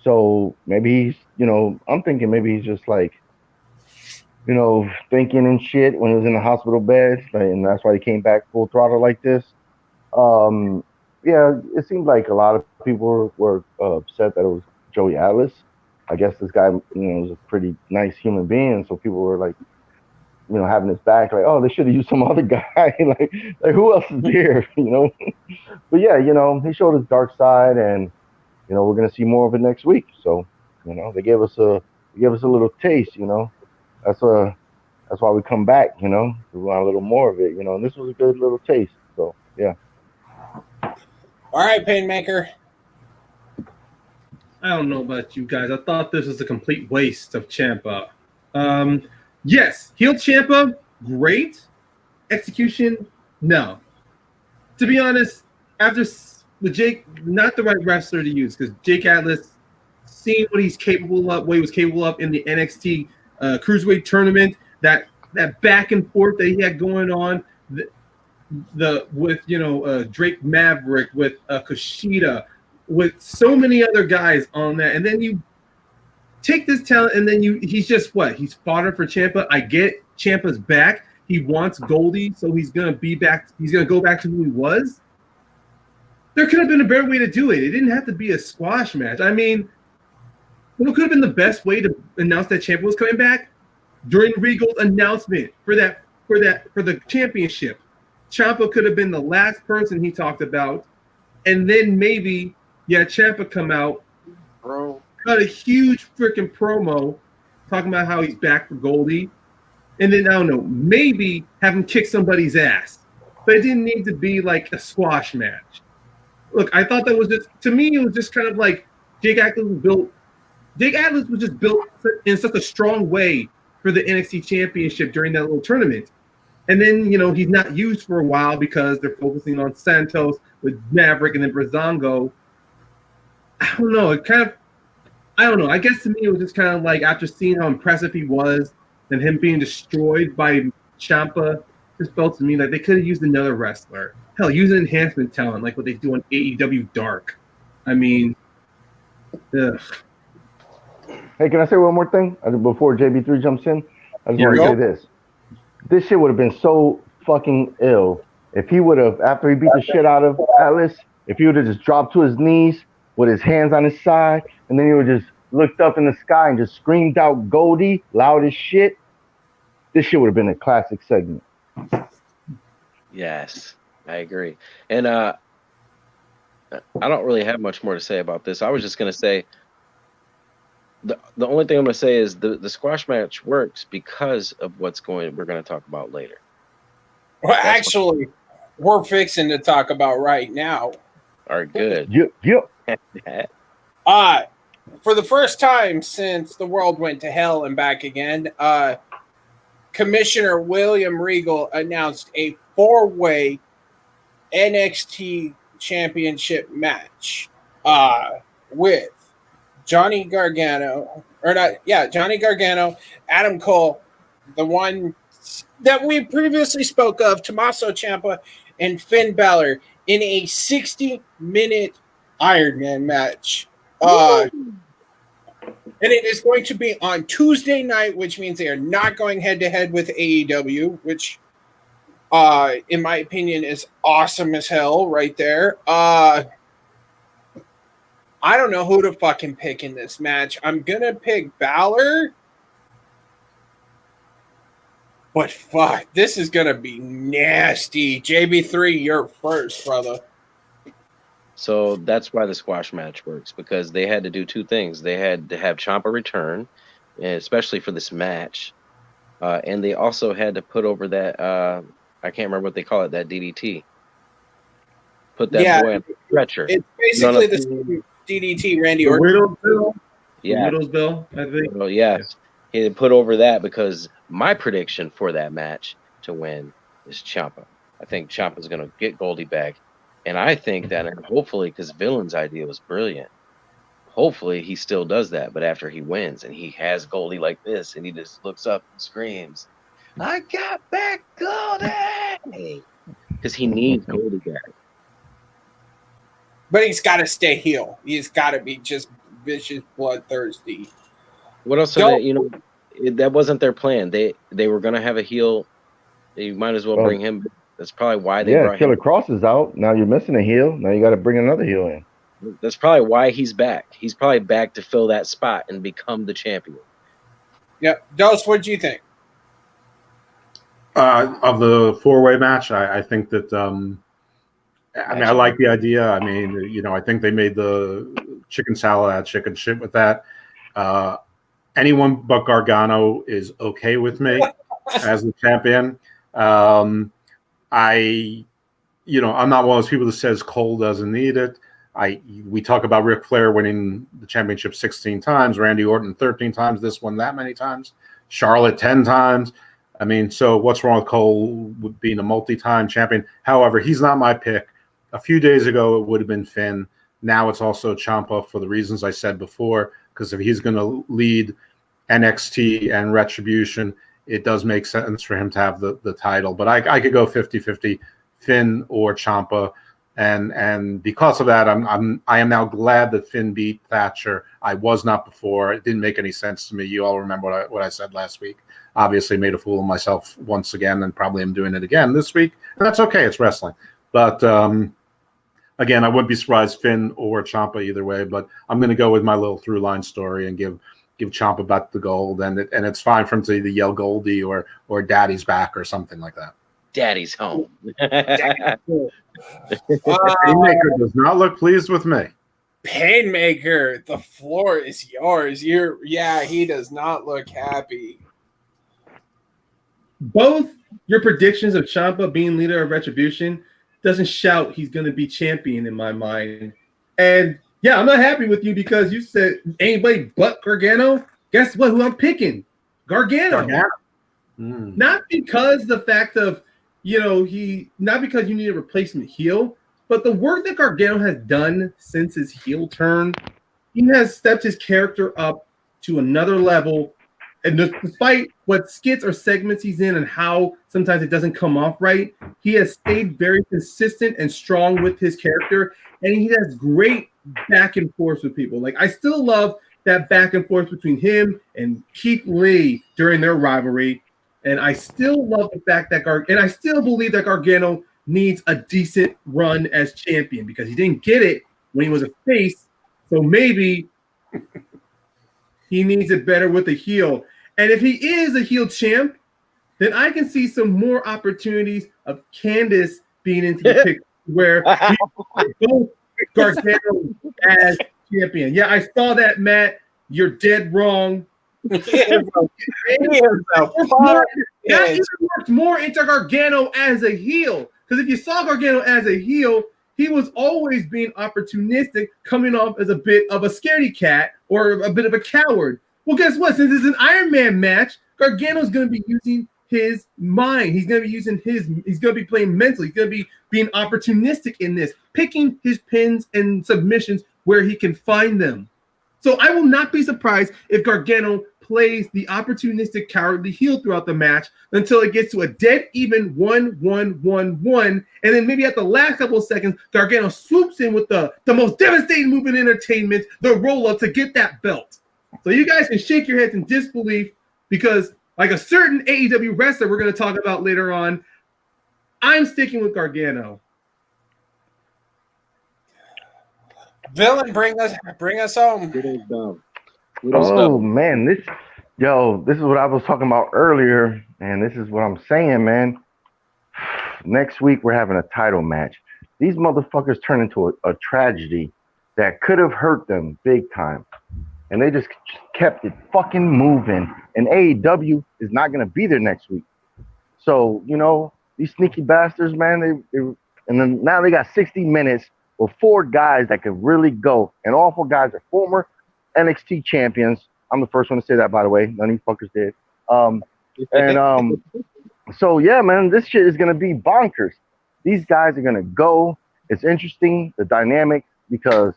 So maybe he's, I'm thinking maybe he's just like, thinking and shit when he was in the hospital bed, and that's why he came back full throttle like this. yeah, it seemed like a lot of people were upset that it was Joey Atlas. I guess this guy, was a pretty nice human being, so people were like, having his back, like, oh, they should have used some other guy. like who else is there? But yeah, he showed his dark side, and we're gonna see more of it next week. So, they gave us a little taste. That's why we come back. We want a little more of it. And this was a good little taste. So yeah. All right, Paynemaker. I don't know about you guys. I thought this was a complete waste of Ciampa. Yes, heel Ciampa, great. Execution, no. To be honest, after with Jake, not the right wrestler to use, because Jake Atlas, seeing what he was capable of in the NXT Cruiserweight tournament, that back and forth that he had going on, with Drake Maverick, with Kushida, with so many other guys on that, and then you take this talent, and then he's just he's fodder for Ciampa. I get Ciampa's back. He wants Goldie, so he's gonna be back. He's gonna go back to who he was. There could have been a better way to do it. It didn't have to be a squash match. I mean, what could have been the best way to announce that Ciampa was coming back? During Regal's announcement for the championship. Ciampa could have been the last person he talked about, and then maybe Ciampa come out, cut a huge freaking promo talking about how he's back for Goldie, and then I don't know, maybe have him kick somebody's ass. But it didn't need to be like a squash match. Look, I thought that was just, to me, it was just kind of like Jake Atlas was just built in such a strong way for the NXT Championship during that little tournament. And then, he's not used for a while because they're focusing on Santos with Maverick and then Breezeango. I don't know. I don't know. I guess to me, it was just kind of like after seeing how impressive he was and him being destroyed by Ciampa, just felt to me like they could have used another wrestler. Hell, use an enhancement talent like what they do on AEW Dark. I mean, ugh. Hey, can I say one more thing before JB3 jumps in? I just want to say this. This shit would have been so fucking ill if he would have, after he beat the shit out of Atlas, if he would have just dropped to his knees with his hands on his side, and then he would just looked up in the sky and just screamed out Goldie loud as shit. This shit would have been a classic segment. Yes, I agree. And I don't really have much more to say about this. I was just going to say, the only thing I'm going to say is the squash match works because of we're going to talk about later. Well, actually, we're fixing to talk about right now. All right, good. Yep. For the first time since the world went to hell and back again, Commissioner William Regal announced a 4-way NXT Championship match with Johnny Gargano, Adam Cole, the one that we previously spoke of, Tommaso Ciampa, and Finn Balor in a 60-minute Iron Man match. And it is going to be on Tuesday night, which means they are not going head-to-head with AEW, which, in my opinion, is awesome as hell right there. I don't know who to fucking pick in this match. I'm going to pick Balor. But fuck, this is going to be nasty. JB3, you're first, brother. So that's why the squash match works, because they had to do two things. They had to have Ciampa return, especially for this match. And they also had to put over that, I can't remember what they call it, that DDT. Put that boy on the stretcher. It's basically the same DDT Randy Orton. Widow's Bill? Yeah. Widow's Bill, I think. Well, yes. He had put over that because my prediction for that match to win is Ciampa. I think Ciampa's going to get Goldie back. And I think that, and hopefully, because Villain's idea was brilliant, hopefully he still does that. But after he wins and he has Goldie like this, and he just looks up and screams, "I got back Goldie!" Because he needs Goldie back. But he's got to stay heel. He's got to be just vicious, bloodthirsty. What else are they, that wasn't their plan. They were going to have a heel. You might as well bring him. That's probably why they Yeah, brought Killer him. Cross is out. Now you're missing a heel. Now you got to bring another heel in. That's probably why he's back. He's probably back to fill that spot and become the champion. Yep. Dose, what do you think? Of the four-way match, I think that I like the idea. I mean, I think they made the chicken salad out of chicken shit with that. Anyone but Gargano is okay with me as the champion. I'm not one of those people that says Cole doesn't need it. We talk about Ric Flair winning the championship 16 times, Randy Orton 13 times, this one that many times, Charlotte 10 times. I mean, so what's wrong with Cole being a multi-time champion? However, he's not my pick. A few days ago, it would have been Finn. Now it's also Ciampa for the reasons I said before, because if he's going to lead NXT and Retribution, it does make sense for him to have the title. But I could go 50-50, Finn or Ciampa. And because of that, I am now glad that Finn beat Thatcher. I was not before. It didn't make any sense to me. You all remember what I said last week. Obviously made a fool of myself once again, and probably am doing it again this week. And that's okay. It's wrestling. But again, I wouldn't be surprised Finn or Ciampa either way. But I'm going to go with my little through line story and give Ciampa back the gold. And it's fine for him to yell Goldie or Daddy's back or something like that. Daddy's home. Paynemaker does not look pleased with me. Paynemaker, the floor is yours. He does not look happy. Both your predictions of Ciampa being leader of Retribution doesn't shout he's going to be champion in my mind. And yeah, I'm not happy with you because you said anybody but Gargano. Guess what? Who I'm picking? Gargano. Not because the fact of not because you need a replacement heel, but the work that Gargano has done since his heel turn, he has stepped his character up to another level. And despite what skits or segments he's in and how sometimes it doesn't come off right, he has stayed very consistent and strong with his character. And he has great back and forth with people. Like, I still love that back and forth between him and Keith Lee during their rivalry. And I still love the fact that I still believe that Gargano needs a decent run as champion because he didn't get it when he was a face. So maybe he needs it better with a heel. And if he is a heel champ, then I can see some more opportunities of Candice being into the picture where we go Gargano as champion. Yeah, I saw that, Matt. You're dead wrong. That even works more into Gargano as a heel. Because if you saw Gargano as a heel, he was always being opportunistic, coming off as a bit of a scaredy cat or a bit of a coward. Well, guess what? Since it's an Iron Man match, Gargano's going to be using his mind. He's going to be he's going to be playing mentally. He's going to be being opportunistic in this, picking his pins and submissions where he can find them. So I will not be surprised if Gargano plays the opportunistic cowardly heel throughout the match until it gets to a dead even 1-1-1-1. And then maybe at the last couple of seconds, Gargano swoops in with the most devastating move in entertainment, the roll-up to get that belt. So you guys can shake your heads in disbelief because like a certain AEW wrestler we're going to talk about later on, I'm sticking with Gargano. Villain, bring us home. Man, this is what I was talking about earlier, and this is what I'm saying, man. Next week we're having a title match. These motherfuckers turn into a tragedy that could have hurt them big time, and they just kept it fucking moving. And AEW is not gonna be there next week, so these sneaky bastards, man. And then now they got 60 minutes with 4 guys that could really go, and all 4 guys are former NXT champions. I'm the first one to say that, by the way. None of you fuckers did. So yeah, man, this shit is gonna be bonkers. These guys are gonna go. It's interesting, the dynamic, because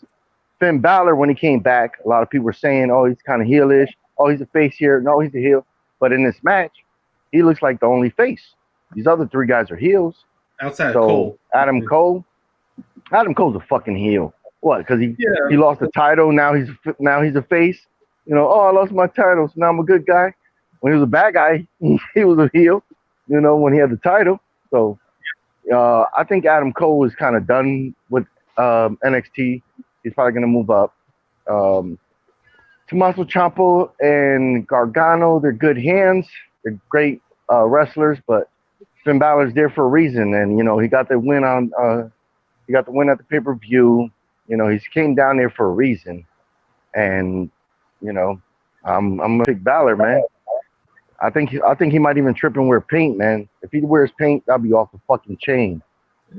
Finn Balor, when he came back, a lot of people were saying, "Oh, he's kind of heelish. Oh, he's a face here. No, he's a heel." But in this match, he looks like the only face. These other 3 guys are heels. Outside of Cole. Adam Cole's a fucking heel. What? Because he lost the title. Now he's a face. Oh, I lost my title, so now I'm a good guy. When he was a bad guy, he was a heel. When he had the title. So I think Adam Cole is kind of done with NXT. He's probably going to move up. Tommaso Ciampa and Gargano, they're good hands. They're great wrestlers, but Finn Balor's there for a reason. And, he got the win at the pay-per-view. He came down there for a reason. And, I'm going to pick Balor, man. I think he might even trip and wear paint, man. If he wears paint, that'll be off the fucking chain.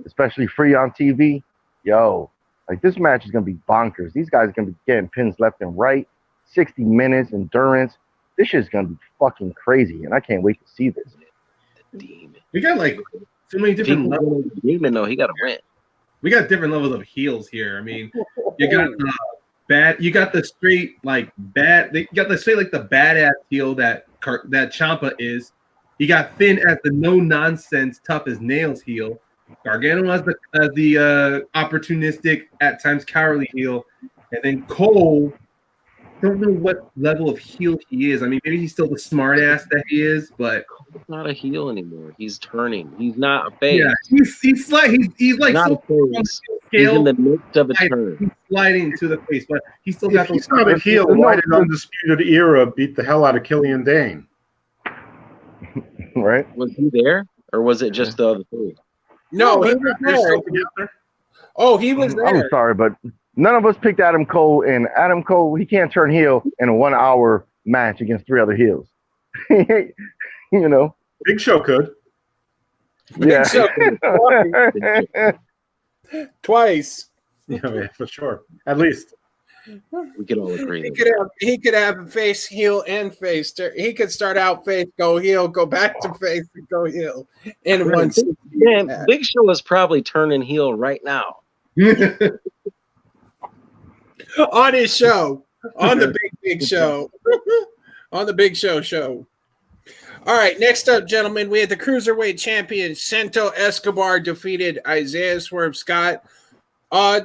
Especially free on TV. Yo, like this match is gonna be bonkers. These guys are gonna be getting pins left and right. 60 minutes endurance. This shit's gonna be fucking crazy, and I can't wait to see this. We got like so many different levels. Demon though, he got to win. We got different levels of heels here. I mean, you got bad. You got the straight like bad. You got the straight like the badass heel that Ciampa is. You got Finn as the no nonsense, tough as nails heel. Gargano as the opportunistic, at times cowardly heel, and then Cole. Don't know what level of heel he is. I mean, maybe he's still the smart ass that he is, but Cole's not a heel anymore. He's turning. He's not a face. yeah, he's like not so a face. He's in the midst of a turn. He's sliding to the face, but he's still If got those. he's not a heel, why did Undisputed Era beat the hell out of Killian Dane? Right? Was he there, or was it just the other three? No, he was They're still there. together. Oh, he was there. I'm sorry, but none of us picked Adam Cole, and Adam Cole, he can't turn heel in a 1 hour match against 3 other heels. Big Show could. Yeah. So, twice. Yeah, for sure. At least. We can all agree. He could have a face, heel, and face. He could start out face, go heel, go back to face, and go heel in one. Man, Big Show is probably turning heel right now. On his show, on the big show, on the Big Show. All right, next up, gentlemen, we had the Cruiserweight champion Santo Escobar defeated Isaiah Swerve Scott.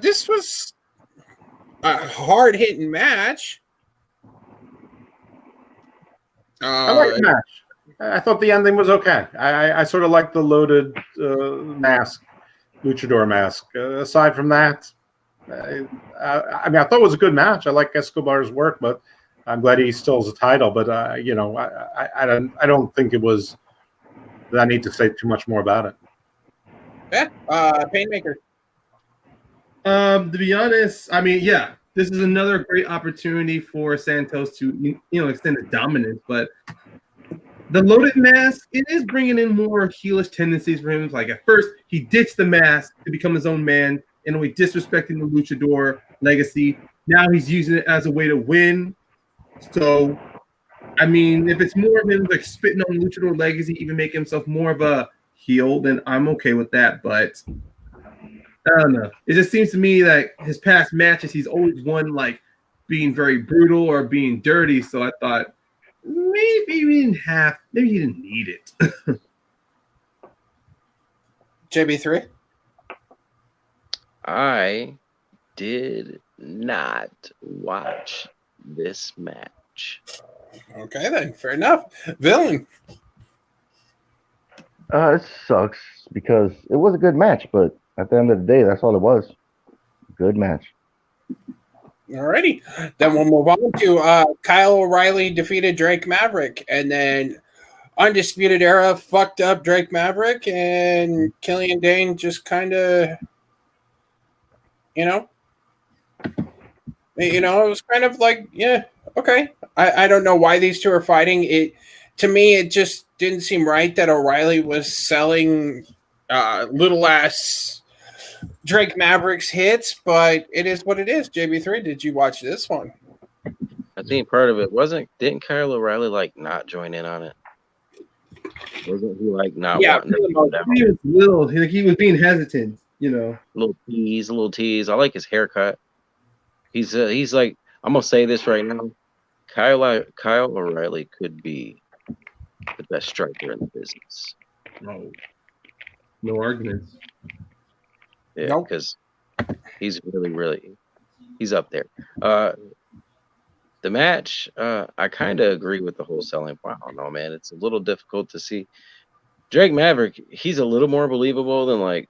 This was a hard-hitting match. I like the match. I thought the ending was okay. I sort of like the loaded mask, luchador mask. Aside from that, I thought it was a good match. I like Escobar's work, but I'm glad he still has a title. But I don't think it was. I need to say too much more about it. Yeah, Paynemaker. To be honest, I mean, yeah, this is another great opportunity for Santos to extend his dominance, but the loaded mask, it is bringing in more heelish tendencies for him. Like at first, he ditched the mask to become his own man, in a way disrespecting the luchador legacy. Now he's using it as a way to win. So, I mean, if it's more of him like spitting on luchador legacy, even making himself more of a heel, then I'm okay with that. But I don't know. It just seems to me that his past matches, he's always won like being very brutal or being dirty. So I thought maybe he didn't need it. JB3. I did not watch this match. Okay, then. Fair enough. Villain. It sucks because it was a good match, but at the end of the day, that's all it was. Good match. Alrighty. Then we'll move on to Kyle O'Reilly defeated Drake Maverick, and then Undisputed Era fucked up Drake Maverick, and Killian Dane just kind of, it was kind of like, yeah, okay. I don't know why these two are fighting. To me, it just didn't seem right that O'Reilly was selling little ass Drake Maverick's hits, but it is what it is. JB3, did you watch this one? I think part of it didn't Kyle O'Reilly like not join in on it? Wasn't he like not wanting to go down? He was being hesitant, Little tease. I like his haircut. He's like, I'm gonna say this right now. Kyle O'Reilly could be the best striker in the business. No arguments. Yeah, because he's really he's up there. The match, I kind of agree with the whole selling point. I don't know, man. It's a little difficult to see. Drake Maverick, he's a little more believable than like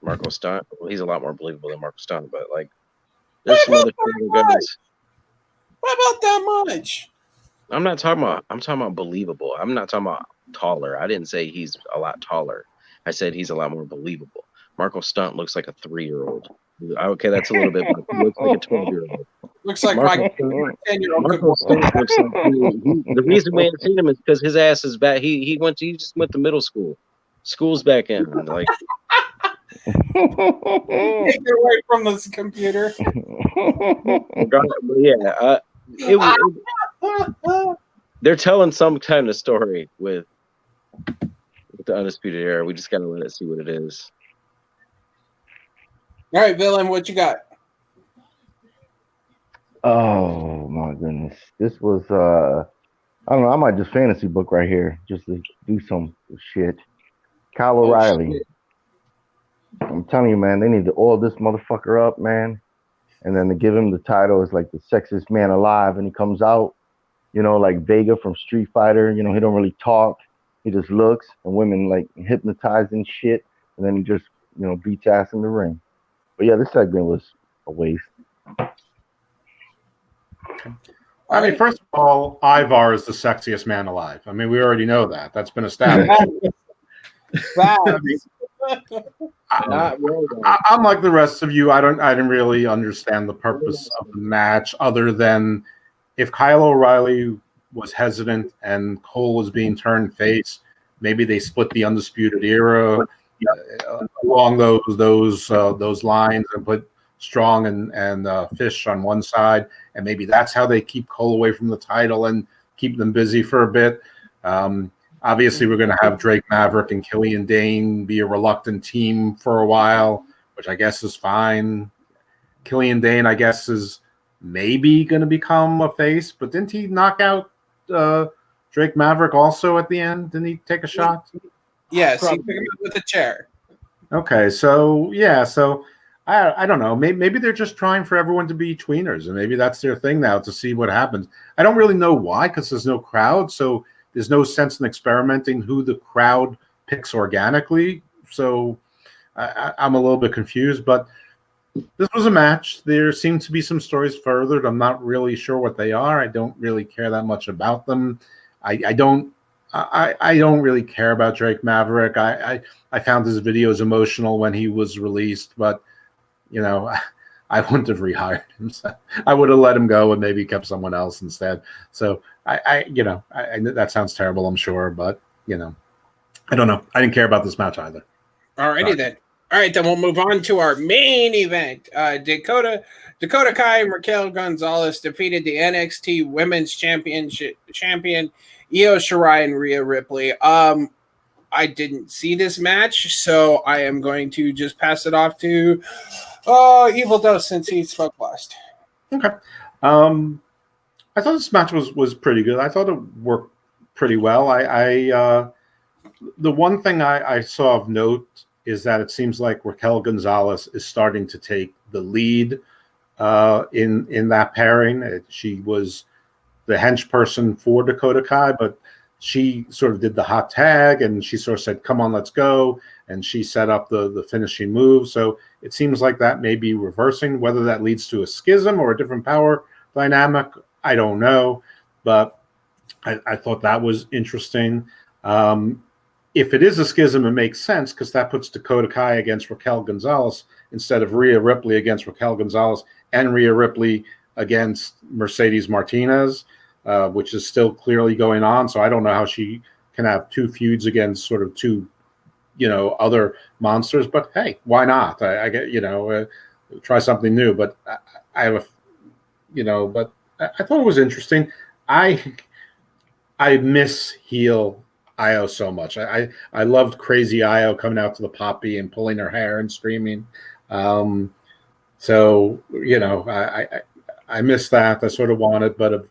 Marco Stunt. Well, he's a lot more believable than Marco Stunt, but like there's some other guys. What about that much? I'm talking about believable. I'm not talking about taller. I didn't say he's a lot taller. I said he's a lot more believable. Marco Stunt looks like a 3-year-old. Okay, that's a little bit, but he looks like a 12-year-old. Looks like Marco, my 10-year-old. Marco Stunt looks like the reason we haven't seen him is because his ass is back. He just went to middle school. School's back in. Like Take it away from this computer. They're telling some kind of story with the Undisputed Era. We just gotta let it see what it is. All right, Villain, what you got? Oh my goodness. This was I don't know, I might just fantasy book right here just to do some shit. Kyle O'Reilly. Shit. I'm telling you, man, they need to oil this motherfucker up, man. And then to give him the title as like the sexiest man alive, and he comes out, you know, like Vega from Street Fighter, you know, he don't really talk. He just looks, and women like hypnotized and shit, and then he just, you know, beats ass in the ring. But yeah, this segment was a waste. I mean, first of all, Ivar is the sexiest man alive. I mean, we already know that. That's been established. I'm like the rest of you. I didn't really understand the purpose of the match, other than if Kyle O'Reilly was hesitant and Cole was being turned face, maybe they split the Undisputed Era along those lines and put Strong and Fish on one side, and maybe that's how they keep Cole away from the title and keep them busy for a bit. Obviously, we're going to have Drake Maverick and Killian Dane be a reluctant team for a while, which I guess is fine. Killian Dane, I guess, is maybe going to become a face, but didn't he knock out Drake Maverick also at the end? Didn't he take a shot? Yes, he picked him up with a chair. Okay, so yeah, so I don't know. Maybe they're just trying for everyone to be tweeners, and maybe that's their thing now to see what happens. I don't really know why, because there's no crowd, so there's no sense in experimenting who the crowd picks organically. So I'm a little bit confused, but this was a match. There seem to be some stories furthered. I'm not really sure what they are. I don't really care that much about them. I don't really care about Drake Maverick. I found his videos emotional when he was released, but you know, I wouldn't have rehired him. So I would have let him go and maybe kept someone else instead. So I that sounds terrible, I'm sure, but you know, I don't know. I didn't care about this match either. Alrighty then. All right, then we'll move on to our main event. Dakota Kai and Raquel Gonzalez defeated the NXT Women's champion Io Shirai and Rhea Ripley. I didn't see this match, so I am going to just pass it off to Evil Dose since he spoke last. Okay. I thought this match was pretty good. I thought it worked pretty well. The one thing I saw of note is that it seems like Raquel Gonzalez is starting to take the lead in that pairing. She was the hench person for Dakota Kai, but she sort of did the hot tag, and she sort of said, "Come on, let's go," and she set up the finishing move. So it seems like that may be reversing. Whether that leads to a schism or a different power dynamic, I don't know. But I thought that was interesting. If it is a schism, it makes sense because that puts Dakota Kai against Raquel Gonzalez instead of Rhea Ripley against Raquel Gonzalez and Rhea Ripley against Mercedes Martinez, which is still clearly going on. So I don't know how she can have two feuds against sort of two, other monsters. But hey, why not? I get, try something new. But I have but I thought it was interesting. I miss heel Io so much. I loved Crazy Io coming out to the poppy and pulling her hair and screaming. So I miss that. I sort of want it, but of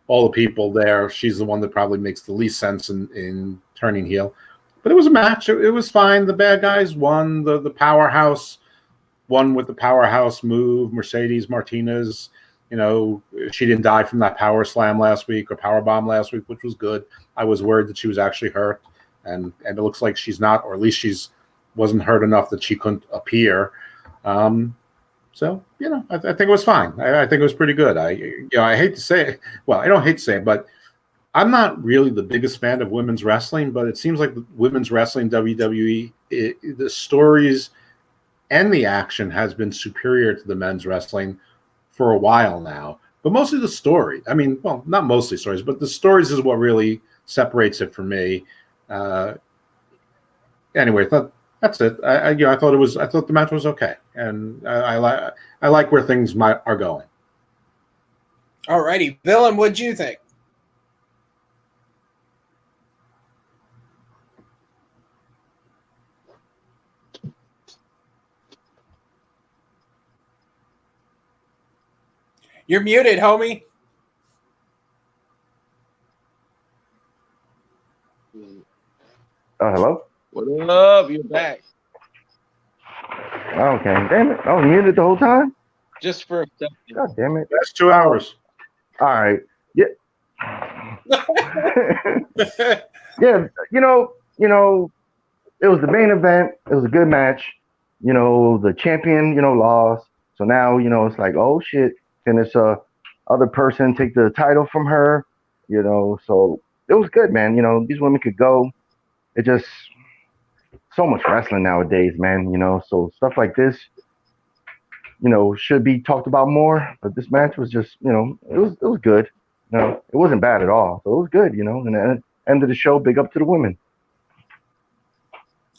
all the people there, she's the one that probably makes the least sense in turning heel. But it was a match. It was fine. The bad guys won. The powerhouse won with the powerhouse move. Mercedes Martinez, she didn't die from that power slam last week or power bomb last week, which was good. I was worried that she was actually hurt. and it looks like she's not, or at least she's wasn't hurt enough that she couldn't appear. So I think it was fine. I think it was pretty good. I hate to say it. Well, I don't hate to say it, but I'm not really the biggest fan of women's wrestling. But it seems like the women's wrestling WWE, the stories and the action has been superior to the men's wrestling for a while now. But mostly the story. I mean, well, not mostly stories, but the stories is what really separates it for me. Anyway, that's it. I thought the match was okay, and I like where things are going. All righty, Villain, what'd you think? You're muted, homie. Hello? What up? You're back. Okay. Damn it. I was muted the whole time? Just for a second. God damn it. That's 2 hours. All right. Yeah. Yeah, it was the main event. It was a good match. The champion, lost. So now, it's like, oh shit, can this other person take the title from her? So it was good, man. These women could go. It just so much wrestling nowadays, man. So stuff like this, should be talked about more. But this match was just, it was good. It wasn't bad at all. So it was good, And the end of the show, big up to the women.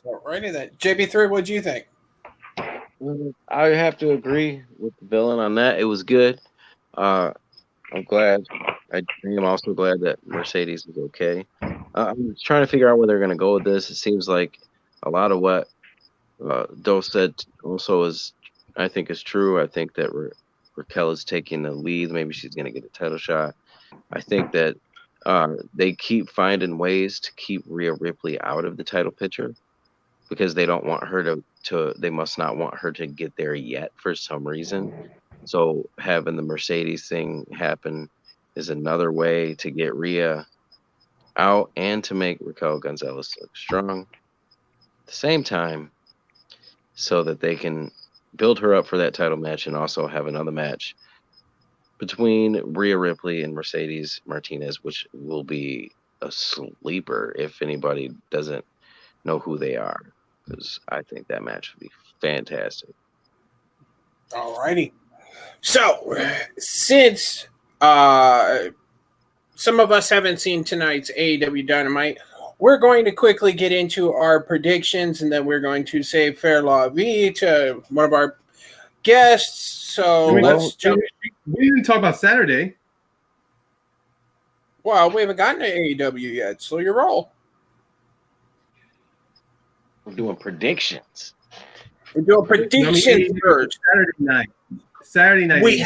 Alrighty then. JB3, what'd you think? I have to agree with the Villain on that. It was good. I'm glad. I am also glad that Mercedes is okay. I'm trying to figure out where they're going to go with this. It seems like a lot of what Doe said also I think is true. I think that Raquel is taking the lead. Maybe she's going to get a title shot. I think that they keep finding ways to keep Rhea Ripley out of the title picture because they don't want her they must not want her to get there yet for some reason. So having the Mercedes thing happen is another way to get Rhea out and to make Raquel Gonzalez look strong at the same time so that they can build her up for that title match and also have another match between Rhea Ripley and Mercedes Martinez, which will be a sleeper if anybody doesn't know who they are, because I think that match would be fantastic. Alrighty. So, since some of us haven't seen tonight's AEW Dynamite, we're going to quickly get into our predictions, and then we're going to say fair la vie to one of our guests. So let's jump. We didn't talk about Saturday. Well, we haven't gotten to AEW yet, so you roll. We're doing predictions. We're doing predictions first. Saturday night. We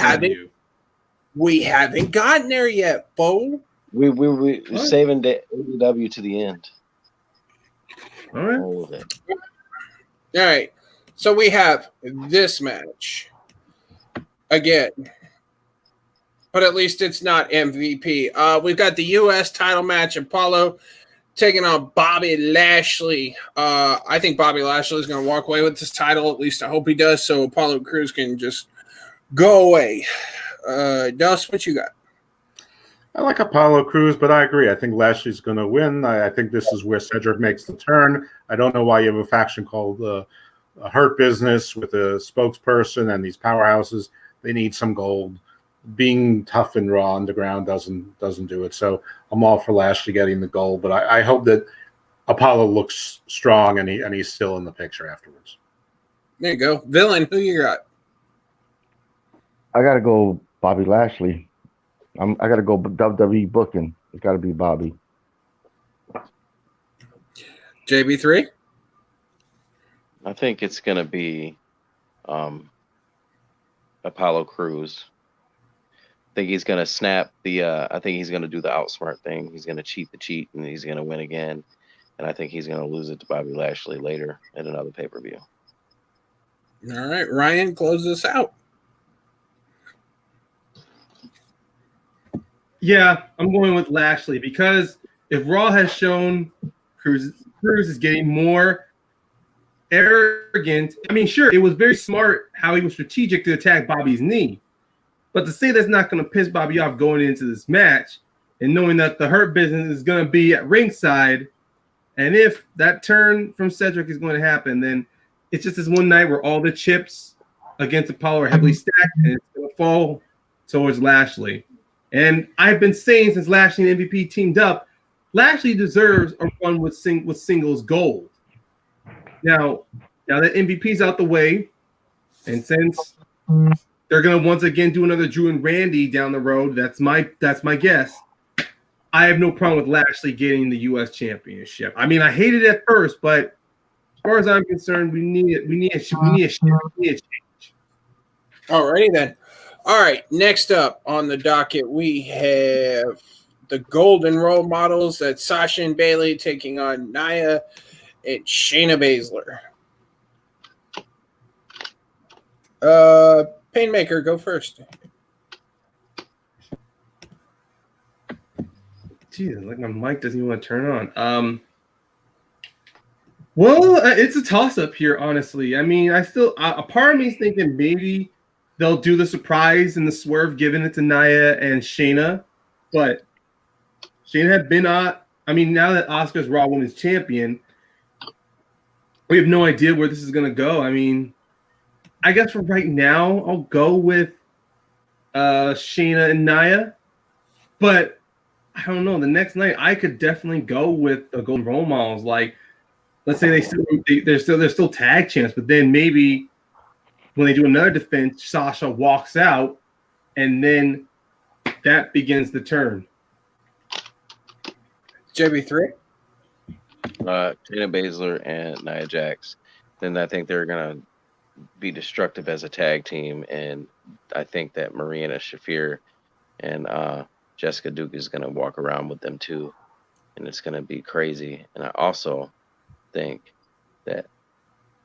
haven't gotten there yet, Bo. We're saving the AEW to the end. All right. All right. So we have this match again, but at least it's not MVP. We've got the U.S. title match, Apollo taking on Bobby Lashley. I think Bobby Lashley is going to walk away with this title. At least I hope he does, so Apollo Crews can just go away. Dust, what you got? I like Apollo Crews, but I agree. I think Lashley's going to win. I think this is where Cedric makes the turn. I don't know why you have a faction called Hurt Business with a spokesperson and these powerhouses. They need some gold. Being tough and raw underground doesn't do it. So I'm all for Lashley getting the gold, but I hope that Apollo looks strong and he's still in the picture afterwards. There you go. Villain, who you got? I got to go Bobby Lashley. I got to go WWE booking. It's got to be Bobby. JB3? I think it's going to be Apollo Crews. I think he's going to snap I think he's going to do the outsmart thing. He's going to cheat the cheat, and he's going to win again. And I think he's going to lose it to Bobby Lashley later at another pay-per-view. All right, Ryan, close this out. Yeah, I'm going with Lashley because if Raw has shown Crews Cruz is getting more arrogant. I mean, sure, it was very smart how he was strategic to attack Bobby's knee. But to say that's not going to piss Bobby off going into this match and knowing that the Hurt Business is going to be at ringside, and if that turn from Cedric is going to happen, then it's just this one night where all the chips against Apollo are heavily stacked and it's going to fall towards Lashley. And I've been saying since Lashley and MVP teamed up, Lashley deserves a run with singles gold. Now that MVP's out the way, and since they're going to once again do another Drew and Randy down the road, that's my guess. I have no problem with Lashley getting the U.S. Championship. I mean, I hated it at first, but as far as I'm concerned, we need a change. Alrighty then. All right, next up on the docket, we have the Golden Role Models. That's Sasha and Bayley taking on Nia and Shayna Baszler. Paynemaker, go first. Jeez, like my mic doesn't even want to turn on. Well, it's a toss-up here, honestly. I mean, I still a part of me is thinking maybe they'll do the surprise and the swerve, giving it to Nia and Shayna, but Shayna had been now that Asuka's Raw Women's Champion, we have no idea where this is going to go. I mean, I guess for right now, I'll go with Shayna and Nia, but I don't know. The next night, I could definitely go with the Golden Role Models. Like, let's say they're still tag champs, but then maybe when they do another defense, Sasha walks out, and then that begins the turn. JB3. Shayna Baszler and Nia Jax. Then I think they're gonna be destructive as a tag team, and I think that Marina Shafir and Jessica Duke is gonna walk around with them too, and it's gonna be crazy. And I also think that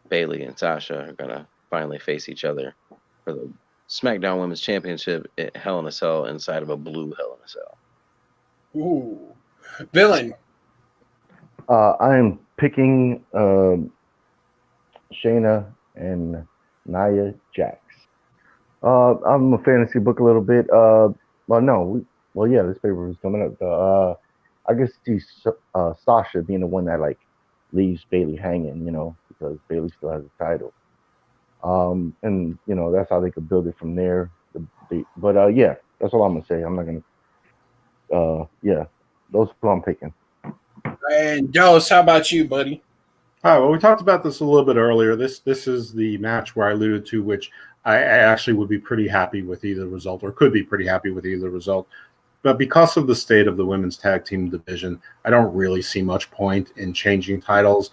Bayley and Sasha are gonna finally face each other for the SmackDown Women's Championship at Hell in a Cell inside of a blue Hell in a Cell. Ooh. Villain. I'm picking Shayna and Nia Jax. I'm a fantasy book a little bit. This paper is coming up. I guess see Sasha being the one that like leaves Bayley hanging, because Bayley still has the title. And that's how they could build it from there. That's all I'm gonna say. I'm not gonna. Those are who I'm picking. And Dose, how about you, buddy? All right, well, we talked about this a little bit earlier. This is the match where I alluded to, which I actually would be pretty happy with either result, or could be pretty happy with either result. But because of the state of the women's tag team division, I don't really see much point in changing titles.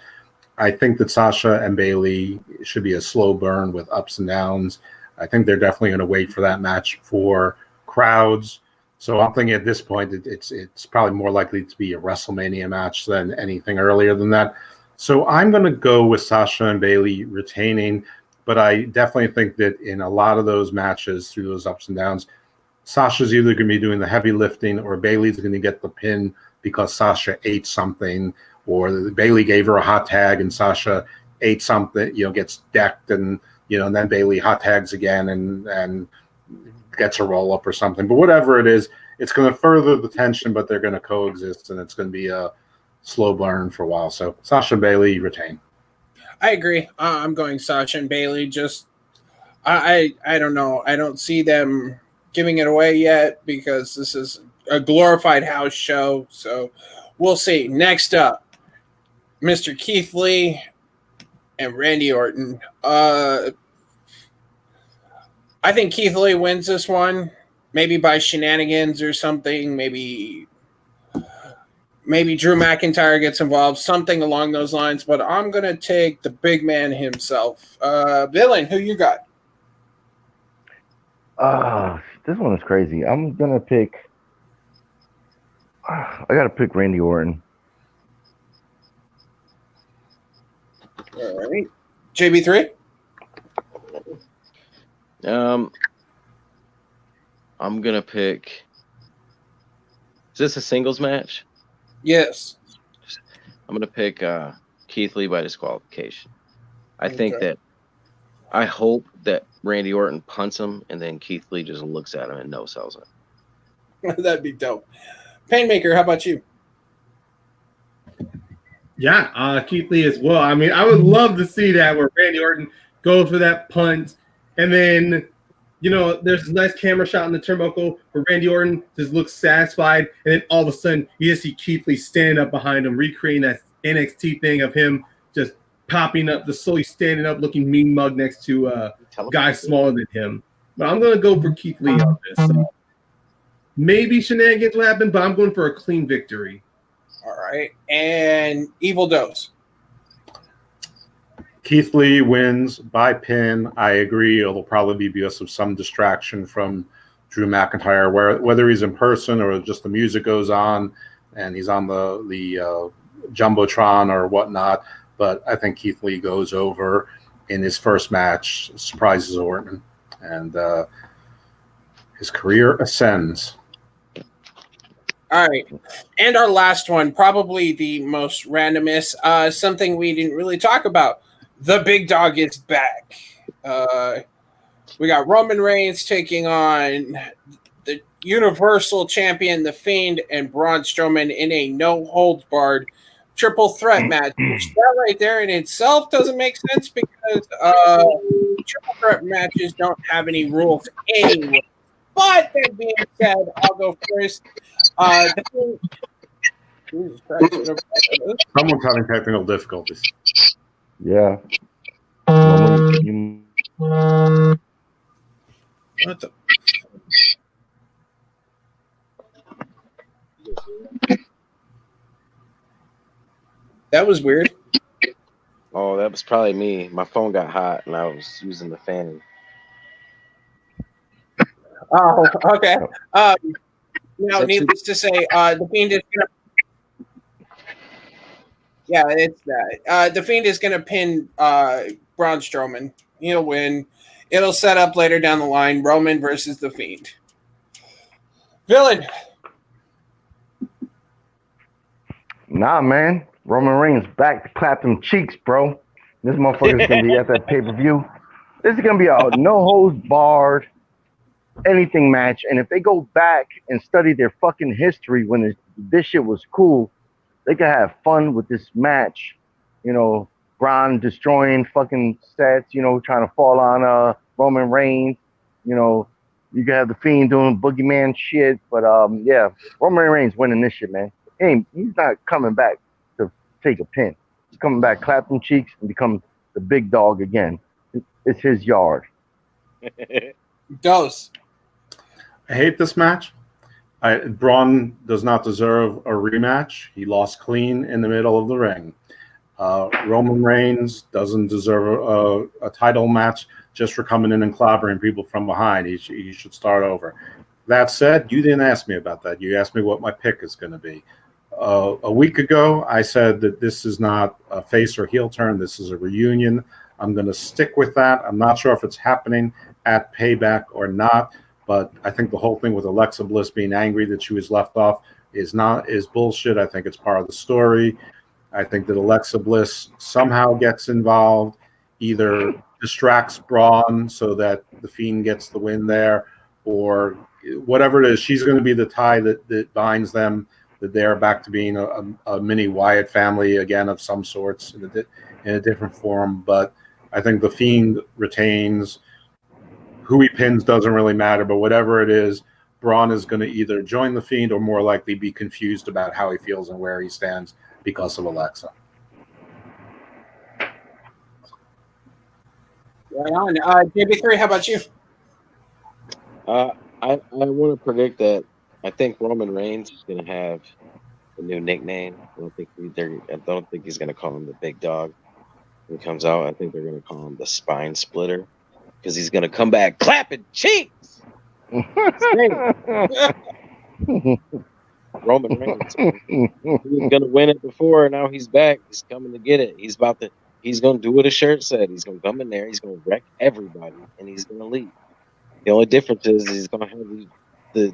I think that Sasha and Bayley should be a slow burn with ups and downs. I think they're definitely going to wait for that match for crowds. So I'm thinking at this point it's probably more likely to be a WrestleMania match than anything earlier than that. So I'm going to go with Sasha and Bayley retaining, but I definitely think that in a lot of those matches through those ups and downs, Sasha's either going to be doing the heavy lifting or Bayley's going to get the pin because Sasha ate something, or Bayley gave her a hot tag and Sasha ate something, gets decked, and and then Bayley hot tags again and gets a roll up or something. But whatever it is, it's going to further the tension, but they're going to coexist, and it's going to be a slow burn for a while. So Sasha and Bayley retain. I agree. I'm going Sasha and Bayley. Just I don't know. I don't see them giving it away yet because this is a glorified house show. So we'll see. Next up, Mr. Keith Lee and Randy Orton. I think Keith Lee wins this one, maybe by shenanigans or something. Maybe Drew McIntyre gets involved, something along those lines. But I'm going to take the big man himself. Villain, who you got? This one is crazy. I'm going to pick I got to pick Randy Orton. All right. JB3? I'm gonna pick. Is this a singles match? Yes. I'm gonna pick Keith Lee by disqualification. I think that I hope that Randy Orton punts him and then Keith Lee just looks at him and no sells it. That'd be dope. Paynemaker, how about you? Yeah, Keith Lee as well. I mean, I would love to see that where Randy Orton goes for that punt, and then, you know, there's a nice camera shot in the turnbuckle where Randy Orton just looks satisfied, and then all of a sudden you just see Keith Lee standing up behind him, recreating that NXT thing of him just popping up, just slowly standing up, looking mean mug next to a guy smaller than him. But I'm gonna go for Keith Lee on this. Maybe shenanigans will happen, but I'm going for a clean victory. All right. And Evil Dose. Keith Lee wins by pin. I agree. It'll probably be because of some distraction from Drew McIntyre, whether he's in person or just the music goes on and he's on the Jumbotron or whatnot. But I think Keith Lee goes over in his first match, surprises Orton, and his career ascends. All right. And our last one, probably the most randomest, something we didn't really talk about. The big dog is back. We got Roman Reigns taking on the Universal Champion, The Fiend, and Braun Strowman in a no-holds-barred triple threat match. Which that right there in itself doesn't make sense because triple threat matches don't have any rules anyway. But that being said, I'll go first. Jesus Christ. Someone's having technical difficulties. Yeah. What the? That was weird. Oh, that was probably me. My phone got hot and I was using the fan. Oh, okay. Now, needless to say, the Fiend is gonna. Yeah, it's that. The Fiend is gonna pin Braun Strowman. He'll win. It'll set up later down the line Roman versus the Fiend. Villain. Nah, man. Roman Reigns back to clap them cheeks, bro. This motherfucker's gonna be at that pay-per-view. This is gonna be a no-holds-barred anything match, and if they go back and study their fucking history when this shit was cool, they could have fun with this match. You know, Braun destroying fucking sets, you know, trying to fall on Roman Reigns. You know, you could have the Fiend doing boogeyman shit, but yeah, Roman Reigns winning this shit, man. He's not coming back to take a pin. He's coming back, clap them cheeks, and become the big dog again. It's his yard. Dose. I hate this match. Braun does not deserve a rematch. He lost clean in the middle of the ring. Roman Reigns doesn't deserve a title match just for coming in and clobbering people from behind. He should start over. That said, you didn't ask me about that. You asked me what my pick is going to be. A week ago, I said that this is not a face or heel turn. This is a reunion. I'm going to stick with that. I'm not sure if it's happening at Payback or not. But I think the whole thing with Alexa Bliss being angry that she was left off is bullshit. I think it's part of the story. I think that Alexa Bliss somehow gets involved, either distracts Braun so that the Fiend gets the win there, or whatever it is. She's going to be the tie that binds them, that they're back to being a mini Wyatt family again of some sorts in a different form. But I think the Fiend retains. Who he pins doesn't really matter, but whatever it is, Braun is going to either join the Fiend or more likely be confused about how he feels and where he stands because of Alexa. Right on. JB3, how about you? I want to predict that I think Roman Reigns is going to have a new nickname. I don't think he's going to call him the Big Dog when he comes out. I think they're going to call him the Spine Splitter. Because he's going to come back clapping cheeks. Roman Reigns. He was going to win it before, and now he's back. He's coming to get it. He's going to do what his shirt said. He's going to come in there. He's going to wreck everybody, and he's going to leave. The only difference is he's going to have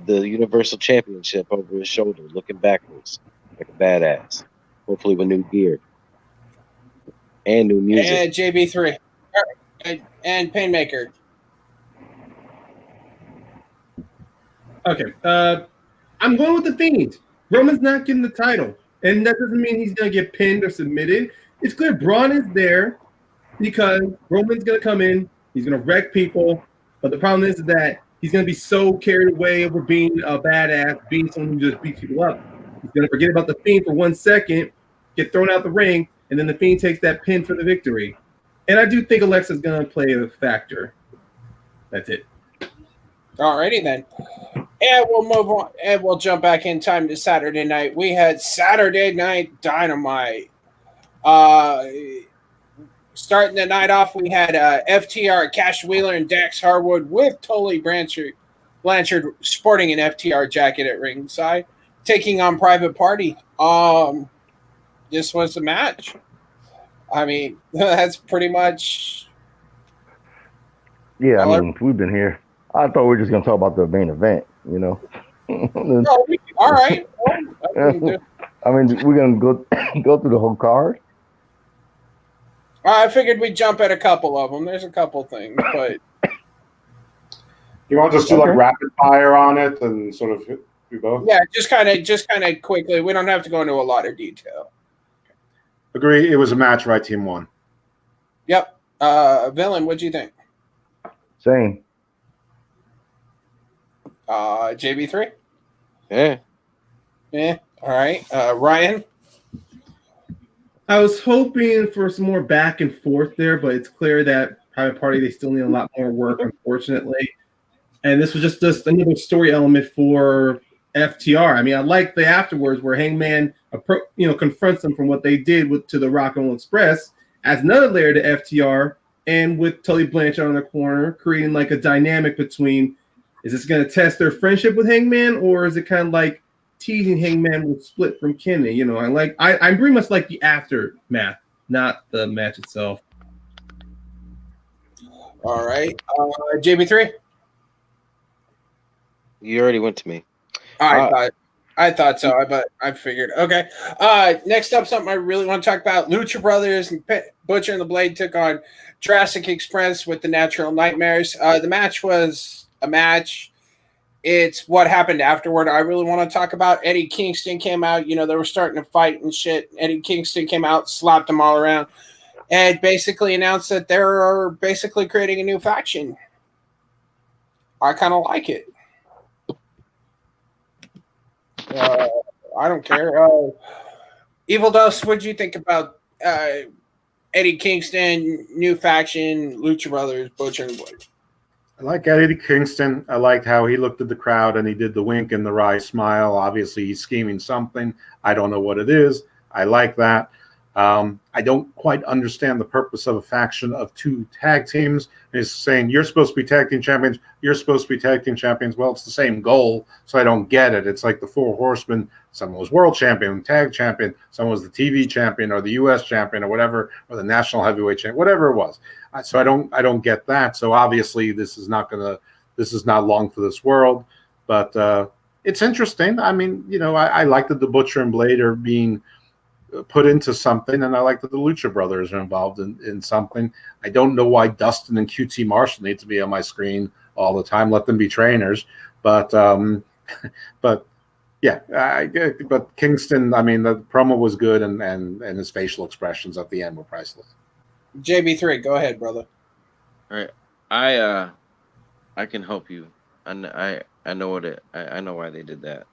the Universal Championship over his shoulder, looking backwards like a badass. Hopefully with new gear and new music. And JB3. And Paynemaker. Okay. I'm going with the Fiend. Roman's not getting the title. And that doesn't mean he's going to get pinned or submitted. It's clear Braun is there because Roman's going to come in. He's going to wreck people. But the problem is that he's going to be so carried away over being a badass, being someone who just beats people up. He's going to forget about the Fiend for 1 second, get thrown out the ring, and then the Fiend takes that pin for the victory. And I do think Alexa's going to play a factor. That's it. Alrighty then. And we'll move on, and we'll jump back in time to Saturday night. We had Saturday Night Dynamite. Starting the night off, we had FTR, Cash Wheeler, and Dax Harwood with Tully Blanchard sporting an FTR jacket at ringside, taking on Private Party. This was the match. I mean, that's pretty much. Yeah, I mean, we've been here. I thought we were just gonna talk about the main event, you know. All right. I mean, we're gonna go through the whole card. I figured we'd jump at a couple of them. There's a couple things, but You want to just do like rapid fire on it and sort of do both? yeah, just kind of quickly. We don't have to go into a lot of detail. Agree. It was a match, right? Team won. Yep. Villain, what'd you think? Same. JB3? Yeah. Yeah. All right. Ryan? I was hoping for some more back and forth there, but it's clear that Private Party, they still need a lot more work, unfortunately. And this was just another story element for FTR. I mean, I like the afterwards where Hangman, confronts them from what they did to the Rock and Roll Express, adds another layer to FTR, and with Tully Blanchard on the corner, creating like a dynamic between, is this going to test their friendship with Hangman, or is it kind of like teasing Hangman with split from Kenny? You know, I pretty much like the aftermath, not the match itself. All right. JB3? You already went to me. I thought so, but I figured. Okay. Next up, something I really want to talk about. Lucha Brothers and Butcher and the Blade took on Jurassic Express with the Natural Nightmares. The match was a match. It's what happened afterward I really want to talk about. Eddie Kingston came out. You know, they were starting to fight and shit. Eddie Kingston came out, slapped them all around, and basically announced that they're basically creating a new faction. I kind of like it. I don't care. Evil Dust, what did you think about Eddie Kingston, new faction, Lucha Brothers, Butcher and Blade? I like Eddie Kingston. I liked how he looked at the crowd and he did the wink and the wry smile. Obviously, he's scheming something. I don't know what it is. I like that. I don't quite understand the purpose of a faction of two tag teams. It's saying you're supposed to be tag team champions. You're supposed to be tag team champions. Well, it's the same goal, so I don't get it. It's like the Four Horsemen. Someone was world champion, tag champion. Someone was the TV champion or the U.S. champion or whatever, or the national heavyweight champion, whatever it was. So I don't get that. So obviously this is not long for this world, but it's interesting. I mean, you know, I like that the Butcher and Blade are being put into something, and I like that the Lucha Brothers are involved in something. I don't know why Dustin and QT Marshall need to be on my screen all the time. Let them be trainers, but yeah, but Kingston. I mean, the promo was good, and his facial expressions at the end were priceless. JB3, go ahead, brother. All right, I can help you. I know I know why they did that.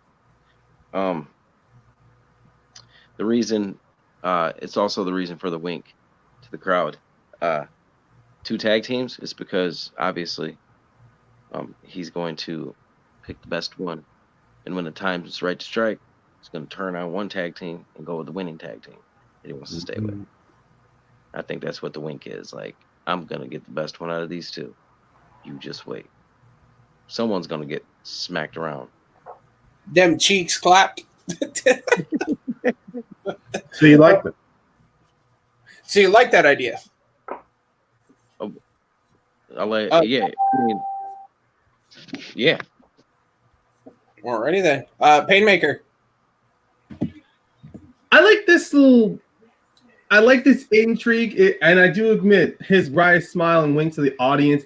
The reason, it's also the reason for the wink to the crowd. Two tag teams is because obviously, he's going to pick the best one, and when the time is right to strike, he's going to turn on one tag team and go with the winning tag team that he wants to stay with. I think that's what the wink is. Like, I'm going to get the best one out of these two. You just wait. Someone's going to get smacked around. Them cheeks clapped. So you liked it? So you like that idea? I like, yeah. I mean, yeah. Alrighty then. Paynemaker. I like this intrigue, and I do admit his wry smile and wink to the audience.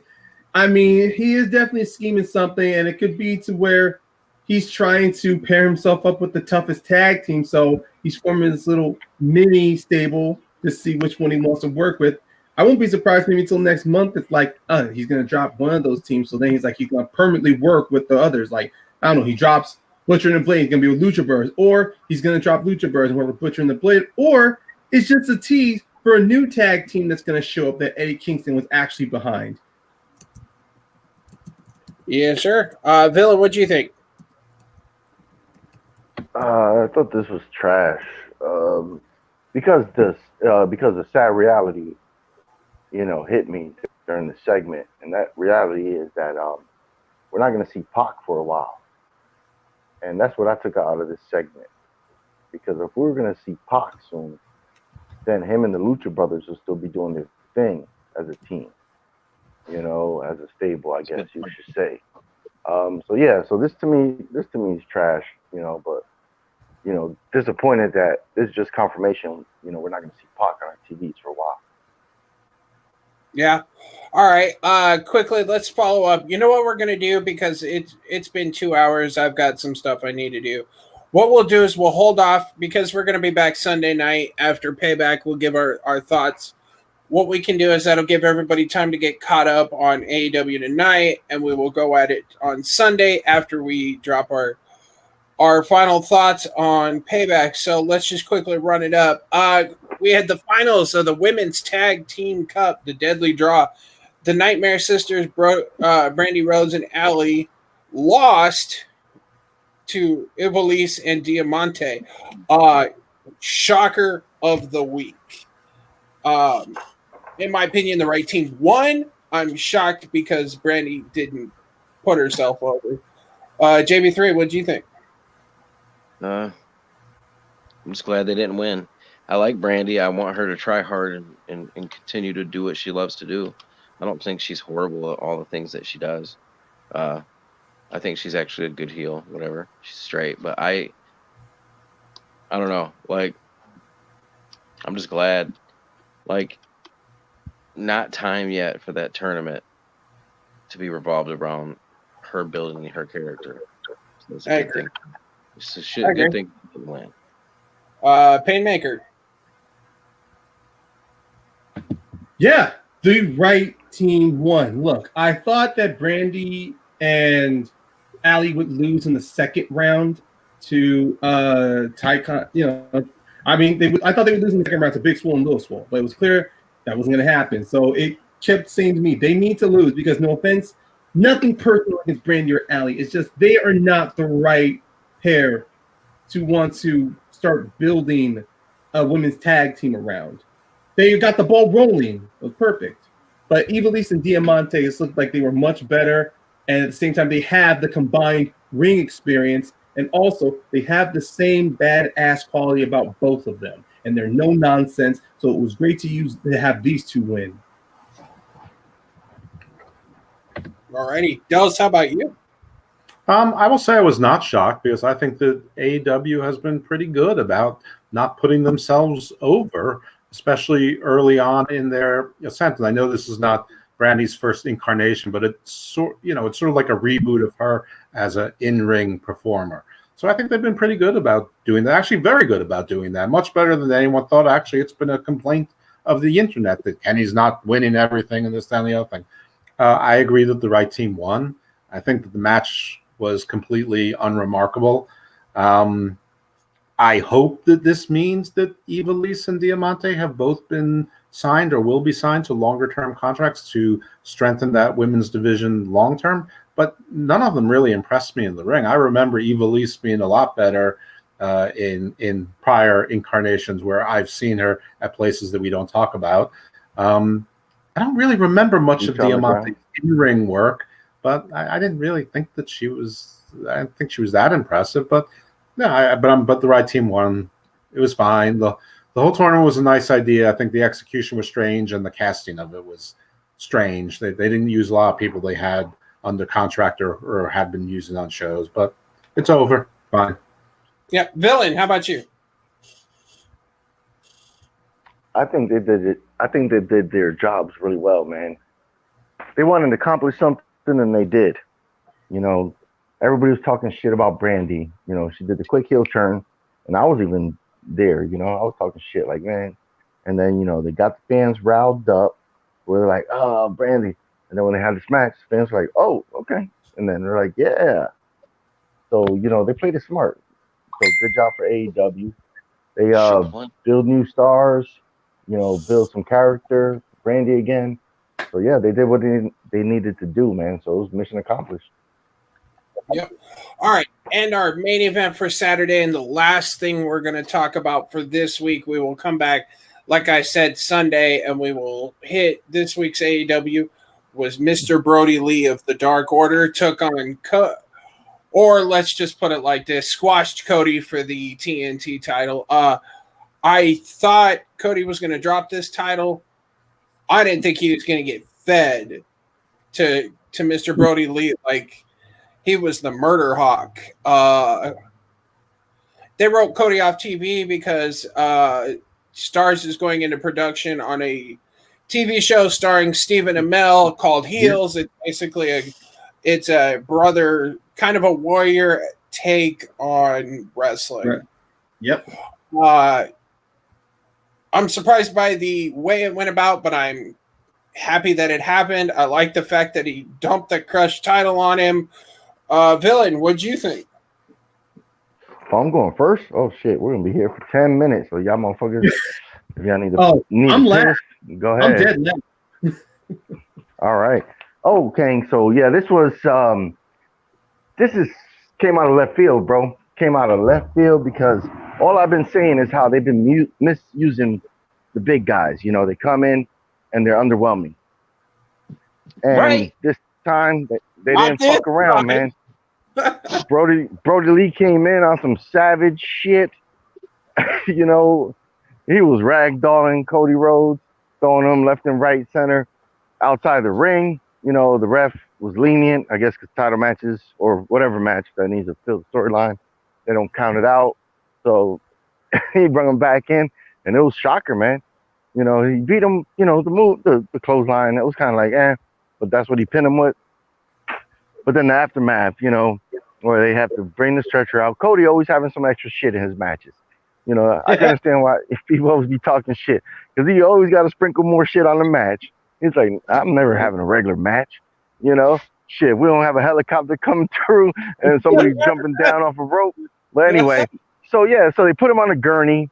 I mean, he is definitely scheming something, and it could be to where he's trying to pair himself up with the toughest tag team. So he's forming this little mini stable to see which one he wants to work with. I won't be surprised maybe until next month if like he's gonna drop one of those teams. So then he's gonna permanently work with the others. Like I don't know, he drops Butcher and the Blade, he's gonna be with Lucha Bros, or he's gonna drop Lucha Bros and work with Butcher and the Blade, or it's just a tease for a new tag team that's gonna show up that Eddie Kingston was actually behind. Yeah, sure. Villa, what do you think? I thought this was trash because the sad reality, hit me during the segment, and that reality is that we're not going to see Pac for a while, and that's what I took out of this segment. Because if we're going to see Pac soon, then him and the Lucha Brothers will still be doing their thing as a team, as a stable, I guess you should say. So this to me is trash, but. Disappointed that this is just confirmation. We're not going to see Pac on our TVs for a while. Yeah. All right. Quickly, let's follow up. You know what we're going to do because it's been 2 hours. I've got some stuff I need to do. What we'll do is we'll hold off because we're going to be back Sunday night after Payback. We'll give our thoughts. What we can do is that'll give everybody time to get caught up on AEW tonight, and we will go at it on Sunday after we drop our final thoughts on Payback. So let's just quickly run it up. We had the finals of the Women's Tag Team Cup, the Deadly Draw. The Nightmare Sisters, Brandy Rhodes and Allie, lost to Ivelisse and Diamante. Shocker of the week. In my opinion, the right team won. I'm shocked because Brandy didn't put herself over. JB3, what do you think? I'm just glad they didn't win. I like Brandy. I want her to try hard and continue to do what she loves to do. I don't think she's horrible at all the things that she does. I think she's actually a good heel, whatever. She's straight. But I don't know. I'm just glad. Not time yet for that tournament to be revolved around her building her character. So it's a good thing. It's a good thing to win. Paynemaker. Yeah, the right team won. Look, I thought that Brandy and Allie would lose in the second round to Tycon. I thought they would lose in the second round to Big Swole and Little Swole, but it was clear that wasn't going to happen. So it kept saying to me, they need to lose because, no offense, nothing personal against Brandy or Allie. It's just they are not the right pair to want to start building a women's tag team around. They got the ball rolling. It was perfect. But Ivelisse and Diamante, it looked like they were much better. And at the same time, they have the combined ring experience. And also, they have the same badass quality about both of them. And they're no nonsense. So it was great to have these two win. All righty. Dallas, how about you? I will say I was not shocked because I think that AEW has been pretty good about not putting themselves over, especially early on in their ascent. And I know this is not Brandy's first incarnation, but it's sort of like a reboot of her as an in-ring performer. So I think they've been pretty good about doing that. Actually, very good about doing that. Much better than anyone thought. Actually, it's been a complaint of the internet that Kenny's not winning everything and this, that, and the other thing. I agree that the right team won. I think that the match was completely unremarkable. I hope that this means that Ivelisse and Diamante have both been signed or will be signed to longer-term contracts to strengthen that women's division long-term, but none of them really impressed me in the ring. I remember Ivelisse being a lot better in prior incarnations where I've seen her at places that we don't talk about. I don't really remember much of Diamante's in-ring work, but I didn't really think that she was. I didn't think she was that impressive. But no, but the right team won. It was fine. The whole tournament was a nice idea. I think the execution was strange, and the casting of it was strange. They didn't use a lot of people they had under contract or had been using on shows. But it's over. Fine. Yeah, Villain. How about you? I think they did it. I think they did their jobs really well, man. They wanted to accomplish something, and they did. You know, everybody was talking shit about Brandy. You know, she did the quick heel turn, and I was even there. You know, I was talking shit like, man. And then they got the fans riled up. Where they're like, oh, Brandy. And then when they had this match, the fans were like, oh, okay. And then they're like, yeah. So they played it smart. So good job for AEW. They build new stars. Build some character. Brandy again. So yeah, they did what they needed to do, man. So it was mission accomplished. Yep. All right. And our main event for Saturday, and the last thing we're going to talk about for this week, we will come back, like I said, Sunday, and we will hit this week's AEW, was Mr. Brody Lee of the Dark Order took on, or let's just put it like this, squashed Cody for the TNT title. I thought Cody was going to drop this title. I didn't think he was going to get fed to Mr. Brody Lee like he was the murder hawk. They wrote Cody off TV because Stars is going into production on a TV show starring Stephen Amell called Heels. It's basically it's a brother, kind of a warrior take on wrestling. Right. Yep. I'm surprised by the way it went about, but I'm happy that it happened. I like the fact that he dumped the Crush title on him. Villain, what'd you think? Oh, I'm going first. Oh shit, we're gonna be here for 10 minutes. So y'all motherfuckers, if y'all need to, I'm last. Go ahead. I'm dead last. All right. Oh, Kang. So yeah, this came out of left field, bro. Came out of left field because all I've been saying is how they've been misusing the big guys. They come in and they're underwhelming. And this time they didn't fuck around, man. Brody Lee came in on some savage shit. He was ragdolling Cody Rhodes, throwing him left and right, center, outside the ring. The ref was lenient, I guess, because title matches or whatever match that needs to fill the storyline, they don't count it out. So he brought him back in, and it was shocker, man. He beat him, the clothesline. It was kind of like, but that's what he pinned him with. But then the aftermath, where they have to bring the stretcher out. Cody always having some extra shit in his matches. I can understand why if people always be talking shit, because he always got to sprinkle more shit on the match. He's like, I'm never having a regular match. Shit, we don't have a helicopter coming through and somebody jumping down off a rope. But anyway, so they put him on a gurney,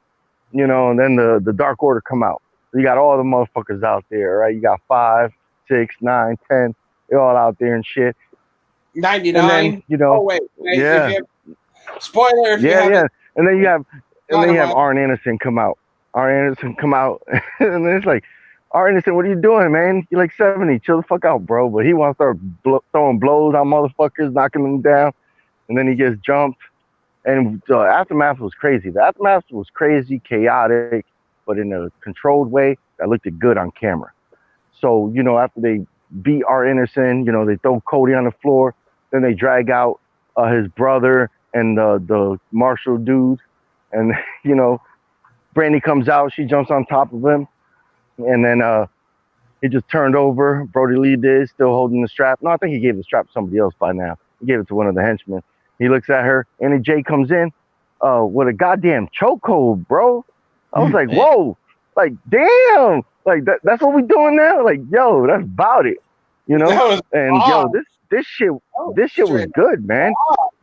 and then the Dark Order come out. So you got all the motherfuckers out there, right? You got 5, 6, 9, 10. They're all out there and shit. 99. Then, oh wait, yeah. Spoiler. Yeah. And then you have Arn Anderson come out. and then it's like, Arn Anderson, what are you doing, man? You're like 70. Chill the fuck out, bro. But he wants to start throwing blows on motherfuckers, knocking them down, and then he gets jumped. And the aftermath was crazy. The aftermath was crazy, chaotic, but in a controlled way that looked good on camera. So, after they beat Arn Anderson, they throw Cody on the floor. Then they drag out his brother and the Marshall dude. And, Brandy comes out. She jumps on top of him. And then he just turned over. Brody Lee did, still holding the strap. No, I think he gave the strap to somebody else by now. He gave it to one of the henchmen. He looks at her. Annie J comes in with a goddamn chokehold, bro. I was like, whoa. Like, damn. Like, that's what we doing now? Like, yo, that's about it. And, yo, this shit was good, man.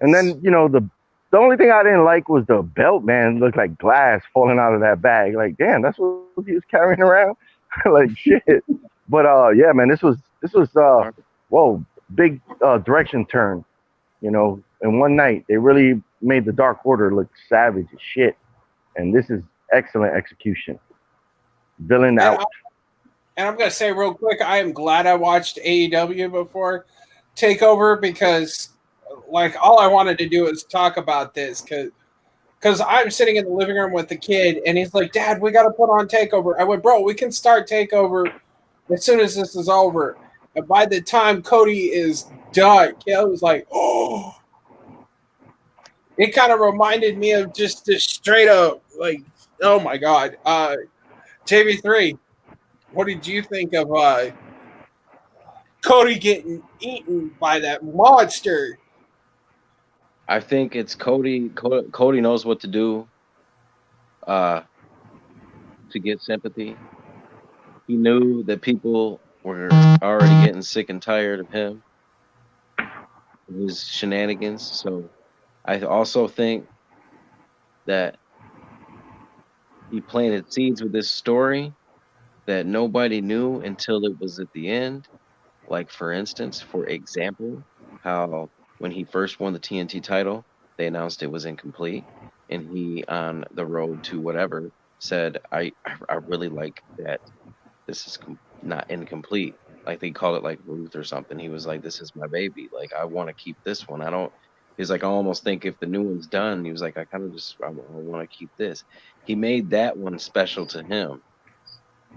And then, the only thing I didn't like was the belt, man. It looked like glass falling out of that bag. Like, damn, that's what he was carrying around. Like, shit. But yeah, man, this was big direction turn. In one night, they really made the Dark Order look savage as shit. And this is excellent execution. Villain out. And I'm gonna say real quick, I am glad I watched AEW before TakeOver because, like, all I wanted to do is talk about this because I'm sitting in the living room with the kid and he's like, "Dad, we got to put on TakeOver." I went, "Bro, we can start TakeOver as soon as this is over." And by the time Cody is done, I was like, "Oh." It kind of reminded me of just this straight up, like, oh my God. TV3, what did you think of Cody getting eaten by that monster? I think it's Cody. Cody knows what to do to get sympathy. He knew that people were already getting sick and tired of him, his shenanigans. So I also think that he planted seeds with this story that nobody knew until it was at the end. Like, for instance, for example, how when he first won the TNT title, they announced it was incomplete, and he, on the road to whatever, said, I really like that this is not incomplete. Like, they called it like Ruth or something. He was like, this is my baby. Like, I want to keep this one. He's like, I almost think if the new one's done, he was like, I want to keep this. He made that one special to him.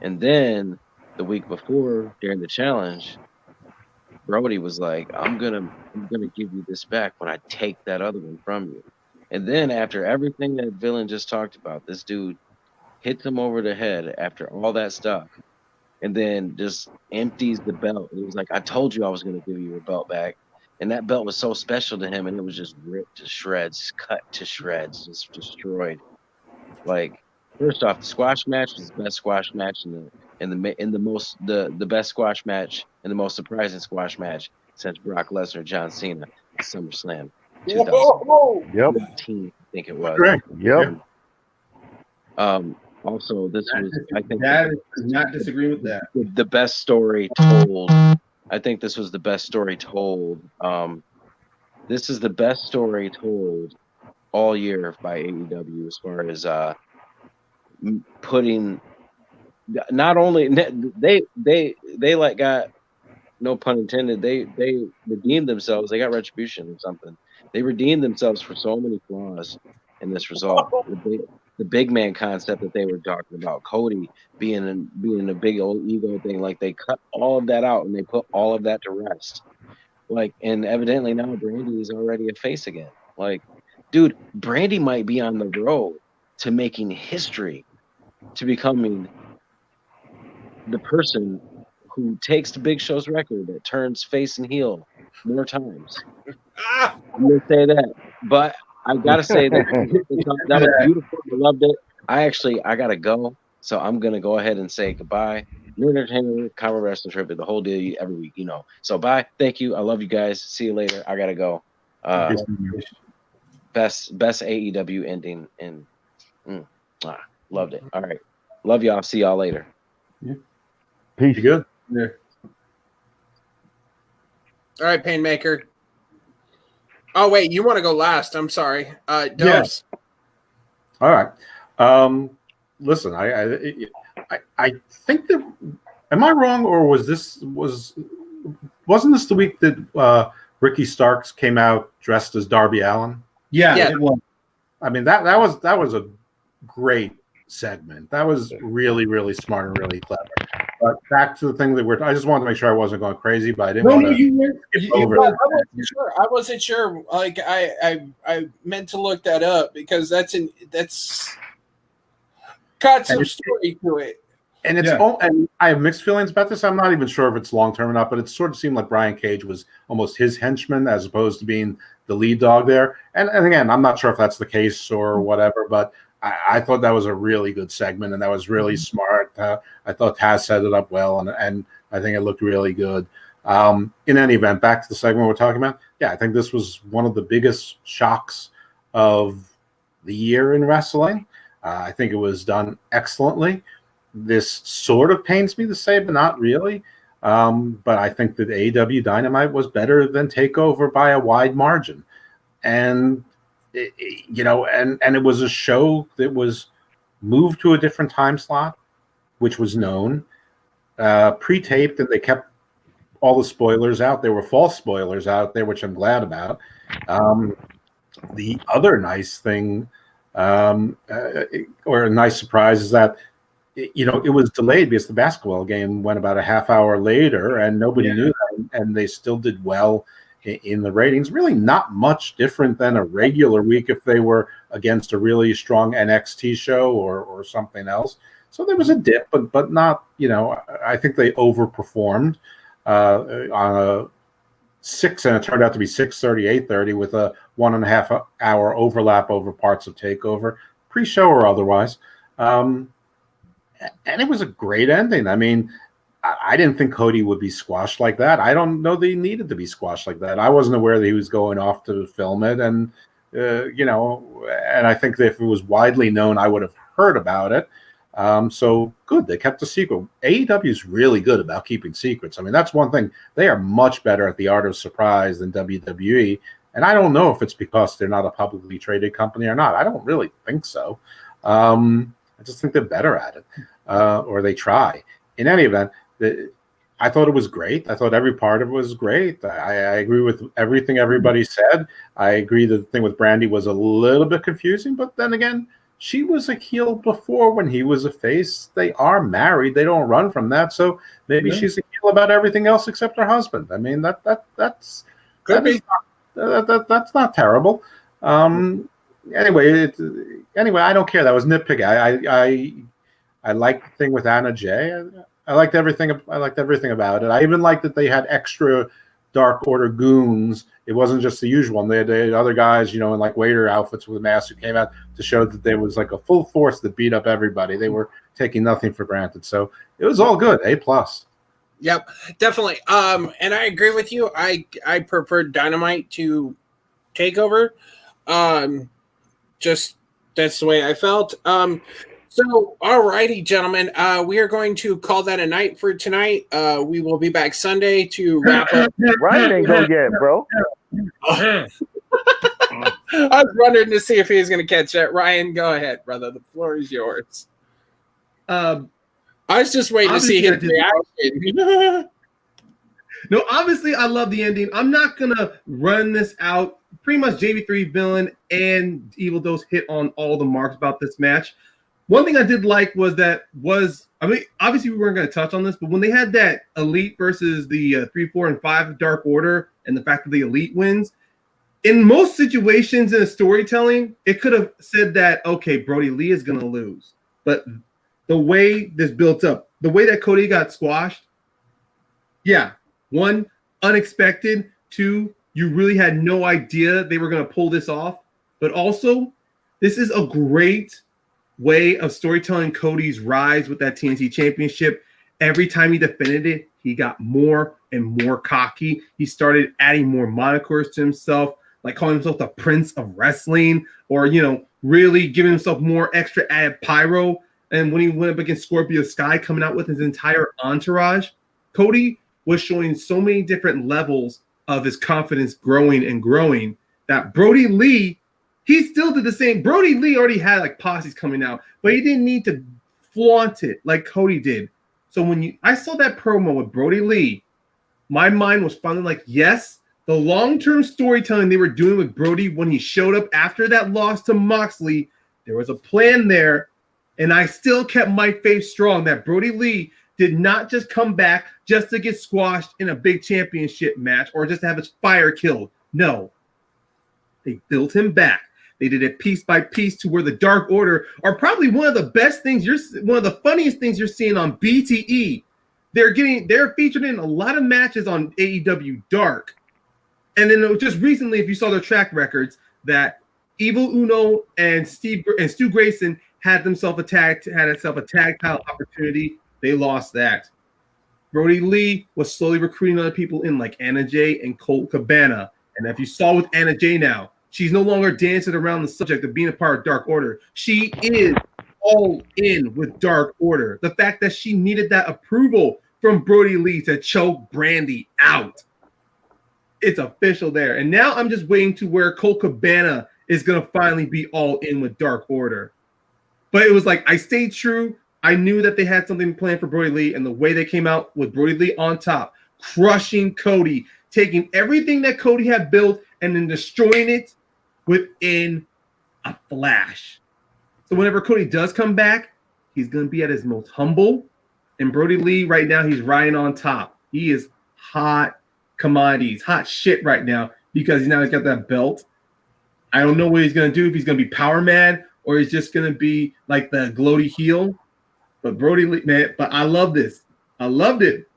And then the week before, during the challenge, Brody was like, I'm gonna give you this back when I take that other one from you. And then after everything that Villain just talked about, this dude hits him over the head after all that stuff, and then just empties the belt. He was like, I told you I was gonna give you your belt back. And that belt was so special to him, and it was just ripped to shreds, cut to shreds, just destroyed. Like, first off, the squash match was the best squash match the best squash match and the most surprising squash match since Brock Lesnar, John Cena, SummerSlam 2015, I think it was. Correct. Yep. Also, this was, I think, that is not disagree with that. The best story told. I think this was the best story told. This is the best story told all year by AEW as far as putting. Not only they like got, no pun intended, they redeemed themselves. They got retribution or something. They redeemed themselves for so many flaws in this result. The big man concept that they were talking about, Cody being a big old ego thing, like they cut all of that out and they put all of that to rest. Like, and evidently now Brandy is already a face again. Like, dude, Brandy might be on the road to making history, to becoming the person who takes the Big Show's record that turns face and heel more times. I'm gonna say that, but I gotta say that that was beautiful. I loved it. I gotta go, so I'm gonna go ahead and say goodbye. New Entertainment, Combat Wrestling Trivia, the whole deal every week, you know. So bye, thank you, I love you guys. See you later. I gotta go. Best AEW ending, and loved it. All right, love y'all. See y'all later. Yeah. Peace. You good? Yeah. All right, Paynemaker. Oh wait, you want to go last? I'm sorry. Dubs. All right. Listen, I think that, am I wrong, or wasn't this the week that Ricky Starks came out dressed as Darby Allin? Yeah, it was. I mean, that was a great segment. That was really, really smart and really clever. But back to the thing that I just wanted to make sure I wasn't going crazy, but I didn't want to skip over it. I wasn't sure. Like I meant to look that up because that's got some story to it. And and I have mixed feelings about this. I'm not even sure if it's long term or not, but it sort of seemed like Brian Cage was almost his henchman as opposed to being the lead dog there. And again, I'm not sure if that's the case or whatever, but I thought that was a really good segment, and that was really smart. I thought Taz set it up well, and I think it looked really good. In any event, back to the segment we're talking about. Yeah, I think this was one of the biggest shocks of the year in wrestling. I think it was done excellently. This sort of pains me to say, but not really. But I think that AEW Dynamite was better than TakeOver by a wide margin. And and it was a show that was moved to a different time slot, which was known, pre-taped, and they kept all the spoilers out. There were false spoilers out there, which I'm glad about. The other nice thing, or a nice surprise, is that it was delayed because the basketball game went about a half hour later, and nobody knew that, and they still did well in the ratings. Really not much different than a regular week if they were against a really strong NXT show or something else. So there was a dip, but not, I think they overperformed on a 6, and it turned out to be 6:30, 8:30 with a 1.5 hour overlap over parts of TakeOver, pre-show or otherwise. And it was a great ending. I mean, I didn't think Cody would be squashed like that. I don't know that he needed to be squashed like that. I wasn't aware that he was going off to film it. And, and I think that if it was widely known, I would have heard about it. So good. They kept the secret. AEW is really good about keeping secrets. I mean, that's one thing. They are much better at the art of surprise than WWE. And I don't know if it's because they're not a publicly traded company or not. I don't really think so. I just think they're better at it, or they try. In any event, I thought it was great. I thought every part of it was great. I agree with everything everybody said. I agree that the thing with Brandy was a little bit confusing, but then again, she was a heel before when he was a face. They are married. They don't run from that. So maybe she's a heel about everything else except her husband. I mean, that's not terrible. Anyway, I don't care. That was nitpicking. I liked the thing with Anna Jay. I liked everything about it. I even liked that they had extra Dark Order goons. It wasn't just the usual one. They had other guys, in like waiter outfits with masks who came out to show that there was like a full force that beat up everybody. They were taking nothing for granted. So it was all good. A+. Yep, definitely. And I agree with you. I preferred Dynamite to TakeOver. Just that's the way I felt. So, all righty, gentlemen, we are going to call that a night for tonight. We will be back Sunday to wrap up. Ryan ain't go yet, bro. I was wondering to see if he was going to catch that. Ryan, go ahead, brother. The floor is yours. I was just waiting to see his reaction. No, obviously, I love the ending. I'm not going to run this out. Pretty much JV3 Villain and Evil Dose hit on all the marks about this match. One thing I did like was obviously we weren't going to touch on this, but when they had that Elite versus the 3, 4, and 5 Dark Order and the fact that the Elite wins, in most situations in a storytelling, it could have said that, okay, Brody Lee is going to lose. But the way this built up, the way that Cody got squashed, yeah, 1, unexpected. 2, you really had no idea they were going to pull this off. But also, this is a great way of storytelling Cody's rise with that TNT Championship. Every time he defended it, he got more and more cocky. He started adding more monikers to himself, like calling himself the Prince of Wrestling, or, really giving himself more extra added pyro. And when he went up against Scorpio Sky, coming out with his entire entourage, Cody was showing so many different levels of his confidence growing that Brody Lee, he still did the same. Brody Lee already had like posses coming out, but he didn't need to flaunt it like Cody did. So when I saw that promo with Brody Lee, my mind was finally like, yes, the long-term storytelling they were doing with Brody when he showed up after that loss to Moxley, there was a plan there, and I still kept my faith strong that Brody Lee did not just come back just to get squashed in a big championship match or just to have his fire killed. No, they built him back. They did it piece by piece to where the Dark Order are probably one of the funniest things you're seeing on BTE. They're featured in a lot of matches on AEW Dark. And then just recently, if you saw their track records, that Evil Uno and Stu Grayson had themselves a tag title opportunity. They lost that. Brody Lee was slowly recruiting other people in, like Anna Jay and Colt Cabana. And if you saw with Anna Jay now, she's no longer dancing around the subject of being a part of Dark Order. She is all in with Dark Order. The fact that she needed that approval from Brody Lee to choke Brandy out. It's official there. And now I'm just waiting to where Colt Cabana is going to finally be all in with Dark Order. But it was like, I stayed true. I knew that they had something planned for Brody Lee, and the way they came out with Brody Lee on top, crushing Cody, taking everything that Cody had built and then destroying it within a flash. So whenever Cody does come back, he's going to be at his most humble. And Brody Lee, right now, he's riding on top. He is hot commodities, hot shit right now because he's got that belt. I don't know what he's going to do, if he's going to be power mad or he's just going to be like the gloaty heel. But Brody Lee, man, but I love this. I loved it.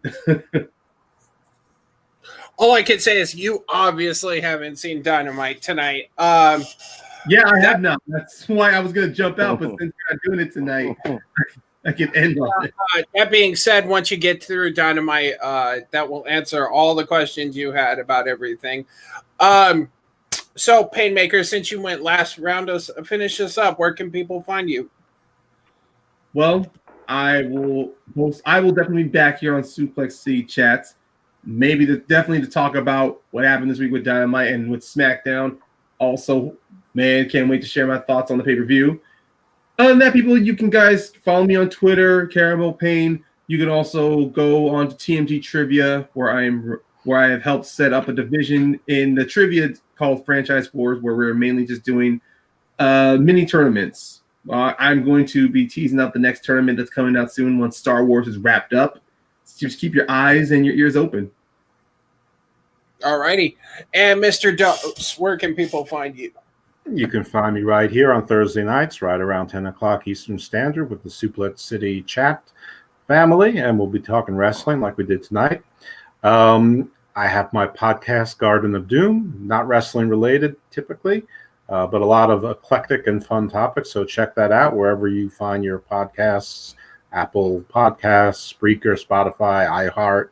All I can say is you obviously haven't seen Dynamite tonight. Yeah, I have not. That's why I was going to jump out, but since we're not doing it tonight, I can end on it. That being said, once you get through Dynamite, that will answer all the questions you had about everything. So, Paynemaker, since you went last, finish us up. Where can people find you? Well, I will definitely be back here on Suplex City chats. Maybe definitely to talk about what happened this week with Dynamite and with SmackDown. Also, man, can't wait to share my thoughts on the pay-per-view. Other than that, people, you can guys follow me on Twitter, Caramel Payne. You can also go on to TMG Trivia, where I have helped set up a division in the trivia called Franchise Wars, where we're mainly just doing mini tournaments. I'm going to be teasing up the next tournament that's coming out soon once Star Wars is wrapped up. Just keep your eyes and your ears open. All righty. And Mr. Dose, where can people find you? You can find me right here on Thursday nights, right around 10 o'clock Eastern Standard with the Suplex City chat family, and we'll be talking wrestling like we did tonight. I have my podcast, Garden of Doom, not wrestling related typically, but a lot of eclectic and fun topics, so check that out wherever you find your podcasts, Apple Podcasts, Spreaker, Spotify, iHeart,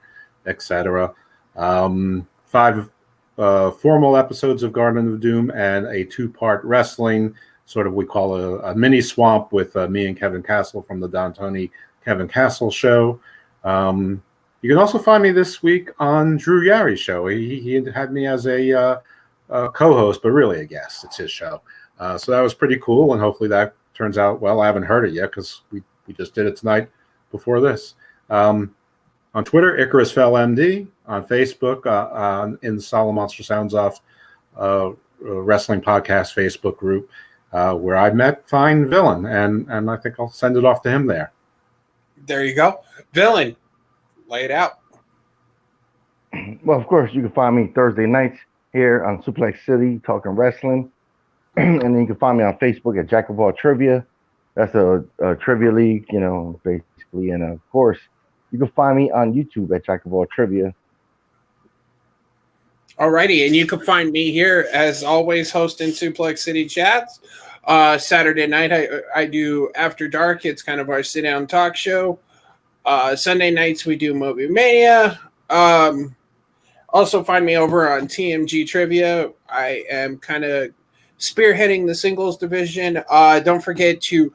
etc. 5 formal episodes of Garden of Doom and a 2-part wrestling, sort of we call a mini swamp with me and Kevin Castle from the Don Tony Kevin Castle show. You can also find me this week on Drew Yarry's show. He had me as a co-host, but really a guest. It's his show. So that was pretty cool, and hopefully that turns out well. I haven't heard it yet because we just did it tonight before this. On Twitter, Icarus Fell MD. On Facebook, in the Solid Monster Sounds Off Wrestling Podcast Facebook group, where I met Fine Villain, and I think I'll send it off to him there. There you go. Villain, lay it out. Well, of course, you can find me Thursday nights here on Suplex City talking wrestling. And then you can find me on Facebook at Jack of All Trivia. That's a trivia league, basically. And, of course, you can find me on YouTube at Jack of All Trivia. Alrighty, and you can find me here, as always, hosting Suplex City Chats. Saturday night, I do After Dark. It's kind of our sit-down talk show. Sunday nights, we do Movie Mania. Also find me over on TMG Trivia. I am kind of spearheading the singles division. Don't forget to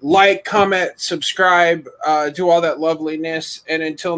like, comment, subscribe, do all that loveliness. And until